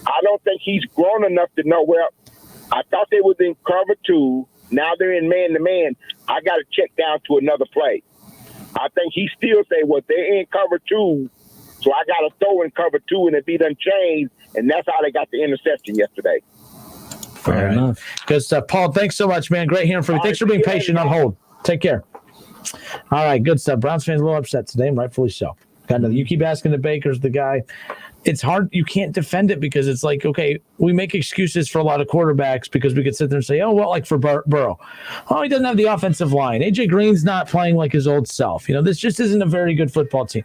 I don't think he's grown enough to know, well, I thought they was in cover two. Now they're in man-to-man. I got to check down to another play. I think he still say, well, they're in cover two, so I got to throw in cover two, and it be done changed, and that's how they got the interception yesterday. Fair enough. Good stuff. Paul, thanks so much, man. Great hearing from you. Thanks for being patient on hold. Take care. All right, good stuff. Browns fans a little upset today, and rightfully so. You keep asking the Baker's the guy. It's hard. You can't defend it because it's like, okay, we make excuses for a lot of quarterbacks because we could sit there and say, like for Burrow. He doesn't have the offensive line. AJ Green's not playing like his old self. This just isn't a very good football team.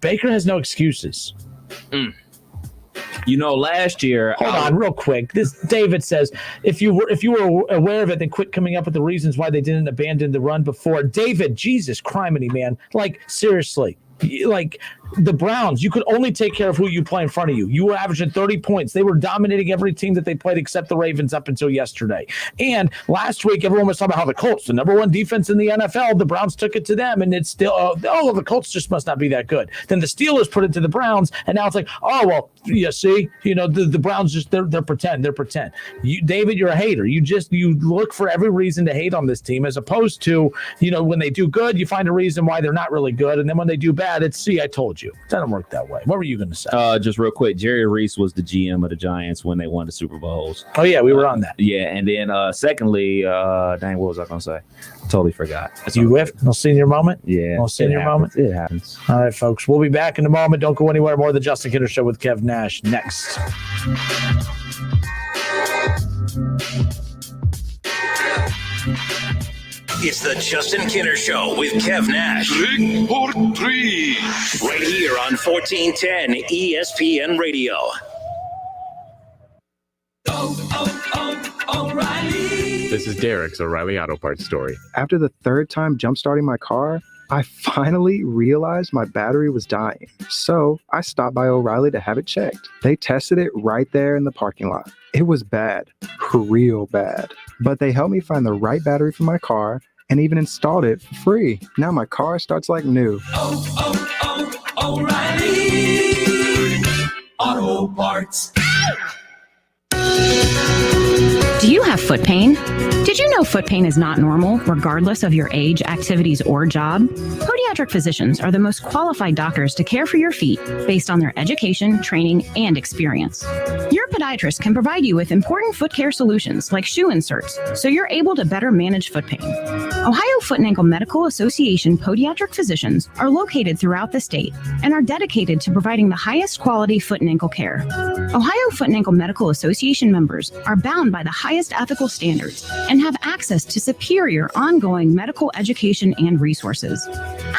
Baker has no excuses. Last year. Hold on, real quick. This David says, if you were aware of it, then quit coming up with the reasons why they didn't abandon the run before. David, Jesus criminy, man. Like, seriously. Like, the Browns, you could only take care of who you play in front of you. You were averaging 30 points. They were dominating every team that they played except the Ravens up until yesterday. And last week, everyone was talking about how the Colts, the number one defense in the NFL, the Browns took it to them, and it's still, the Colts just must not be that good. Then the Steelers put it to the Browns, and now it's like, you see, the Browns just, they're pretend. They're pretend. David, you're a hater. You look for every reason to hate on this team, as opposed to, when they do good, you find a reason why they're not really good, and then when they do bad, it's, see, I told you. It doesn't work that way. What were you going to say? Just real quick, Jerry Reese was the GM of the Giants when they won the Super Bowls. Oh, yeah, we were on that. Yeah, and then secondly, what was I going to say? Totally forgot. You whiffed? No senior moment? Yeah. No senior moment? It happens. All right, folks. We'll be back in a moment. Don't go anywhere. More of the Justin Kidder Show with Kev Nash next. It's the Justin Kinner Show with Kev Nash. Report 3. Right here on 1410 ESPN Radio. O'Reilly. This is Derek's O'Reilly Auto Parts story. After the third time jump starting my car, I finally realized my battery was dying. So I stopped by O'Reilly to have it checked. They tested it right there in the parking lot. It was bad, real bad. But they helped me find the right battery for my car and even installed it for free. Now my car starts like new. O'Reilly Auto Parts. Do you have foot pain? Did you know foot pain is not normal, regardless of your age, activities, or job? Podiatric physicians are the most qualified doctors to care for your feet based on their education, training, and experience. Your podiatrist can provide you with important foot care solutions like shoe inserts, so you're able to better manage foot pain. Ohio Foot and Ankle Medical Association podiatric physicians are located throughout the state and are dedicated to providing the highest quality foot and ankle care. Ohio Foot and Ankle Medical Association members are bound by the highest ethical standards and have access to superior ongoing medical education and resources.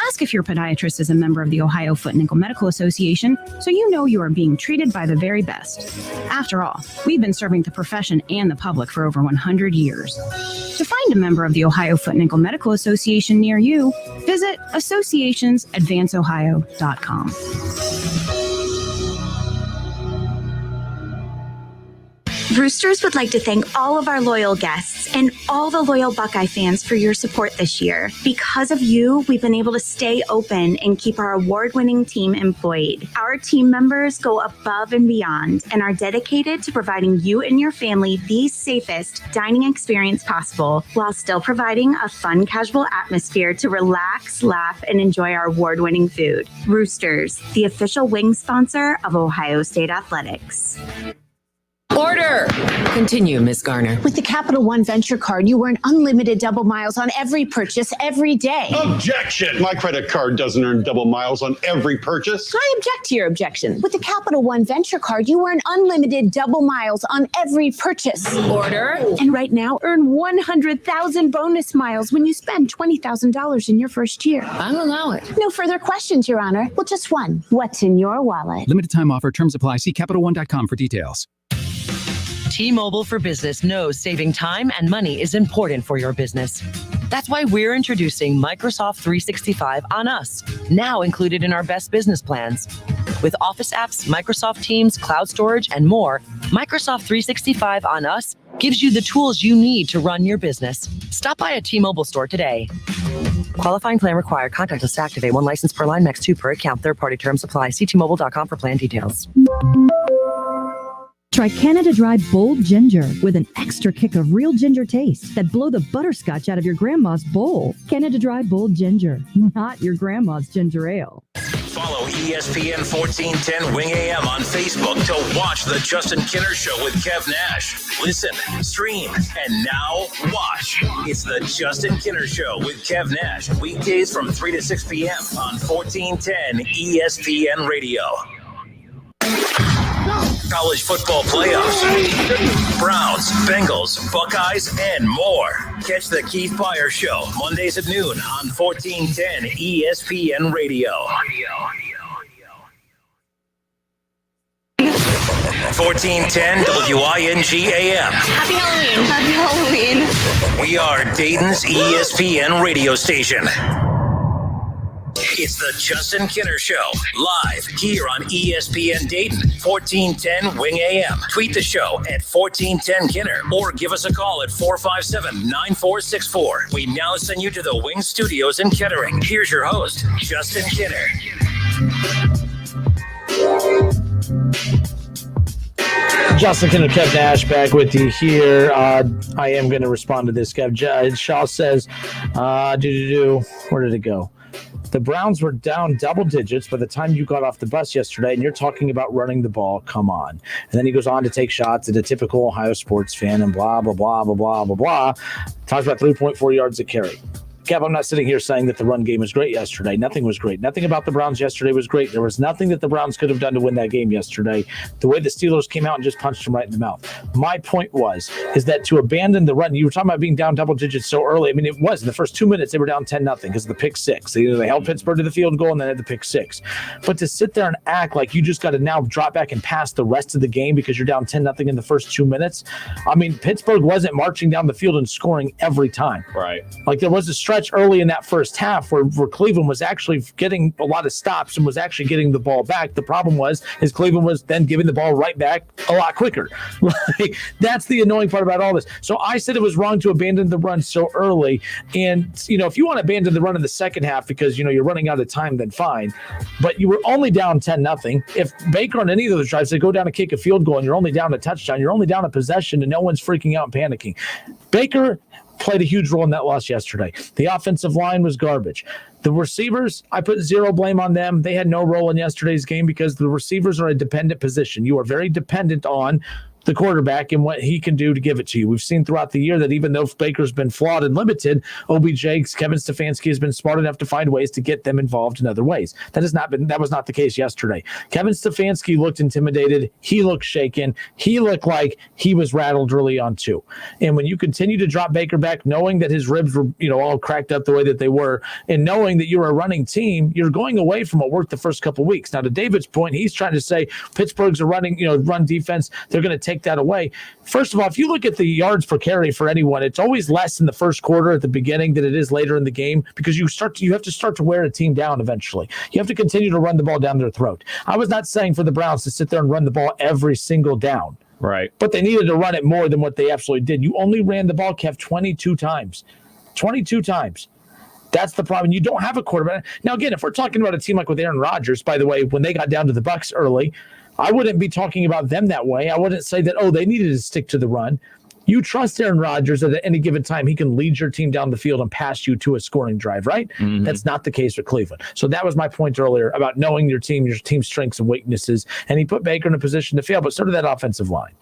Ask if your podiatrist is a member of the Ohio Foot and Ankle Medical Association so you know you are being treated by the very best. After all, we've been serving the profession and the public for over 100 years. To find a member of the Ohio Foot and Ankle Medical Association near you, visit associationsadvanceohio.com. Roosters would like to thank all of our loyal guests and all the loyal Buckeye fans for your support this year. Because of you, we've been able to stay open and keep our award-winning team employed. Our team members go above and beyond and are dedicated to providing you and your family the safest dining experience possible while still providing a fun, casual atmosphere to relax, laugh, and enjoy our award-winning food. Roosters, the official wing sponsor of Ohio State Athletics. Order! Continue, Ms. Garner. With the Capital One Venture Card, you earn unlimited double miles on every purchase every day. Objection! My credit card doesn't earn double miles on every purchase. I object to your objection. With the Capital One Venture Card, you earn unlimited double miles on every purchase. Order! And right now, earn 100,000 bonus miles when you spend $20,000 in your first year. I'll allow it. No further questions, Your Honor. Well, just one. What's in your wallet? Limited time offer. Terms apply. See CapitalOne.com for details. T-Mobile for Business knows saving time and money is important for your business. That's why we're introducing Microsoft 365 on us, now included in our best business plans. With Office apps, Microsoft Teams, cloud storage, and more, Microsoft 365 on us gives you the tools you need to run your business. Stop by a T-Mobile store today. Qualifying plan required. Contact us to activate. 1 license per line, max 2 per account. Third-party terms apply. See T-Mobile.com for plan details. Try Canada Dry Bold Ginger with an extra kick of real ginger taste that blow the butterscotch out of your grandma's bowl. Canada Dry Bold Ginger, not your grandma's ginger ale. Follow ESPN 1410 Wing AM on Facebook to watch the Justin Kinner Show with Kev Nash. Listen, stream, and now watch. It's the Justin Kinner Show with Kev Nash. Weekdays from 3 to 6 p.m. on 1410 ESPN Radio. College football playoffs, Browns, Bengals, Buckeyes, and more. Catch the Keith Byers Show Mondays at noon on 1410 ESPN Radio. 1410 WING AM. Happy Halloween. Happy Halloween. We are Dayton's ESPN radio station. It's the Justin Kinner Show, live here on ESPN Dayton, 1410 Wing AM. Tweet the show at 1410 Kinner or give us a call at 457-9464. We now send you to the Wing Studios in Kettering. Here's your host, Justin Kinner. Justin Kinner, Kev Nash back with you here. I am going to respond to this. Kev Shaw says, where did it go? The Browns were down double digits by the time you got off the bus yesterday, and you're talking about running the ball. Come on. And then he goes on to take shots at a typical Ohio sports fan and blah, blah, blah, blah, blah, blah, blah. Talks about 3.4 yards a carry. Kev, I'm not sitting here saying that the run game was great yesterday. Nothing was great. Nothing about the Browns yesterday was great. There was nothing that the Browns could have done to win that game yesterday. The way the Steelers came out and just punched them right in the mouth. My point is that to abandon the run, you were talking about being down double digits so early. I mean, it was in the first 2 minutes, they were down 10-0 because of the pick six. They held Pittsburgh to the field goal and then had the pick six. But to sit there and act like you just got to now drop back and pass the rest of the game because you're down 10-0 in the first 2 minutes. I mean, Pittsburgh wasn't marching down the field and scoring every time. Right. Like there was a stretch stretch early in that first half where Cleveland was actually getting a lot of stops and was actually getting the ball back. The problem is Cleveland was then giving the ball right back a lot quicker. Like, that's the annoying part about all this. So I said it was wrong to abandon the run so early. And, if you want to abandon the run in the second half because, you're running out of time, then fine. But you were only down 10-0. If Baker on any of those drives, they go down and kick a field goal and you're only down a touchdown, you're only down a possession and no one's freaking out and panicking. Baker played a huge role in that loss yesterday. The offensive line was garbage. The receivers, I put zero blame on them. They had no role in yesterday's game because the receivers are a dependent position. You are very dependent on the quarterback and what he can do to give it to you. We've seen throughout the year that even though Baker's been flawed and limited, OBJ, Kevin Stefanski has been smart enough to find ways to get them involved in other ways. That was not the case yesterday. Kevin Stefanski looked intimidated. He looked shaken. He looked like he was rattled early on too. And when you continue to drop Baker back, knowing that his ribs were, all cracked up the way that they were, and knowing that you're a running team, you're going away from what worked the first couple of weeks. Now, to David's point, he's trying to say Pittsburgh's a run defense. They're going to take that away. First of all, if you look at the yards per carry for anyone, it's always less in the first quarter at the beginning than it is later in the game because you have to start to wear a team down eventually. You have to continue to run the ball down their throat. I was not saying for the Browns to sit there and run the ball every single down. Right. But they needed to run it more than what they absolutely did. You only ran the ball, Kev, 22 times. 22 times. That's the problem. You don't have a quarterback. Now, again, if we're talking about a team like with Aaron Rodgers, by the way, when they got down to the Bucs early, I wouldn't be talking about them that way. I wouldn't say that, they needed to stick to the run. You trust Aaron Rodgers that at any given time he can lead your team down the field and pass you to a scoring drive, right? Mm-hmm. That's not the case with Cleveland. So that was my point earlier about knowing your team's strengths and weaknesses. And he put Baker in a position to fail, but so did that offensive line.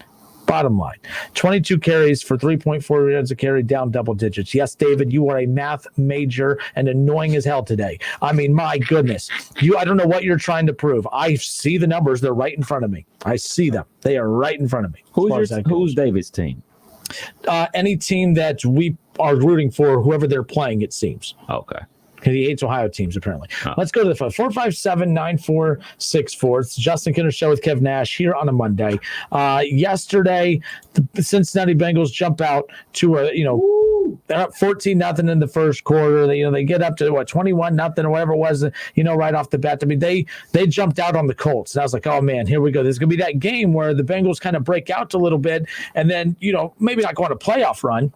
Bottom line, 22 carries for 3.4 yards a carry, down double digits. Yes, David, you are a math major and annoying as hell today. I mean, my goodness. I don't know what you're trying to prove. I see the numbers. They're right in front of me. I see them. They are right in front of me. Who's David's team? Any team that we are rooting for, whoever they're playing, it seems. Okay. He hates Ohio teams, apparently. Let's go to the phone. 457-9464. It's Justin Kinner Show with Kev Nash here on a Monday. Yesterday, the Cincinnati Bengals jump out to they're up 14-0 in the first quarter. They get up to 21-0 or whatever it was, right off the bat. I mean, they jumped out on the Colts. And I was like, oh man, here we go. There's going to be that game where the Bengals kind of break out a little bit and then, maybe not go on a playoff run.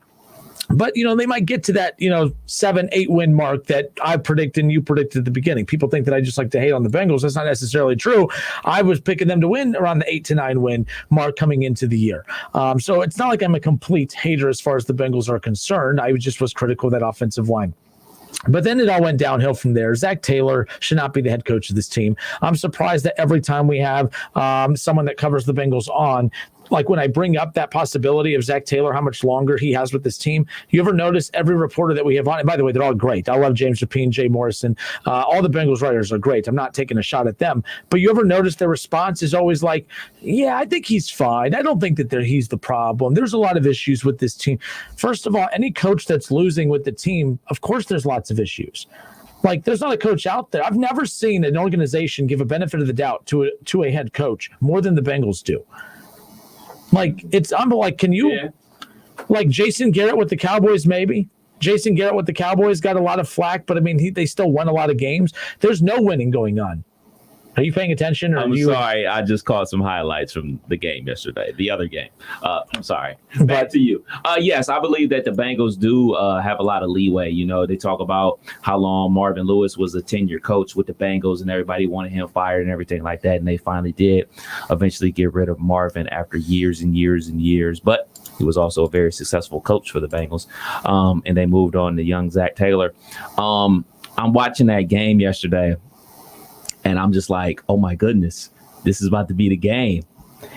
But, they might get to that, 7-8 win mark that I predicted and you predicted at the beginning. People think that I just like to hate on the Bengals. That's not necessarily true. I was picking them to win around the 8-9 win mark coming into the year. So it's not like I'm a complete hater as far as the Bengals are concerned. I just was critical of that offensive line. But then it all went downhill from there. Zach Taylor should not be the head coach of this team. I'm surprised that every time we have someone that covers the Bengals on, like when I bring up that possibility of Zach Taylor, how much longer he has with this team, you ever notice every reporter that we have on, and by the way, they're all great. I love James Rapien, Jay Morrison. All the Bengals writers are great. I'm not taking a shot at them. But you ever notice their response is always like, yeah, I think he's fine. I don't think that he's the problem. There's a lot of issues with this team. First of all, any coach that's losing with the team, of course there's lots of issues. Like, there's not a coach out there. I've never seen an organization give a benefit of the doubt to a head coach more than the Bengals do. I'm like, can you, like Jason Garrett with the Cowboys, maybe? Jason Garrett with the Cowboys got a lot of flack, but I mean, they still won a lot of games. There's no winning going on. Are you paying attention? I'm sorry. I just caught some highlights from the game yesterday, the other game. I'm sorry. Back to you. Yes, I believe that the Bengals do have a lot of leeway. They talk about how long Marvin Lewis was a 10-year coach with the Bengals and everybody wanted him fired and everything like that. And they finally did eventually get rid of Marvin after years and years and years. But he was also a very successful coach for the Bengals. And they moved on to young Zach Taylor. I'm watching that game yesterday. And I'm just like, oh, my goodness, this is about to be the game.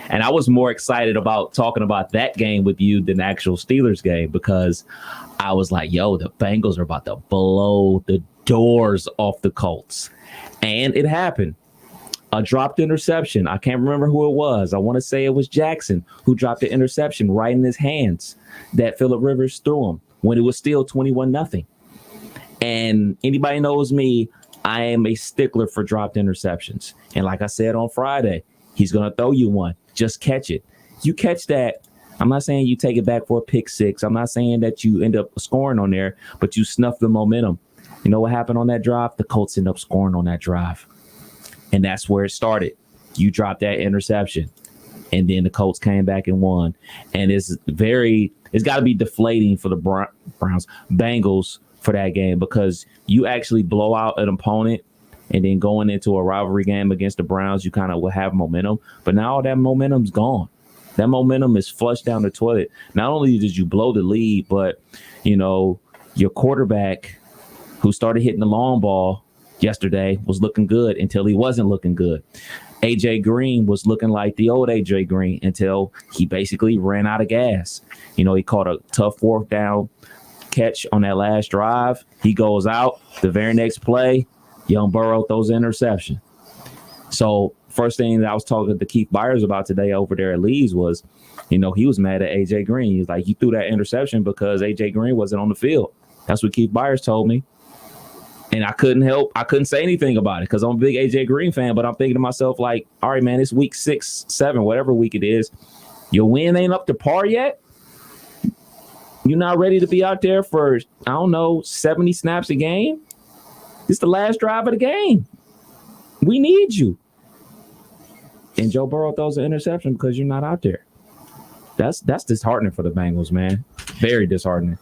And I was more excited about talking about that game with you than the actual Steelers game because I was like, yo, the Bengals are about to blow the doors off the Colts. And it happened. A dropped interception. I can't remember who it was. I want to say it was Jackson who dropped the interception right in his hands that Phillip Rivers threw him when it was still 21-0. And anybody knows me, I am a stickler for dropped interceptions. And like I said on Friday, he's going to throw you one. Just catch it. You catch that I'm not saying you take it back for a pick six. I'm not saying that you end up scoring on there, but you snuff the momentum. You know what happened on that drive? The Colts end up scoring on that drive. And that's where it started. You dropped that interception. And then the Colts came back and won. And it's got to be deflating for the Bengals for that game, because you actually blow out an opponent, and then going into a rivalry game against the Browns, you kind of will have momentum. But now all that momentum's gone. That momentum is flushed down the toilet. Not only did you blow the lead, but, you know, your quarterback who started hitting the long ball yesterday was looking good until he wasn't looking good. A.J. Green was looking like the old A.J. Green until he basically ran out of gas. You know, he caught a tough fourth down catch on that last drive. He goes out. The very next play, Young Burrow throws an interception. So first thing that I was talking to Keith Byers about today over there at Lee's was, you know, he was mad at A.J. Green. He was like, you threw that interception because A.J. Green wasn't on the field. That's what Keith Byers told me. And I couldn't say anything about it because I'm a big A.J. Green fan, but I'm thinking to myself, like, all right, man, it's week 6, 7, whatever week it is. Your win ain't up to par yet. You're not ready to be out there for, 70 snaps a game. It's the last drive of the game. We need you. And Joe Burrow throws an interception because you're not out there. That's disheartening for the Bengals, man. Very disheartening.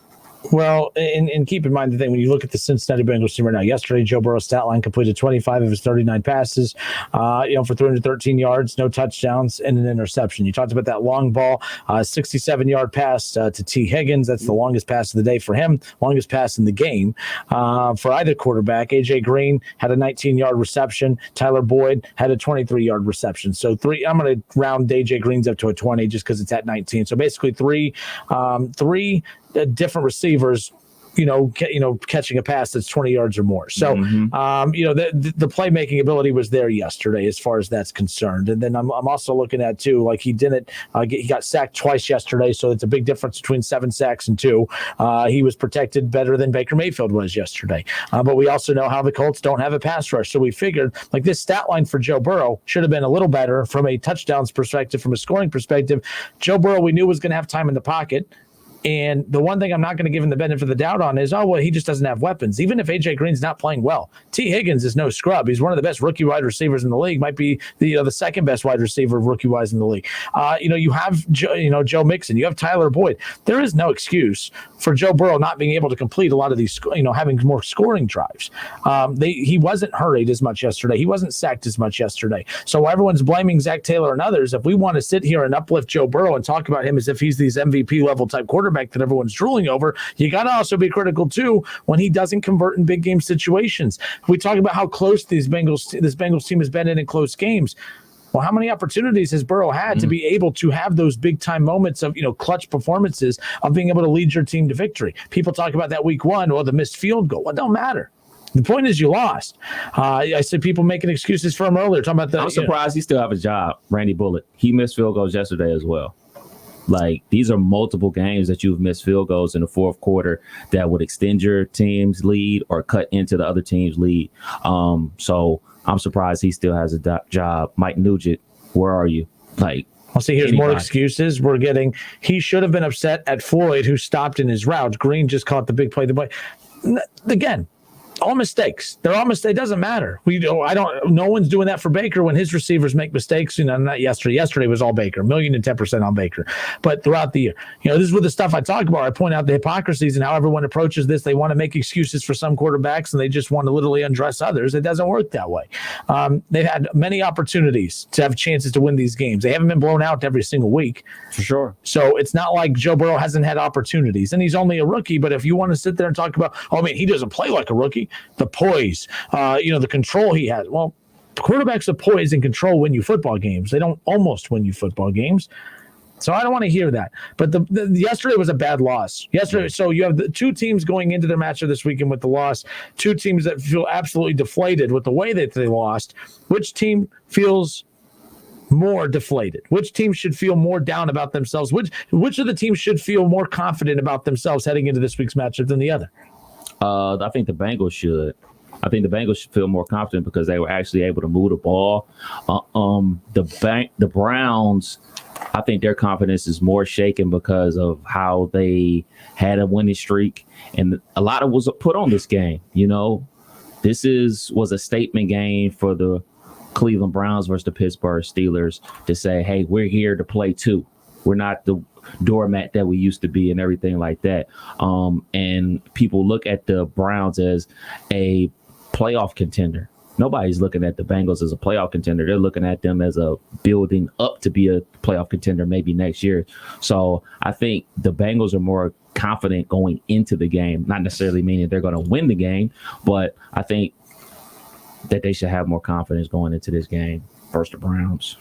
Well, and keep in mind the thing, when you look at the Cincinnati Bengals team right now, yesterday, Joe Burrow's stat line completed 25 of his 39 passes, for 313 yards, no touchdowns, and an interception. You talked about that long ball, 67-yard pass to T. Higgins. That's the longest pass of the day for him, longest pass in the game. For either quarterback, A.J. Green had a 19-yard reception. Tyler Boyd had a 23-yard reception. So I'm going to round A.J. Green's up to a 20 just because it's at 19. So basically three different receivers, catching a pass that's 20 yards or more. So, the playmaking ability was there yesterday as far as that's concerned. And then I'm also looking at, too, like he got sacked twice yesterday, so it's a big difference between 7 sacks and 2. He was protected better than Baker Mayfield was yesterday. But we also know how the Colts don't have a pass rush. So we figured, like, this stat line for Joe Burrow should have been a little better from a touchdowns perspective, from a scoring perspective. Joe Burrow, we knew was going to have time in the pocket. And the one thing I'm not going to give him the benefit of the doubt on is, he just doesn't have weapons. Even if A.J. Green's not playing well, T. Higgins is no scrub. He's one of the best rookie wide receivers in the league, might be the second best wide receiver rookie-wise in the league. You have Joe Mixon. You have Tyler Boyd. There is no excuse for Joe Burrow not being able to complete a lot of these, having more scoring drives. He wasn't hurried as much yesterday. He wasn't sacked as much yesterday. So everyone's blaming Zach Taylor and others. If we want to sit here and uplift Joe Burrow and talk about him as if he's these MVP-level type quarterback that everyone's drooling over, you got to also be critical too when he doesn't convert in big game situations. We talk about how close this Bengals team has been in close games. Well, how many opportunities has Burrow had to be able to have those big time moments of, clutch performances of being able to lead your team to victory? People talk about that week 1 or the missed field goal. Well, it don't matter. The point is you lost. I said people making excuses for him earlier. Talking about I'm surprised he still have a job. Randy Bullock. He missed field goals yesterday as well. Like, these are multiple games that you've missed field goals in the fourth quarter that would extend your team's lead or cut into the other team's lead. So I'm surprised he still has a job. Mike Nugent, where are you? Like, I'll see. Here's more excuses we're getting. He should have been upset at Floyd, who stopped in his route. Green just caught the big play. Again, all mistakes. They're all mistakes. It doesn't matter. No one's doing that for Baker when his receivers make mistakes. Not yesterday. Yesterday was all Baker, 1,010% on Baker. But throughout the year, this is what the stuff I talk about. I point out the hypocrisies and how everyone approaches this. They want to make excuses for some quarterbacks and they just want to literally undress others. It doesn't work that way. They've had many opportunities to have chances to win these games. They haven't been blown out every single week. For sure. So it's not like Joe Burrow hasn't had opportunities. And he's only a rookie. But if you want to sit there and talk about, he doesn't play like a rookie. The poise, the control he has. Well, quarterbacks of poise and control win you football games. They don't almost win you football games. So I don't want to hear that. But yesterday was a bad loss. Yesterday, so you have the 2 teams going into their matchup this weekend with the loss. 2 teams that feel absolutely deflated with the way that they lost. Which team feels more deflated? Which team should feel more down about themselves? Which of the teams should feel more confident about themselves heading into this week's matchup than the other? I think the Bengals should. I think the Bengals should feel more confident because they were actually able to move the ball. The Browns I think their confidence is more shaken because of how they had a winning streak, and a lot of was put on this game. This was a statement game for the Cleveland Browns versus the Pittsburgh Steelers to say, hey, we're here to play too. We're not the doormat that we used to be and everything like that. And people look at the Browns as a playoff contender. Nobody's looking at the Bengals as a playoff contender. They're looking at them as a building up to be a playoff contender maybe next year. So I think the Bengals are more confident going into the game, not necessarily meaning they're going to win the game, but I think that they should have more confidence going into this game versus the Browns.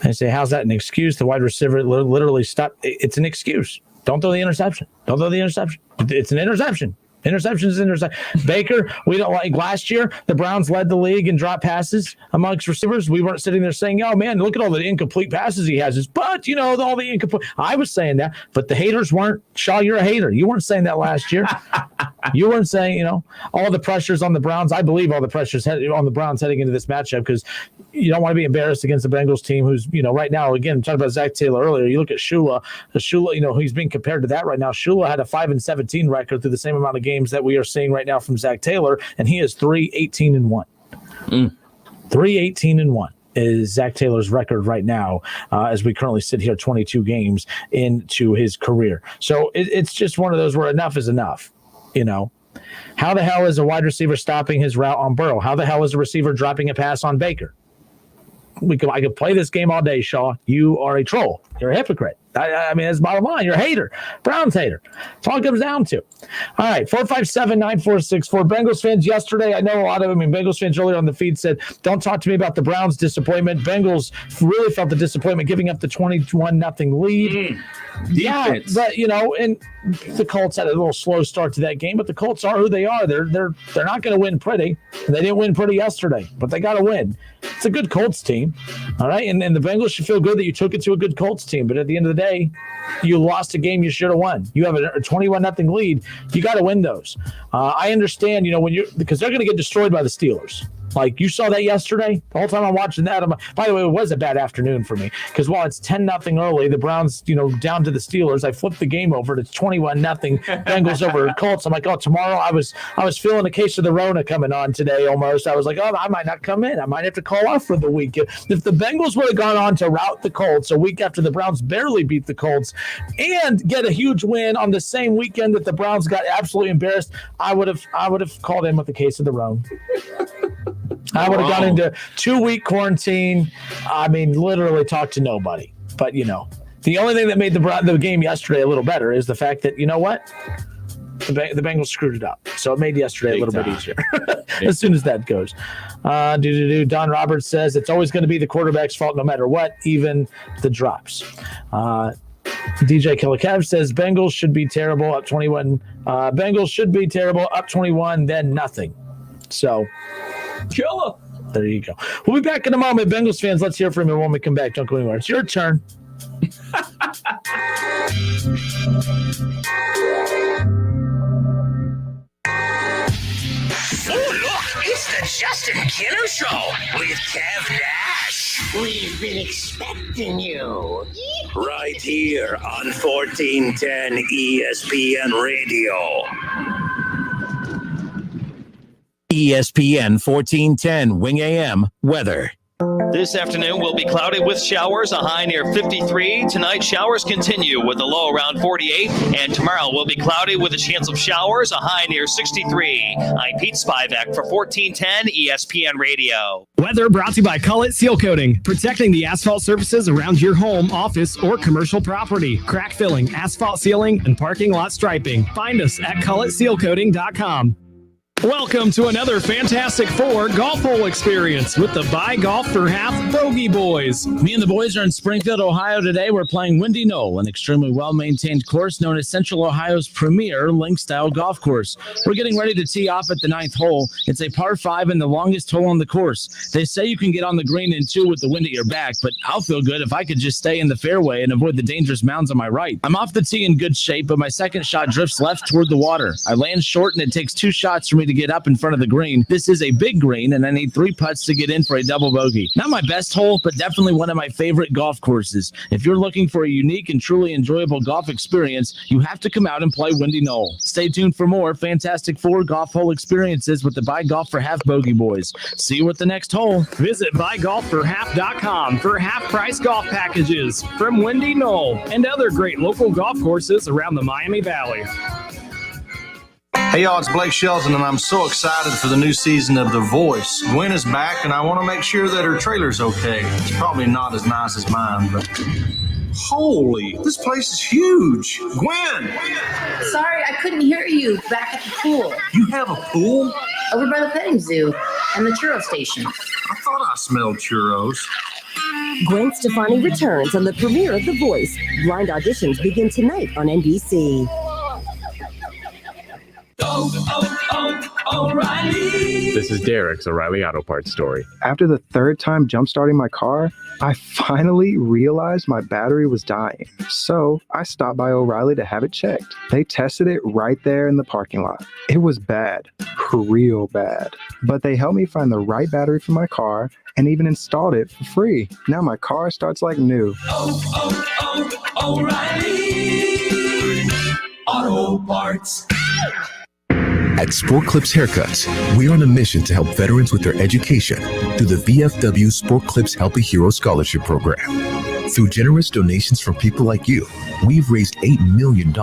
I say, how's that an excuse? The wide receiver literally stopped. It's an excuse. Don't throw the interception. It's an interception. Interception is interception. Baker, we don't like last year. The Browns led the league in drop passes amongst receivers. We weren't sitting there saying, "Oh man, look at all the incomplete passes he has." But all the incomplete. I was saying that, but the haters weren't. Shaw, you're a hater. You weren't saying that last year. You weren't saying, all the pressures on the Browns. I believe all the pressures on the Browns heading into this matchup because you don't want to be embarrassed against the Bengals team, who's right now. Again, talking about Zach Taylor earlier. You look at Shula. He's being compared to that right now. Shula had a 5-17 record through the same amount of games that we are seeing right now from Zach Taylor, and he is 3-18-1. 3-18-1 is Zach Taylor's record right now as we currently sit here 22 games into his career. So it's just one of those where enough is enough. How the hell is a wide receiver stopping his route on Burrow? How the hell is a receiver dropping a pass on Baker? I could play this game all day, Shaw. You are a troll. You're a hypocrite. I mean, that's the bottom line. You're a hater. Browns hater. That's all it comes down to. All right, 457-9464. Bengals fans yesterday, I know a lot of Bengals fans earlier on the feed said, don't talk to me about the Browns' disappointment. Bengals really felt the disappointment giving up the 21-0 lead. Yeah, but, and the Colts had a little slow start to that game, but the Colts are who they are. They're not going to win pretty. They didn't win pretty yesterday, but they got to win. It's a good Colts team, all right? And the Bengals should feel good that you took it to a good Colts team, but at the end of the day, you lost a game you should have won. You have a 21-0 lead. You got to win those. I understand, because they're going to get destroyed by the Steelers. Like, you saw that yesterday. The whole time I'm watching that, by the way, it was a bad afternoon for me because while it's 10-0 early, the Browns, down to the Steelers, I flipped the game over to 21-0 Bengals over Colts. I'm like, tomorrow I was feeling a case of the Rona coming on today almost. I was like, I might not come in. I might have to call off for the week. If the Bengals would have gone on to rout the Colts a week after the Browns barely beat the Colts and get a huge win on the same weekend that the Browns got absolutely embarrassed, I would have called in with a case of the Rona. I would have gone into 2-week quarantine. Literally talked to nobody. But, the only thing that made the game yesterday a little better is the fact that, the Bengals screwed it up. So it made yesterday a little bit easier as soon as that goes. Don Roberts says it's always going to be the quarterback's fault no matter what, even the drops. DJ Killer says Bengals should be terrible up 21. Bengals should be terrible up 21, then nothing. So, killer. There you go. We'll be back in a moment. Bengals fans, let's hear from you when we come back. Don't go anywhere. It's your turn. Oh, look, it's the Justin Kinner Show with Kev Nash. We've been expecting you. Right here on 1410 ESPN Radio. ESPN 1410 Wing AM weather. This afternoon will be cloudy with showers, a high near 53. Tonight, showers continue with a low around 48. And tomorrow will be cloudy with a chance of showers, a high near 63. I'm Pete Spivak for 1410 ESPN Radio. Weather brought to you by Cullet Seal Coating, protecting the asphalt surfaces around your home, office, or commercial property. Crack filling, asphalt sealing, and parking lot striping. Find us at culletsealcoating.com. Welcome to another Fantastic Four golf hole experience with the Buy Golf for Half Bogey Boys. Me and the boys are in Springfield, Ohio today. We're playing Windy Knoll, an extremely well-maintained course known as Central Ohio's premier link-style golf course. We're getting ready to tee off at the 9th hole. It's a par 5 and the longest hole on the course. They say you can get on the green in 2 with the wind at your back, but I'll feel good if I could just stay in the fairway and avoid the dangerous mounds on my right. I'm off the tee in good shape, but my second shot drifts left toward the water. I land short, and it takes 2 shots for me to to get up in front of the green. This is a big green, and I need 3 putts to get in for a double bogey. Not my best hole, but definitely one of my favorite golf courses. If you're looking for a unique and truly enjoyable golf experience, you have to come out and play Windy Knoll. Stay tuned for more Fantastic Four golf hole experiences with the Buy Golf for Half Bogey Boys. See you at the next hole. Visit buygolfforhalf.com for half-price golf packages from Windy Knoll and other great local golf courses around the Miami Valley. Hey y'all, it's Blake Shelton, and I'm so excited for the new season of The Voice. Gwen is back, and I want to make sure that her trailer's okay. It's probably not as nice as mine, but holy, this place is huge. Gwen! Sorry, I couldn't hear you back at the pool. You have a pool? Over by the petting zoo and the churro station. I thought I smelled churros. Gwen Stefani returns on the premiere of The Voice. Blind auditions begin tonight on NBC. O'Reilly. This is Derek's O'Reilly Auto Parts story. After the third time jump-starting my car, I finally realized my battery was dying. So I stopped by O'Reilly to have it checked. They tested it right there in the parking lot. It was bad, real bad. But they helped me find the right battery for my car and even installed it for free. Now my car starts like new. O'Reilly Auto Parts. At Sport Clips Haircuts, we're on a mission to help veterans with their education through the VFW Sport Clips Help a Hero Scholarship Program. Through generous donations from people like you, we've raised $8 million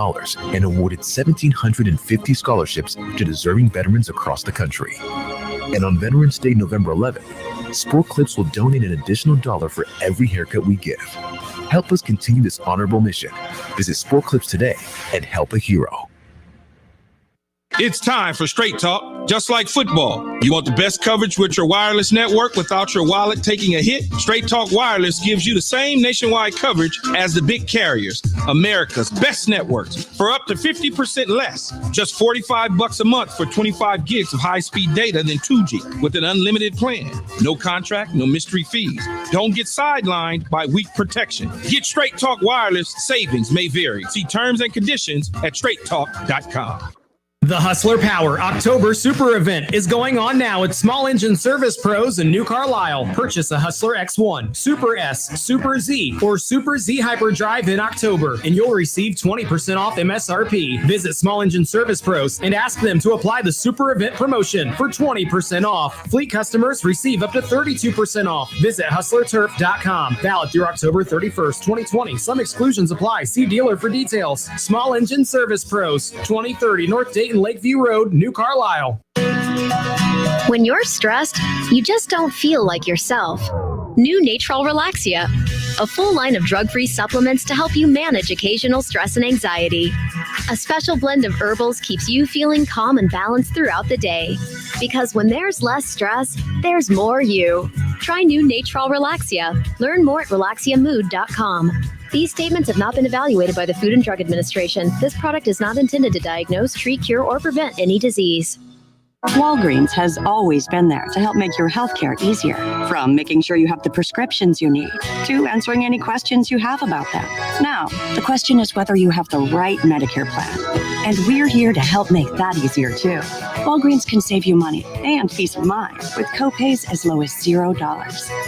and awarded 1,750 scholarships to deserving veterans across the country. And on Veterans Day, November 11th, Sport Clips will donate an additional $1 for every haircut we give. Help us continue this honorable mission. Visit Sport Clips today and help a hero. It's time for Straight Talk, just like football. You want the best coverage with your wireless network without your wallet taking a hit? Straight Talk Wireless gives you the same nationwide coverage as the big carriers, America's best networks, for up to 50% less. Just $45 a month for 25 gigs of high-speed data than 2G with an unlimited plan. No contract, no mystery fees. Don't get sidelined by weak protection. Get Straight Talk Wireless. Savings may vary. See terms and conditions at straighttalk.com. The Hustler Power October Super Event is going on now at Small Engine Service Pros in New Carlisle. Purchase a Hustler X1, Super S, Super Z, or Super Z Hyperdrive in October, and you'll receive 20% off MSRP. Visit Small Engine Service Pros and ask them to apply the Super Event promotion for 20% off. Fleet customers receive up to 32% off. Visit hustlerturf.com. Valid through October 31st, 2020. Some exclusions apply. See dealer for details. Small Engine Service Pros, 2030 North Dayton Lakeview Road, New Carlisle. When you're stressed, you just don't feel like yourself. New Natrol Relaxia, a full line of drug-free supplements to help you manage occasional stress and anxiety. A special blend of herbals keeps you feeling calm and balanced throughout the day. Because when there's less stress, there's more you. Try new Natrol Relaxia. Learn more at relaxiamood.com. These statements have not been evaluated by the Food and Drug Administration. This product is not intended to diagnose, treat, cure, or prevent any disease. Walgreens has always been there to help make your healthcare easier. From making sure you have the prescriptions you need to answering any questions you have about them. Now, the question is whether you have the right Medicare plan. And we're here to help make that easier too. Walgreens can save you money and peace of mind with copays as low as $0.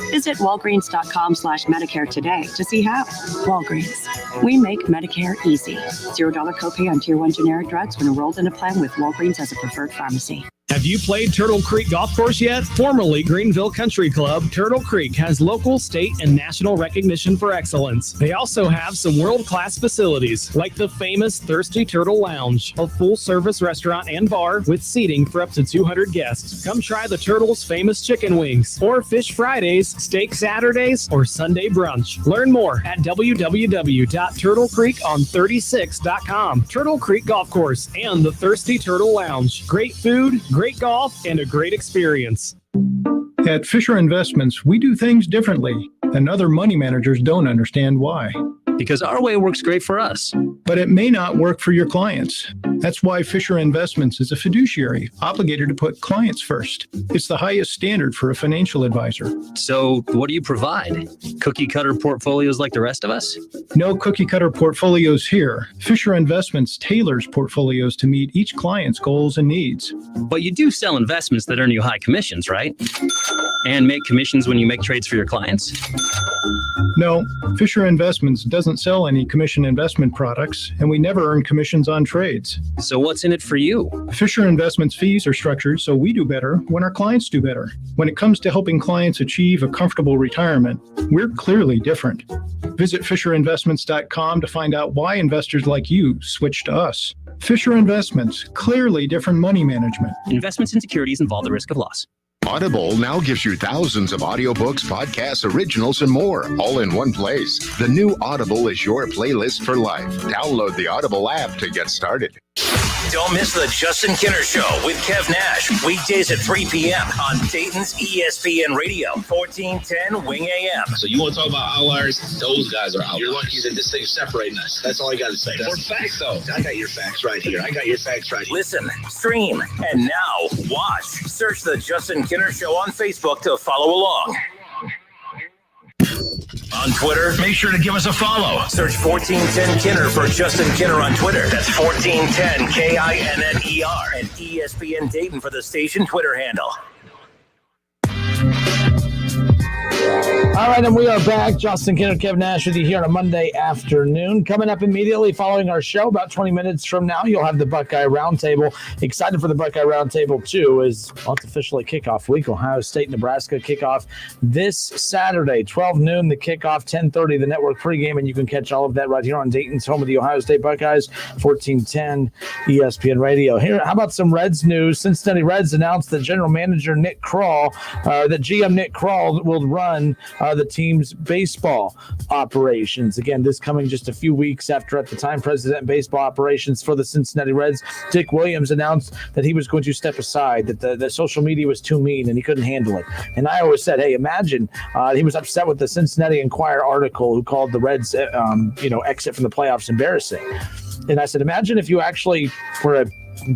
Visit walgreens.com/Medicare today to see how. Walgreens. We make Medicare easy. $0 copay on Tier 1 generic drugs when enrolled in a plan with Walgreens as a preferred pharmacy. Have you played Turtle Creek Golf Course yet? Formerly Greenville Country Club, Turtle Creek has local, state, and national recognition for excellence. They also have some world-class facilities, like the famous Thirsty Turtle Lounge, a full-service restaurant and bar with seating for up to 200 guests. Come try the Turtle's famous chicken wings, or Fish Fridays, Steak Saturdays, or Sunday brunch. Learn more at www.turtlecreekon36.com. Turtle Creek Golf Course and the Thirsty Turtle Lounge. Great food, great golf, and a great experience. At Fisher Investments, we do things differently, and other money managers don't understand why. because our way works great for us. But it may not work for your clients. That's why Fisher Investments is a fiduciary obligated to put clients first. It's the highest standard for a financial advisor. So what do you provide? Cookie cutter portfolios like the rest of us? No cookie cutter portfolios here. Fisher Investments tailors portfolios to meet each client's goals and needs. But you do sell investments that earn you high commissions, right? And make commissions when you make trades for your clients? No, Fisher Investments doesn't sell any commission investment products, and we never earn commissions on trades. So what's in it for you? Fisher Investments fees are structured so we do better when our clients do better. When it comes to helping clients achieve a comfortable retirement, we're clearly different. Visit FisherInvestments.com to find out why investors like you switch to us. Fisher Investments, clearly different money management. Investments in securities involve the risk of loss. Audible now gives you thousands of audiobooks, podcasts, originals, and more, all in one place. The new Audible is your playlist for life. Download the Audible app to get started. Don't miss the Justin Kinner Show with Kev Nash, weekdays at 3 p.m. on Dayton's ESPN Radio, 1410 Wing AM. So you want to talk about outliers? Those guys are out. You're lucky that this thing's separating us. That's all I got to say. For facts, though. I got your facts right here. Listen, stream, and now watch. Search the Justin Kinner Show on Facebook to follow along. On Twitter, make sure to give us a follow. Search 1410 Kinner for Justin Kinner on Twitter. That's 1410 KINNER and ESPN Dayton for the station Twitter handle. All right, and we are back. Justin Kinner, Kevin Nash with you here on a Monday afternoon. Coming up immediately following our show, about 20 minutes from now, you'll have the Buckeye Roundtable. Excited for the Buckeye Roundtable, too, as it's officially kickoff week. Ohio State, Nebraska kickoff this Saturday, 12 noon, the kickoff, 10:30, the network pregame, and you can catch all of that right here on Dayton's home of the Ohio State Buckeyes, 1410 ESPN Radio. Here, how about some Reds news? Cincinnati Reds announced that general manager Nick Krall, that GM Nick Krall will run the team's baseball operations. Again, this coming just a few weeks after, at the time, president of baseball operations for the Cincinnati Reds, Dick Williams, announced that he was going to step aside, that the social media was too mean and he couldn't handle it. And I always said, hey, imagine he was upset with the Cincinnati Enquirer article who called the Reds, exit from the playoffs embarrassing. And I said, imagine if you actually were a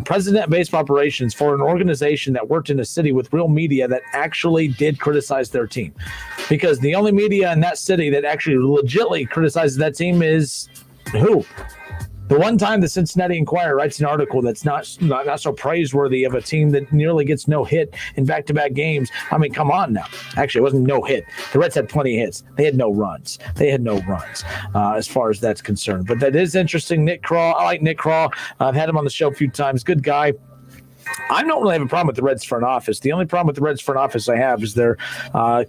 president of baseball operations for an organization that worked in a city with real media that actually did criticize their team. Because the only media in that city that actually legitimately criticizes that team is who? The one time the Cincinnati Enquirer writes an article that's not so praiseworthy of a team that nearly gets no hit in back-to-back games. I mean, come on now. Actually, it wasn't no hit. The Reds had plenty of hits. They had no runs. As far as that's concerned. But that is interesting. Nick Krall. I like Nick Krall. I've had him on the show a few times. Good guy. I don't really have a problem with the Reds front office. The only problem with the Reds front office I have is their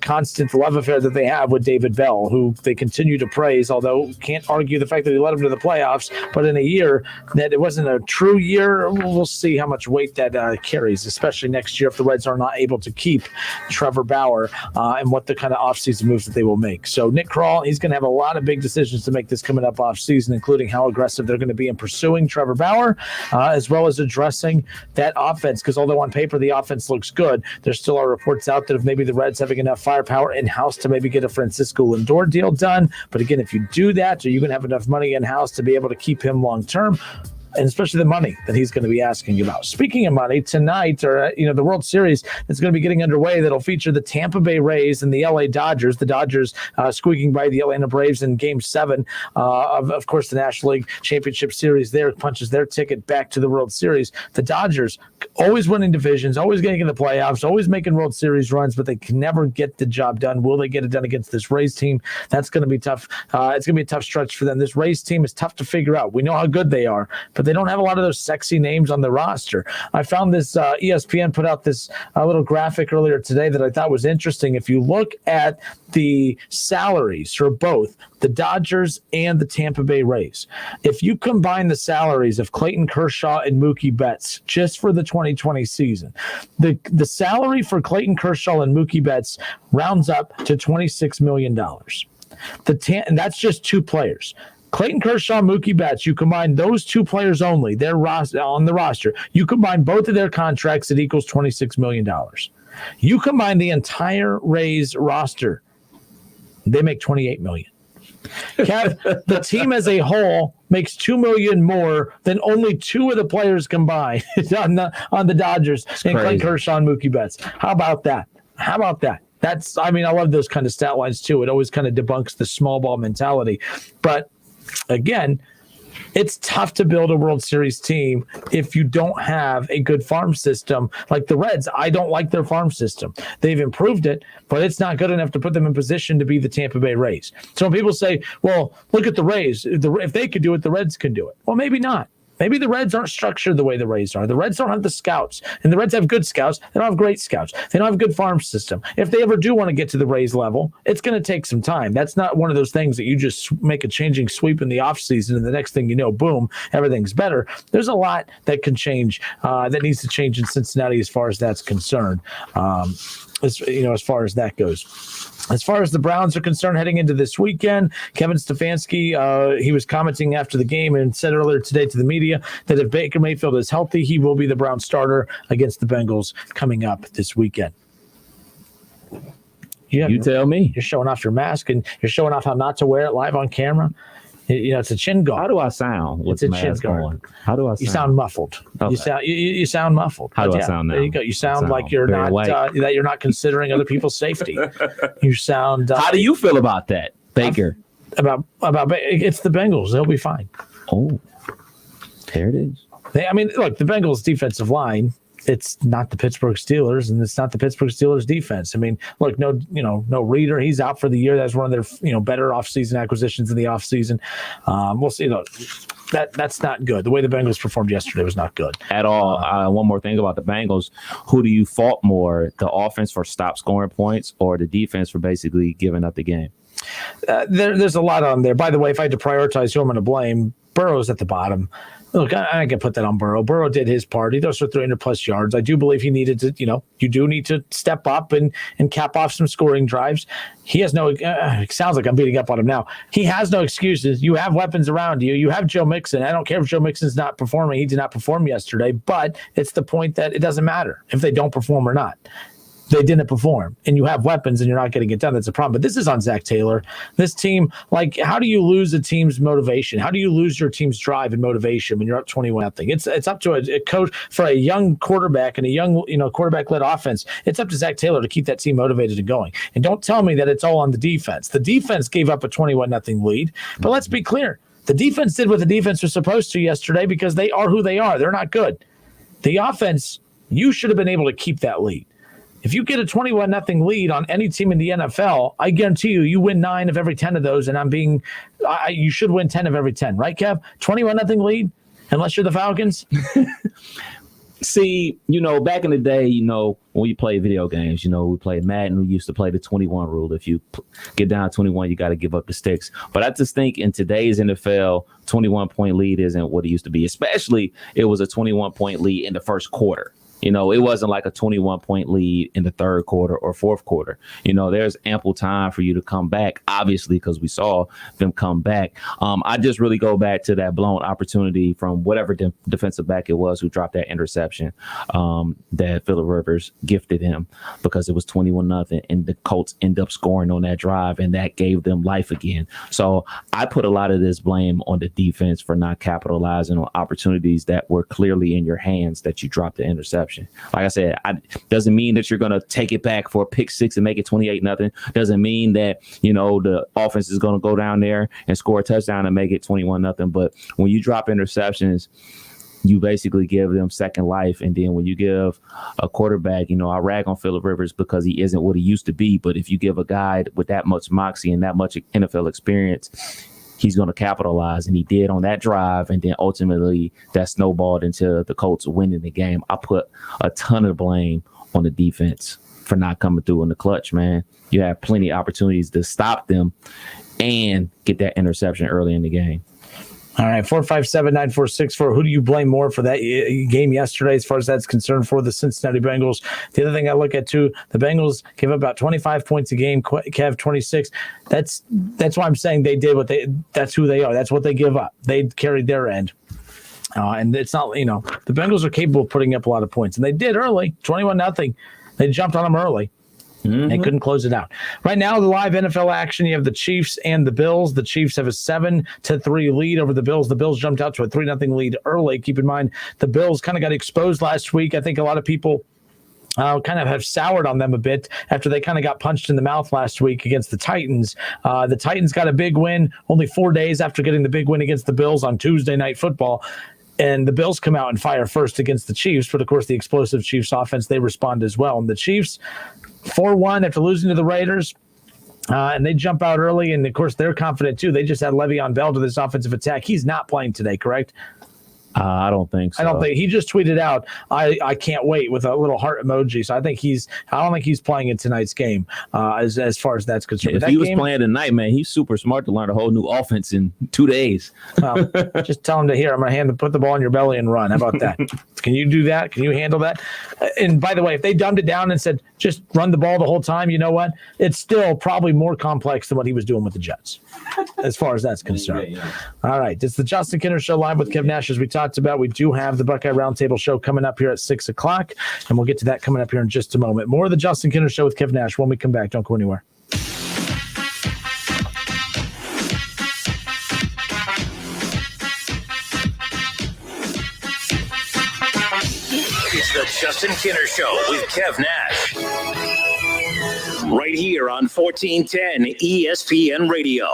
constant love affair that they have with David Bell, who they continue to praise, although can't argue the fact that he led them to the playoffs. But in a year that it wasn't a true year, we'll see how much weight that carries, especially next year if the Reds are not able to keep Trevor Bauer and what the kind of offseason moves that they will make. So Nick Krall, he's going to have a lot of big decisions to make this coming up offseason, including how aggressive they're going to be in pursuing Trevor Bauer, as well as addressing that offense, because although on paper the offense looks good, there still are reports out that of maybe the Reds having enough firepower in-house to maybe get a Francisco Lindor deal done. But again, if you do that, are you going to have enough money in-house to be able to keep him long-term? And especially the money that he's going to be asking about. Speaking of money, tonight, the World Series is going to be getting underway. That'll feature the Tampa Bay Rays and the LA Dodgers. The Dodgers squeaking by the Atlanta Braves in Game 7 of course, the National League Championship Series. There punches their ticket back to the World Series. The Dodgers always winning divisions, always getting in the playoffs, always making World Series runs, but they can never get the job done. Will they get it done against this Rays team? That's going to be tough. It's going to be a tough stretch for them. This Rays team is tough to figure out. We know how good they are, but they don't have a lot of those sexy names on the roster. I found this ESPN put out this little graphic earlier today that I thought was interesting. If you look at the salaries for both the Dodgers and the Tampa Bay Rays, if you combine the salaries of Clayton Kershaw and Mookie Betts just for the 2020 season, the salary for Clayton Kershaw and Mookie Betts rounds up to $26 million. And that's just two players. Clayton Kershaw, Mookie Betts, you combine those two players only, their roster on the roster, you combine both of their contracts, it equals $26 million. You combine the entire Rays roster, they make $28 million. Kev, the team as a whole makes $2 million more than only two of the players combined on the Dodgers and Clay Kershaw and Mookie Betts. How about that? I love those kind of stat lines too. It always kind of debunks the small ball mentality. But again, it's tough to build a World Series team if you don't have a good farm system. Like the Reds, I don't like their farm system. They've improved it, but it's not good enough to put them in position to be the Tampa Bay Rays. So when people say, well, look at the Rays. If they could do it, the Reds can do it. Well, maybe not. Maybe the Reds aren't structured the way the Rays are. The Reds don't have the scouts, and the Reds have good scouts. They don't have great scouts. They don't have a good farm system. If they ever do want to get to the Rays level, it's going to take some time. That's not one of those things that you just make a changing sweep in the offseason, and the next thing you know, boom, everything's better. There's a lot that can change, that needs to change in Cincinnati as far as that's concerned. As far as that goes. As far as the Browns are concerned, heading into this weekend, Kevin Stefanski, he was commenting after the game and said earlier today to the media that if Baker Mayfield is healthy, he will be the Browns starter against the Bengals coming up this weekend. You tell me. You're showing off your mask and you're showing off how not to wear it live on camera. It's a chin guard. How do I sound? It's a chin guard. How do I sound? You sound muffled. Okay. You sound muffled. How do I sound now? There you go. You sound like you're not that you're not considering other people's safety. You sound. How do you feel about that, Baker? About it's the Bengals. They'll be fine. Oh, there it is. Look, the Bengals defensive line. It's not the Pittsburgh Steelers, and it's not the Pittsburgh Steelers defense. Look, no Reader. He's out for the year. That's one of their better offseason acquisitions in the offseason. We'll see. That's not good. The way the Bengals performed yesterday was not good at all. One more thing about the Bengals: who do you fault more, the offense for stop scoring points, or the defense for basically giving up the game? There's a lot on there. By the way, if I had to prioritize who I'm going to blame, Burrow's at the bottom. Look, I can put that on Burrow. Burrow did his part. He throws for 300-plus yards. I do believe he needed to, you do need to step up and cap off some scoring drives. He has no it sounds like I'm beating up on him now. He has no excuses. You have weapons around you. You have Joe Mixon. I don't care if Joe Mixon's not performing. He did not perform yesterday, but it's the point that it doesn't matter if they don't perform or not. They didn't perform, and you have weapons, and you're not getting it done. That's a problem. But this is on Zach Taylor. This team, how do you lose a team's motivation? How do you lose your team's drive and motivation when you're up 21-0? It's up to a coach for a young quarterback and a young quarterback-led offense. It's up to Zach Taylor to keep that team motivated and going. And don't tell me that it's all on the defense. The defense gave up a 21-0 lead, but let's be clear. The defense did what the defense was supposed to yesterday because they are who they are. They're not good. The offense, you should have been able to keep that lead. If you get a 21-0 lead on any team in the NFL, I guarantee you win 9 of every 10 of those, and you should win 10 of every 10, right, Kev? 21-0 lead, unless you're the Falcons. See, back in the day, when we played video games, we played Madden. We used to play the 21 rule. If you get down 21, you got to give up the sticks. But I just think in today's NFL, 21-point lead isn't what it used to be. Especially, it was a 21-point lead in the first quarter. It wasn't like a 21-point lead in the third quarter or fourth quarter. There's ample time for you to come back, obviously, because we saw them come back. I just really go back to that blown opportunity from whatever defensive back it was who dropped that interception that Phillip Rivers gifted him because it was 21-0, and the Colts end up scoring on that drive, and that gave them life again. So I put a lot of this blame on the defense for not capitalizing on opportunities that were clearly in your hands that you dropped the interception. Like I said, doesn't mean that you're going to take it back for a pick six and make it 28-0. Doesn't mean that, the offense is going to go down there and score a touchdown and make it 21-0. But when you drop interceptions, you basically give them second life. And then when you give a quarterback, I rag on Phillip Rivers because he isn't what he used to be. But if you give a guy with that much moxie and that much NFL experience, he's going to capitalize, and he did on that drive, and then ultimately that snowballed into the Colts winning the game. I put a ton of blame on the defense for not coming through in the clutch, man. You have plenty of opportunities to stop them and get that interception early in the game. All right, 457-9464. Who do you blame more for that game yesterday as far as that's concerned for the Cincinnati Bengals? The other thing I look at, too, the Bengals gave up about 25 points a game, Kev, 26. That's why I'm saying they did that's who they are. That's what they give up. They carried their end. And it's not, the Bengals are capable of putting up a lot of points. And they did early, 21-0. They jumped on them early. and couldn't close it out. Right now, the live NFL action, you have the Chiefs and the Bills. The Chiefs have a 7-3 lead over the Bills. The Bills jumped out to a 3-0 lead early. Keep in mind, the Bills kind of got exposed last week. I think a lot of people kind of have soured on them a bit after they kind of got punched in the mouth last week against the Titans. The Titans got a big win only 4 days after getting the big win against the Bills on Tuesday Night Football. And the Bills come out and fire first against the Chiefs. But, of course, the explosive Chiefs offense, they respond as well. And the Chiefs, 4-1 after losing to the Raiders. And they jump out early. And, of course, they're confident, too. They just had Le'Veon Bell to this offensive attack. He's not playing today, correct? I don't think so. I don't think he just tweeted out, I can't wait with a little heart emoji. So I don't think he's playing in tonight's game as far as that's concerned. If he was playing tonight, man, he's super smart to learn a whole new offense in 2 days. Well, just tell him I'm going to put the ball in your belly and run. How about that? Can you do that? Can you handle that? And by the way, if they dumbed it down and said, just run the ball the whole time, you know what? It's still probably more complex than what he was doing with the Jets, as far as that's concerned. Yeah. All right. It's the Justin Kinner Show live with Kev Nash. As we talked about, we do have the Buckeye Roundtable Show coming up here at 6 o'clock, and we'll get to that coming up here in just a moment. More of the Justin Kinner Show with Kev Nash when we come back. Don't go anywhere. It's the Justin Kinner Show with Kev Nash. Right here on 1410 ESPN Radio.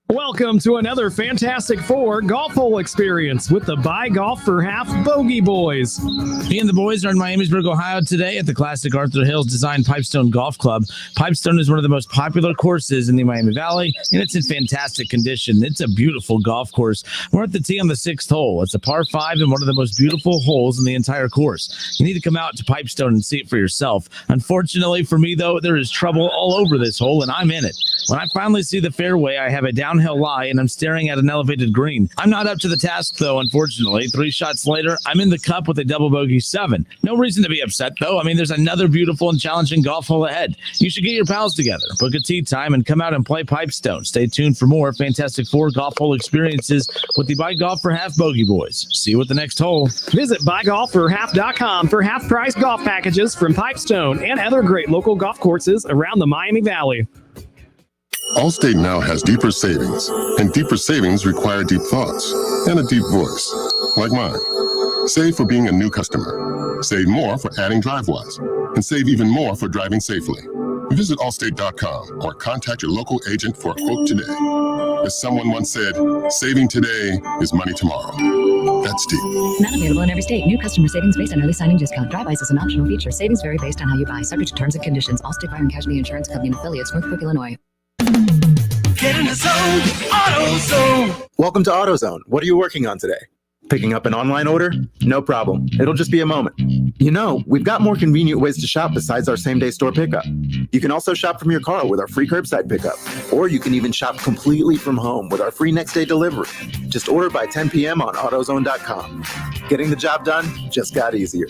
Welcome to another Fantastic Four golf hole experience with the Buy Golf for Half Bogey Boys. Me and the boys are in Miamisburg, Ohio today at the classic Arthur Hills Design Pipestone Golf Club. Pipestone is one of the most popular courses in the Miami Valley, and it's in fantastic condition. It's a beautiful golf course. We're at the tee on the 6th hole. It's a par 5 and one of the most beautiful holes in the entire course. You need to come out to Pipestone and see it for yourself. Unfortunately for me, though, there is trouble all over this hole, and I'm in it. When I finally see the fairway, I have a downhill lie, and I'm staring at an elevated green. I'm not up to the task, though, unfortunately. 3 shots later, I'm in the cup with a double bogey 7. No reason to be upset, though. I mean, there's another beautiful and challenging golf hole ahead. You should get your pals together, book a tee time, and come out and play Pipestone. Stay tuned for more Fantastic Four golf hole experiences with the Buy Golf for Half Bogey Boys. See you at the next hole. Visit buygolfforhalf.com for half-price golf packages from Pipestone and other great local golf courses around the Miami Valley. Allstate now has deeper savings, and deeper savings require deep thoughts and a deep voice, like mine. Save for being a new customer. Save more for adding DriveWise, and save even more for driving safely. Visit Allstate.com or contact your local agent for a quote today. As someone once said, saving today is money tomorrow. That's deep. Not available in every state. New customer savings based on early signing discount. DriveWise is an optional feature. Savings vary based on how you buy. Subject to terms and conditions. Allstate Fire and Casualty Insurance Company and affiliates, Northbrook, Illinois. Get in the zone, AutoZone. Welcome to AutoZone. What are you working on today? Picking up an online order? No problem. It'll just be a moment. You know, we've got more convenient ways to shop besides our same-day store pickup. You can also shop from your car with our free curbside pickup. Or you can even shop completely from home with our free next-day delivery. Just order by 10 p.m. on AutoZone.com. Getting the job done just got easier.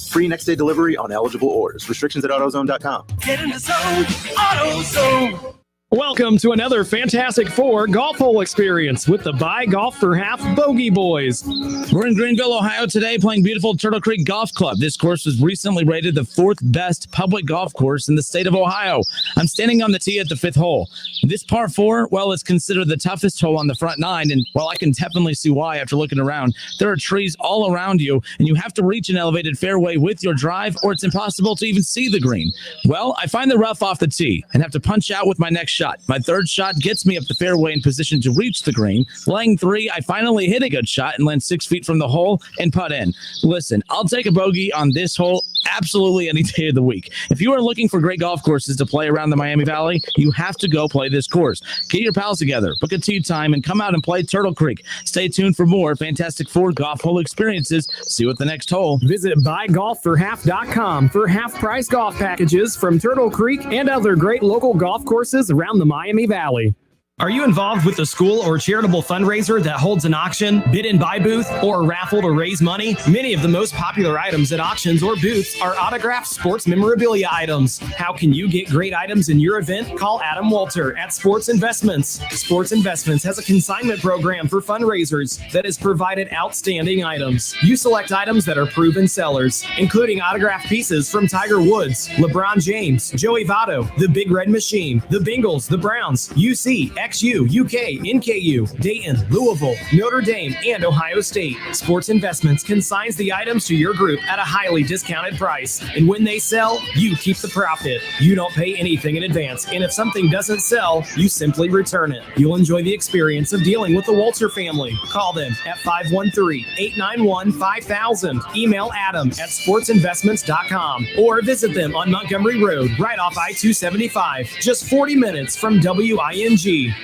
Free next-day delivery on eligible orders. Restrictions at AutoZone.com. Get in the zone, AutoZone. Welcome to another Fantastic Four golf hole experience with the Buy Golf for Half Bogey Boys. We're in Greenville, Ohio today playing beautiful Turtle Creek Golf Club. This course was recently rated the 4th best public golf course in the state of Ohio. I'm standing on the tee at the 5th hole. This par 4, well, it's considered the toughest hole on the front 9, and while I can definitely see why after looking around, there are trees all around you, and you have to reach an elevated fairway with your drive, or it's impossible to even see the green. Well, I find the rough off the tee and have to punch out with my next shot. My third shot gets me up the fairway in position to reach the green. Laying 3, I finally hit a good shot and land 6 feet from the hole and putt in. Listen, I'll take a bogey on this hole absolutely any day of the week. If you are looking for great golf courses to play around the Miami Valley, you have to go play this course. Get your pals together, book a tee time, and come out and play Turtle Creek. Stay tuned for more Fantastic Four golf hole experiences. See you at the next hole. Visit buygolfforhalf.com for half-price golf packages from Turtle Creek and other great local golf courses around the Miami Valley. Are you involved with a school or charitable fundraiser that holds an auction, bid and buy booth, or a raffle to raise money? Many of the most popular items at auctions or booths are autographed sports memorabilia items. How can you get great items in your event? Call Adam Walter at Sports Investments. Sports Investments has a consignment program for fundraisers that has provided outstanding items. You select items that are proven sellers, including autographed pieces from Tiger Woods, LeBron James, Joey Votto, the Big Red Machine, the Bengals, the Browns, UC, XU, UK, NKU, Dayton, Louisville, Notre Dame, and Ohio State. Sports Investments consigns the items to your group at a highly discounted price. And when they sell, you keep the profit. You don't pay anything in advance. And if something doesn't sell, you simply return it. You'll enjoy the experience of dealing with the Walter family. Call them at 513-891-5000. Email Adam at sportsinvestments.com or visit them on Montgomery Road, right off I-275, just 40 minutes from WING.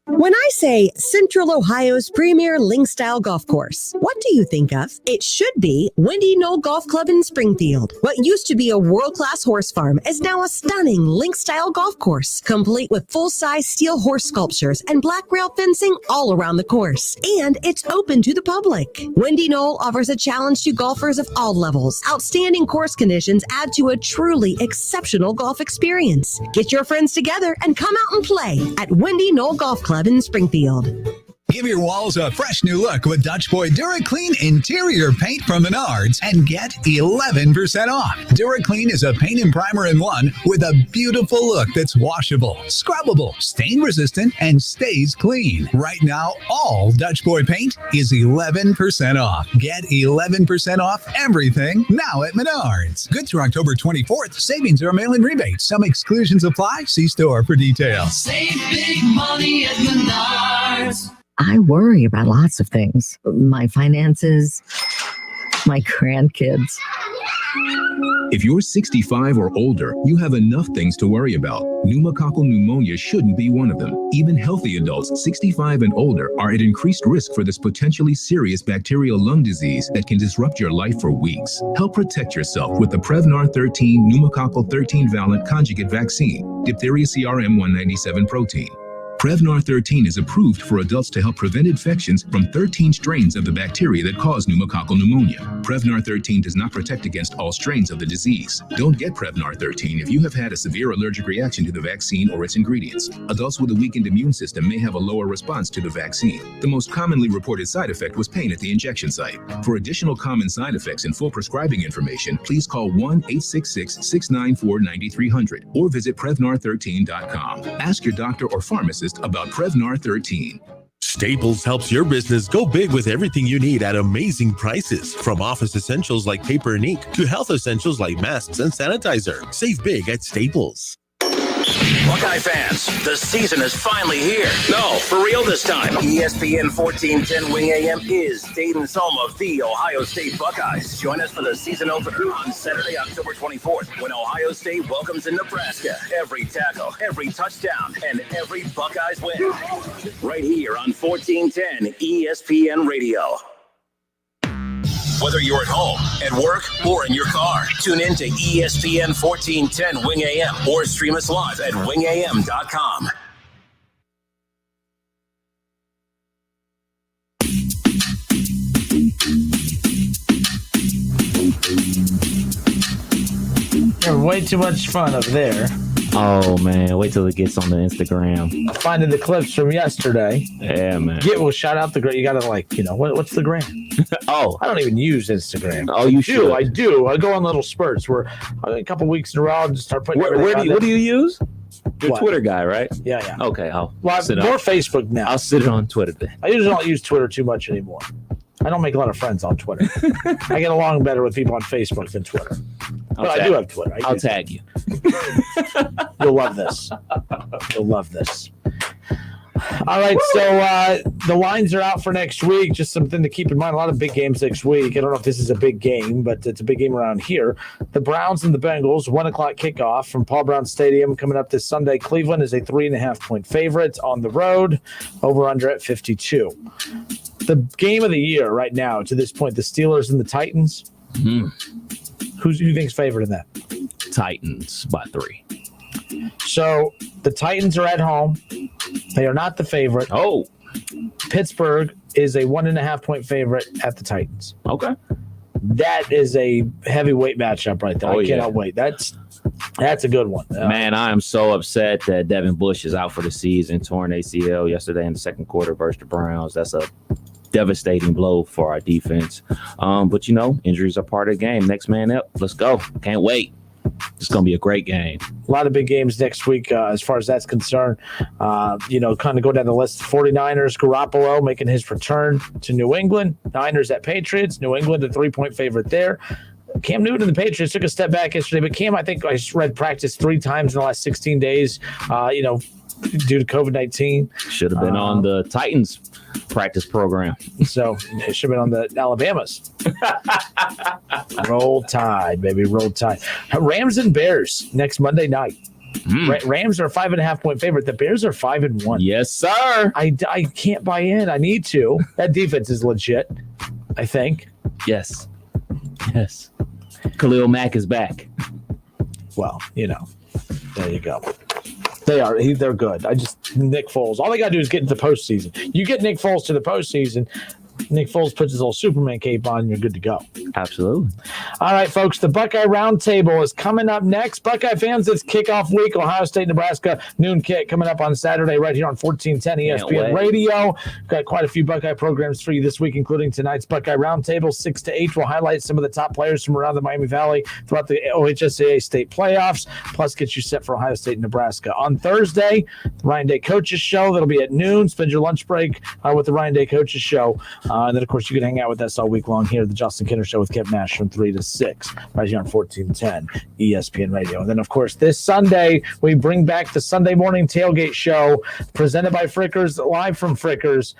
When I say Central Ohio's premier link-style golf course, what do you think of? It should be Windy Knoll Golf Club in Springfield. What used to be a world-class horse farm is now a stunning link-style golf course, complete with full-size steel horse sculptures and black rail fencing all around the course. And it's open to the public. Windy Knoll offers a challenge to golfers of all levels. Outstanding course conditions add to a truly exceptional golf experience. Get your friends together and come out and play at Windy Knoll Golf Club in Springfield. Give your walls a fresh new look with Dutch Boy DuraClean interior paint from Menards and get 11% off. DuraClean is a paint and primer in one with a beautiful look that's washable, scrubbable, stain resistant, and stays clean. Right now, all Dutch Boy paint is 11% off. Get 11% off everything now at Menards. Good through October 24th. Savings are mail-in rebates. Some exclusions apply. See store for details. Save big money at Menards. I worry about lots of things. My finances, my grandkids. If you're 65 or older, you have enough things to worry about. Pneumococcal pneumonia shouldn't be one of them. Even healthy adults 65 and older are at increased risk for this potentially serious bacterial lung disease that can disrupt your life for weeks. Help protect yourself with the Prevnar 13 pneumococcal 13-valent conjugate vaccine, diphtheria CRM 197 protein. Prevnar 13 is approved for adults to help prevent infections from 13 strains of the bacteria that cause pneumococcal pneumonia. Prevnar 13 does not protect against all strains of the disease. Don't get Prevnar 13 if you have had a severe allergic reaction to the vaccine or its ingredients. Adults with a weakened immune system may have a lower response to the vaccine. The most commonly reported side effect was pain at the injection site. For additional common side effects and full prescribing information, please call 1-866-694-9300 or visit Prevnar13.com. Ask your doctor or pharmacist about Prevnar 13. Staples helps your business go big with everything you need at amazing prices. From office essentials like paper and ink to health essentials like masks and sanitizer. Save big at Staples. Buckeye fans, the season is finally here. No, for real this time. ESPN 1410 Wing AM is Dayton's home of the Ohio State Buckeyes. Join us for the season opener on Saturday, October 24th, when Ohio State welcomes in Nebraska. Every tackle, every touchdown, and every Buckeyes win. Right here on 1410 ESPN Radio. Whether you're at home, at work, or in your car, tune in to ESPN 1410 Wing AM or stream us live at wingam.com. You're way too much fun up there. Oh man, wait till it gets on the Instagram. Finding the clips from yesterday. Yeah, man. Shout out the gram. You gotta what's the gram? Oh, I don't even use Instagram. Oh, you should. I do. I go on little spurts where a couple weeks in a row I'll just start putting. What do you use? You're a Twitter guy, right? Yeah. Okay, more Facebook now. I'll sit on Twitter then. I usually don't use Twitter too much anymore. I don't make a lot of friends on Twitter. I get along better with people on Facebook than Twitter. But I do have Twitter. I'll tag you. You'll love this. You'll love this. All right, so the lines are out for next week. Just something to keep in mind. A lot of big games next week. I don't know if this is a big game, but it's a big game around here. The Browns and the Bengals, 1 o'clock kickoff from Paul Brown Stadium coming up this Sunday. Cleveland is a 3.5-point favorite on the road, over under at 52. The game of the year right now, to this point, the Steelers and the Titans. Mm-hmm. Who think's favored in that? Titans by 3. So the Titans are at home. They are not the favorite. Oh. Pittsburgh is a 1.5-point favorite at the Titans. Okay. That is a heavyweight matchup right there. I cannot wait. That's a good one. Man, I am so upset that Devin Bush is out for the season, torn ACL yesterday in the second quarter versus the Browns. That's a devastating blow for our defense. But, injuries are part of the game. Next man up. Let's go. Can't wait. It's going to be a great game. A lot of big games next week as far as that's concerned. Kind of go down the list. 49ers, Garoppolo making his return to New England. Niners at Patriots. New England, a 3-point favorite there. Cam Newton and the Patriots took a step back yesterday, but Cam, I think I read practice 3 times in the last 16 days, due to COVID-19. Should have been on the Titans practice program. So it should have been on the Alabama's. Roll Tide, baby, roll Tide. Rams and Bears next Monday night. Rams are a 5.5-point favorite. The Bears are 5-1. Yes, sir. I can't buy in. I need to. That defense is legit, I think. Yes. Khalil Mack is back. Well, there you go. They're good. Nick Foles. All they got to do is get into the postseason. You get Nick Foles to the postseason, Nick Foles puts his little Superman cape on, and you're good to go. Absolutely. All right, folks, the Buckeye Roundtable is coming up next. Buckeye fans, it's kickoff week. Ohio State, Nebraska, noon kick coming up on Saturday right here on 1410 ESPN Radio. Got quite a few Buckeye programs for you this week, including tonight's Buckeye Roundtable, 6 to 8. We'll highlight some of the top players from around the Miami Valley throughout the OHSAA state playoffs, plus get you set for Ohio State and Nebraska. On Thursday, the Ryan Day Coaches Show. That'll be at noon. Spend your lunch break with the Ryan Day Coaches Show. And then, of course, you can hang out with us all week long here at the Justin Kinner Show with Kev Nash from 3 to 6 right here on 1410 ESPN Radio. And then, of course, this Sunday, we bring back the Sunday morning tailgate show presented by Frickers, live from Frickers.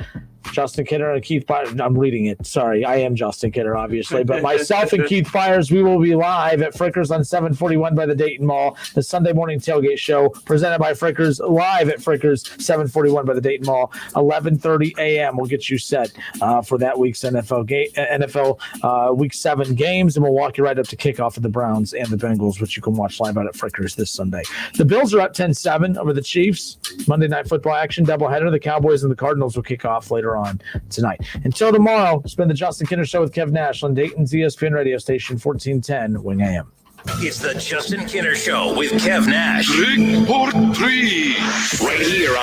Justin Kidder and Keith Byers. I'm reading it. Sorry, I am Justin Kidder, obviously. But myself and Keith Byers, we will be live at Frickers on 741 by the Dayton Mall. The Sunday morning tailgate show presented by Frickers, live at Frickers, 741 by the Dayton Mall. 11:30 a.m. We'll get you set for that week's NFL Week 7 games, and we'll walk you right up to kickoff of the Browns and the Bengals, which you can watch live out at Frickers this Sunday. The Bills are up 10-7 over the Chiefs. Monday Night Football action doubleheader. The Cowboys and the Cardinals will kick off later on tonight. Until tomorrow, spend the Justin Kinner Show with Kev Nash on Dayton's ESPN radio station 1410 Wing AM. It's the Justin Kinner Show with Kev Nash. Trick or treat. Right here on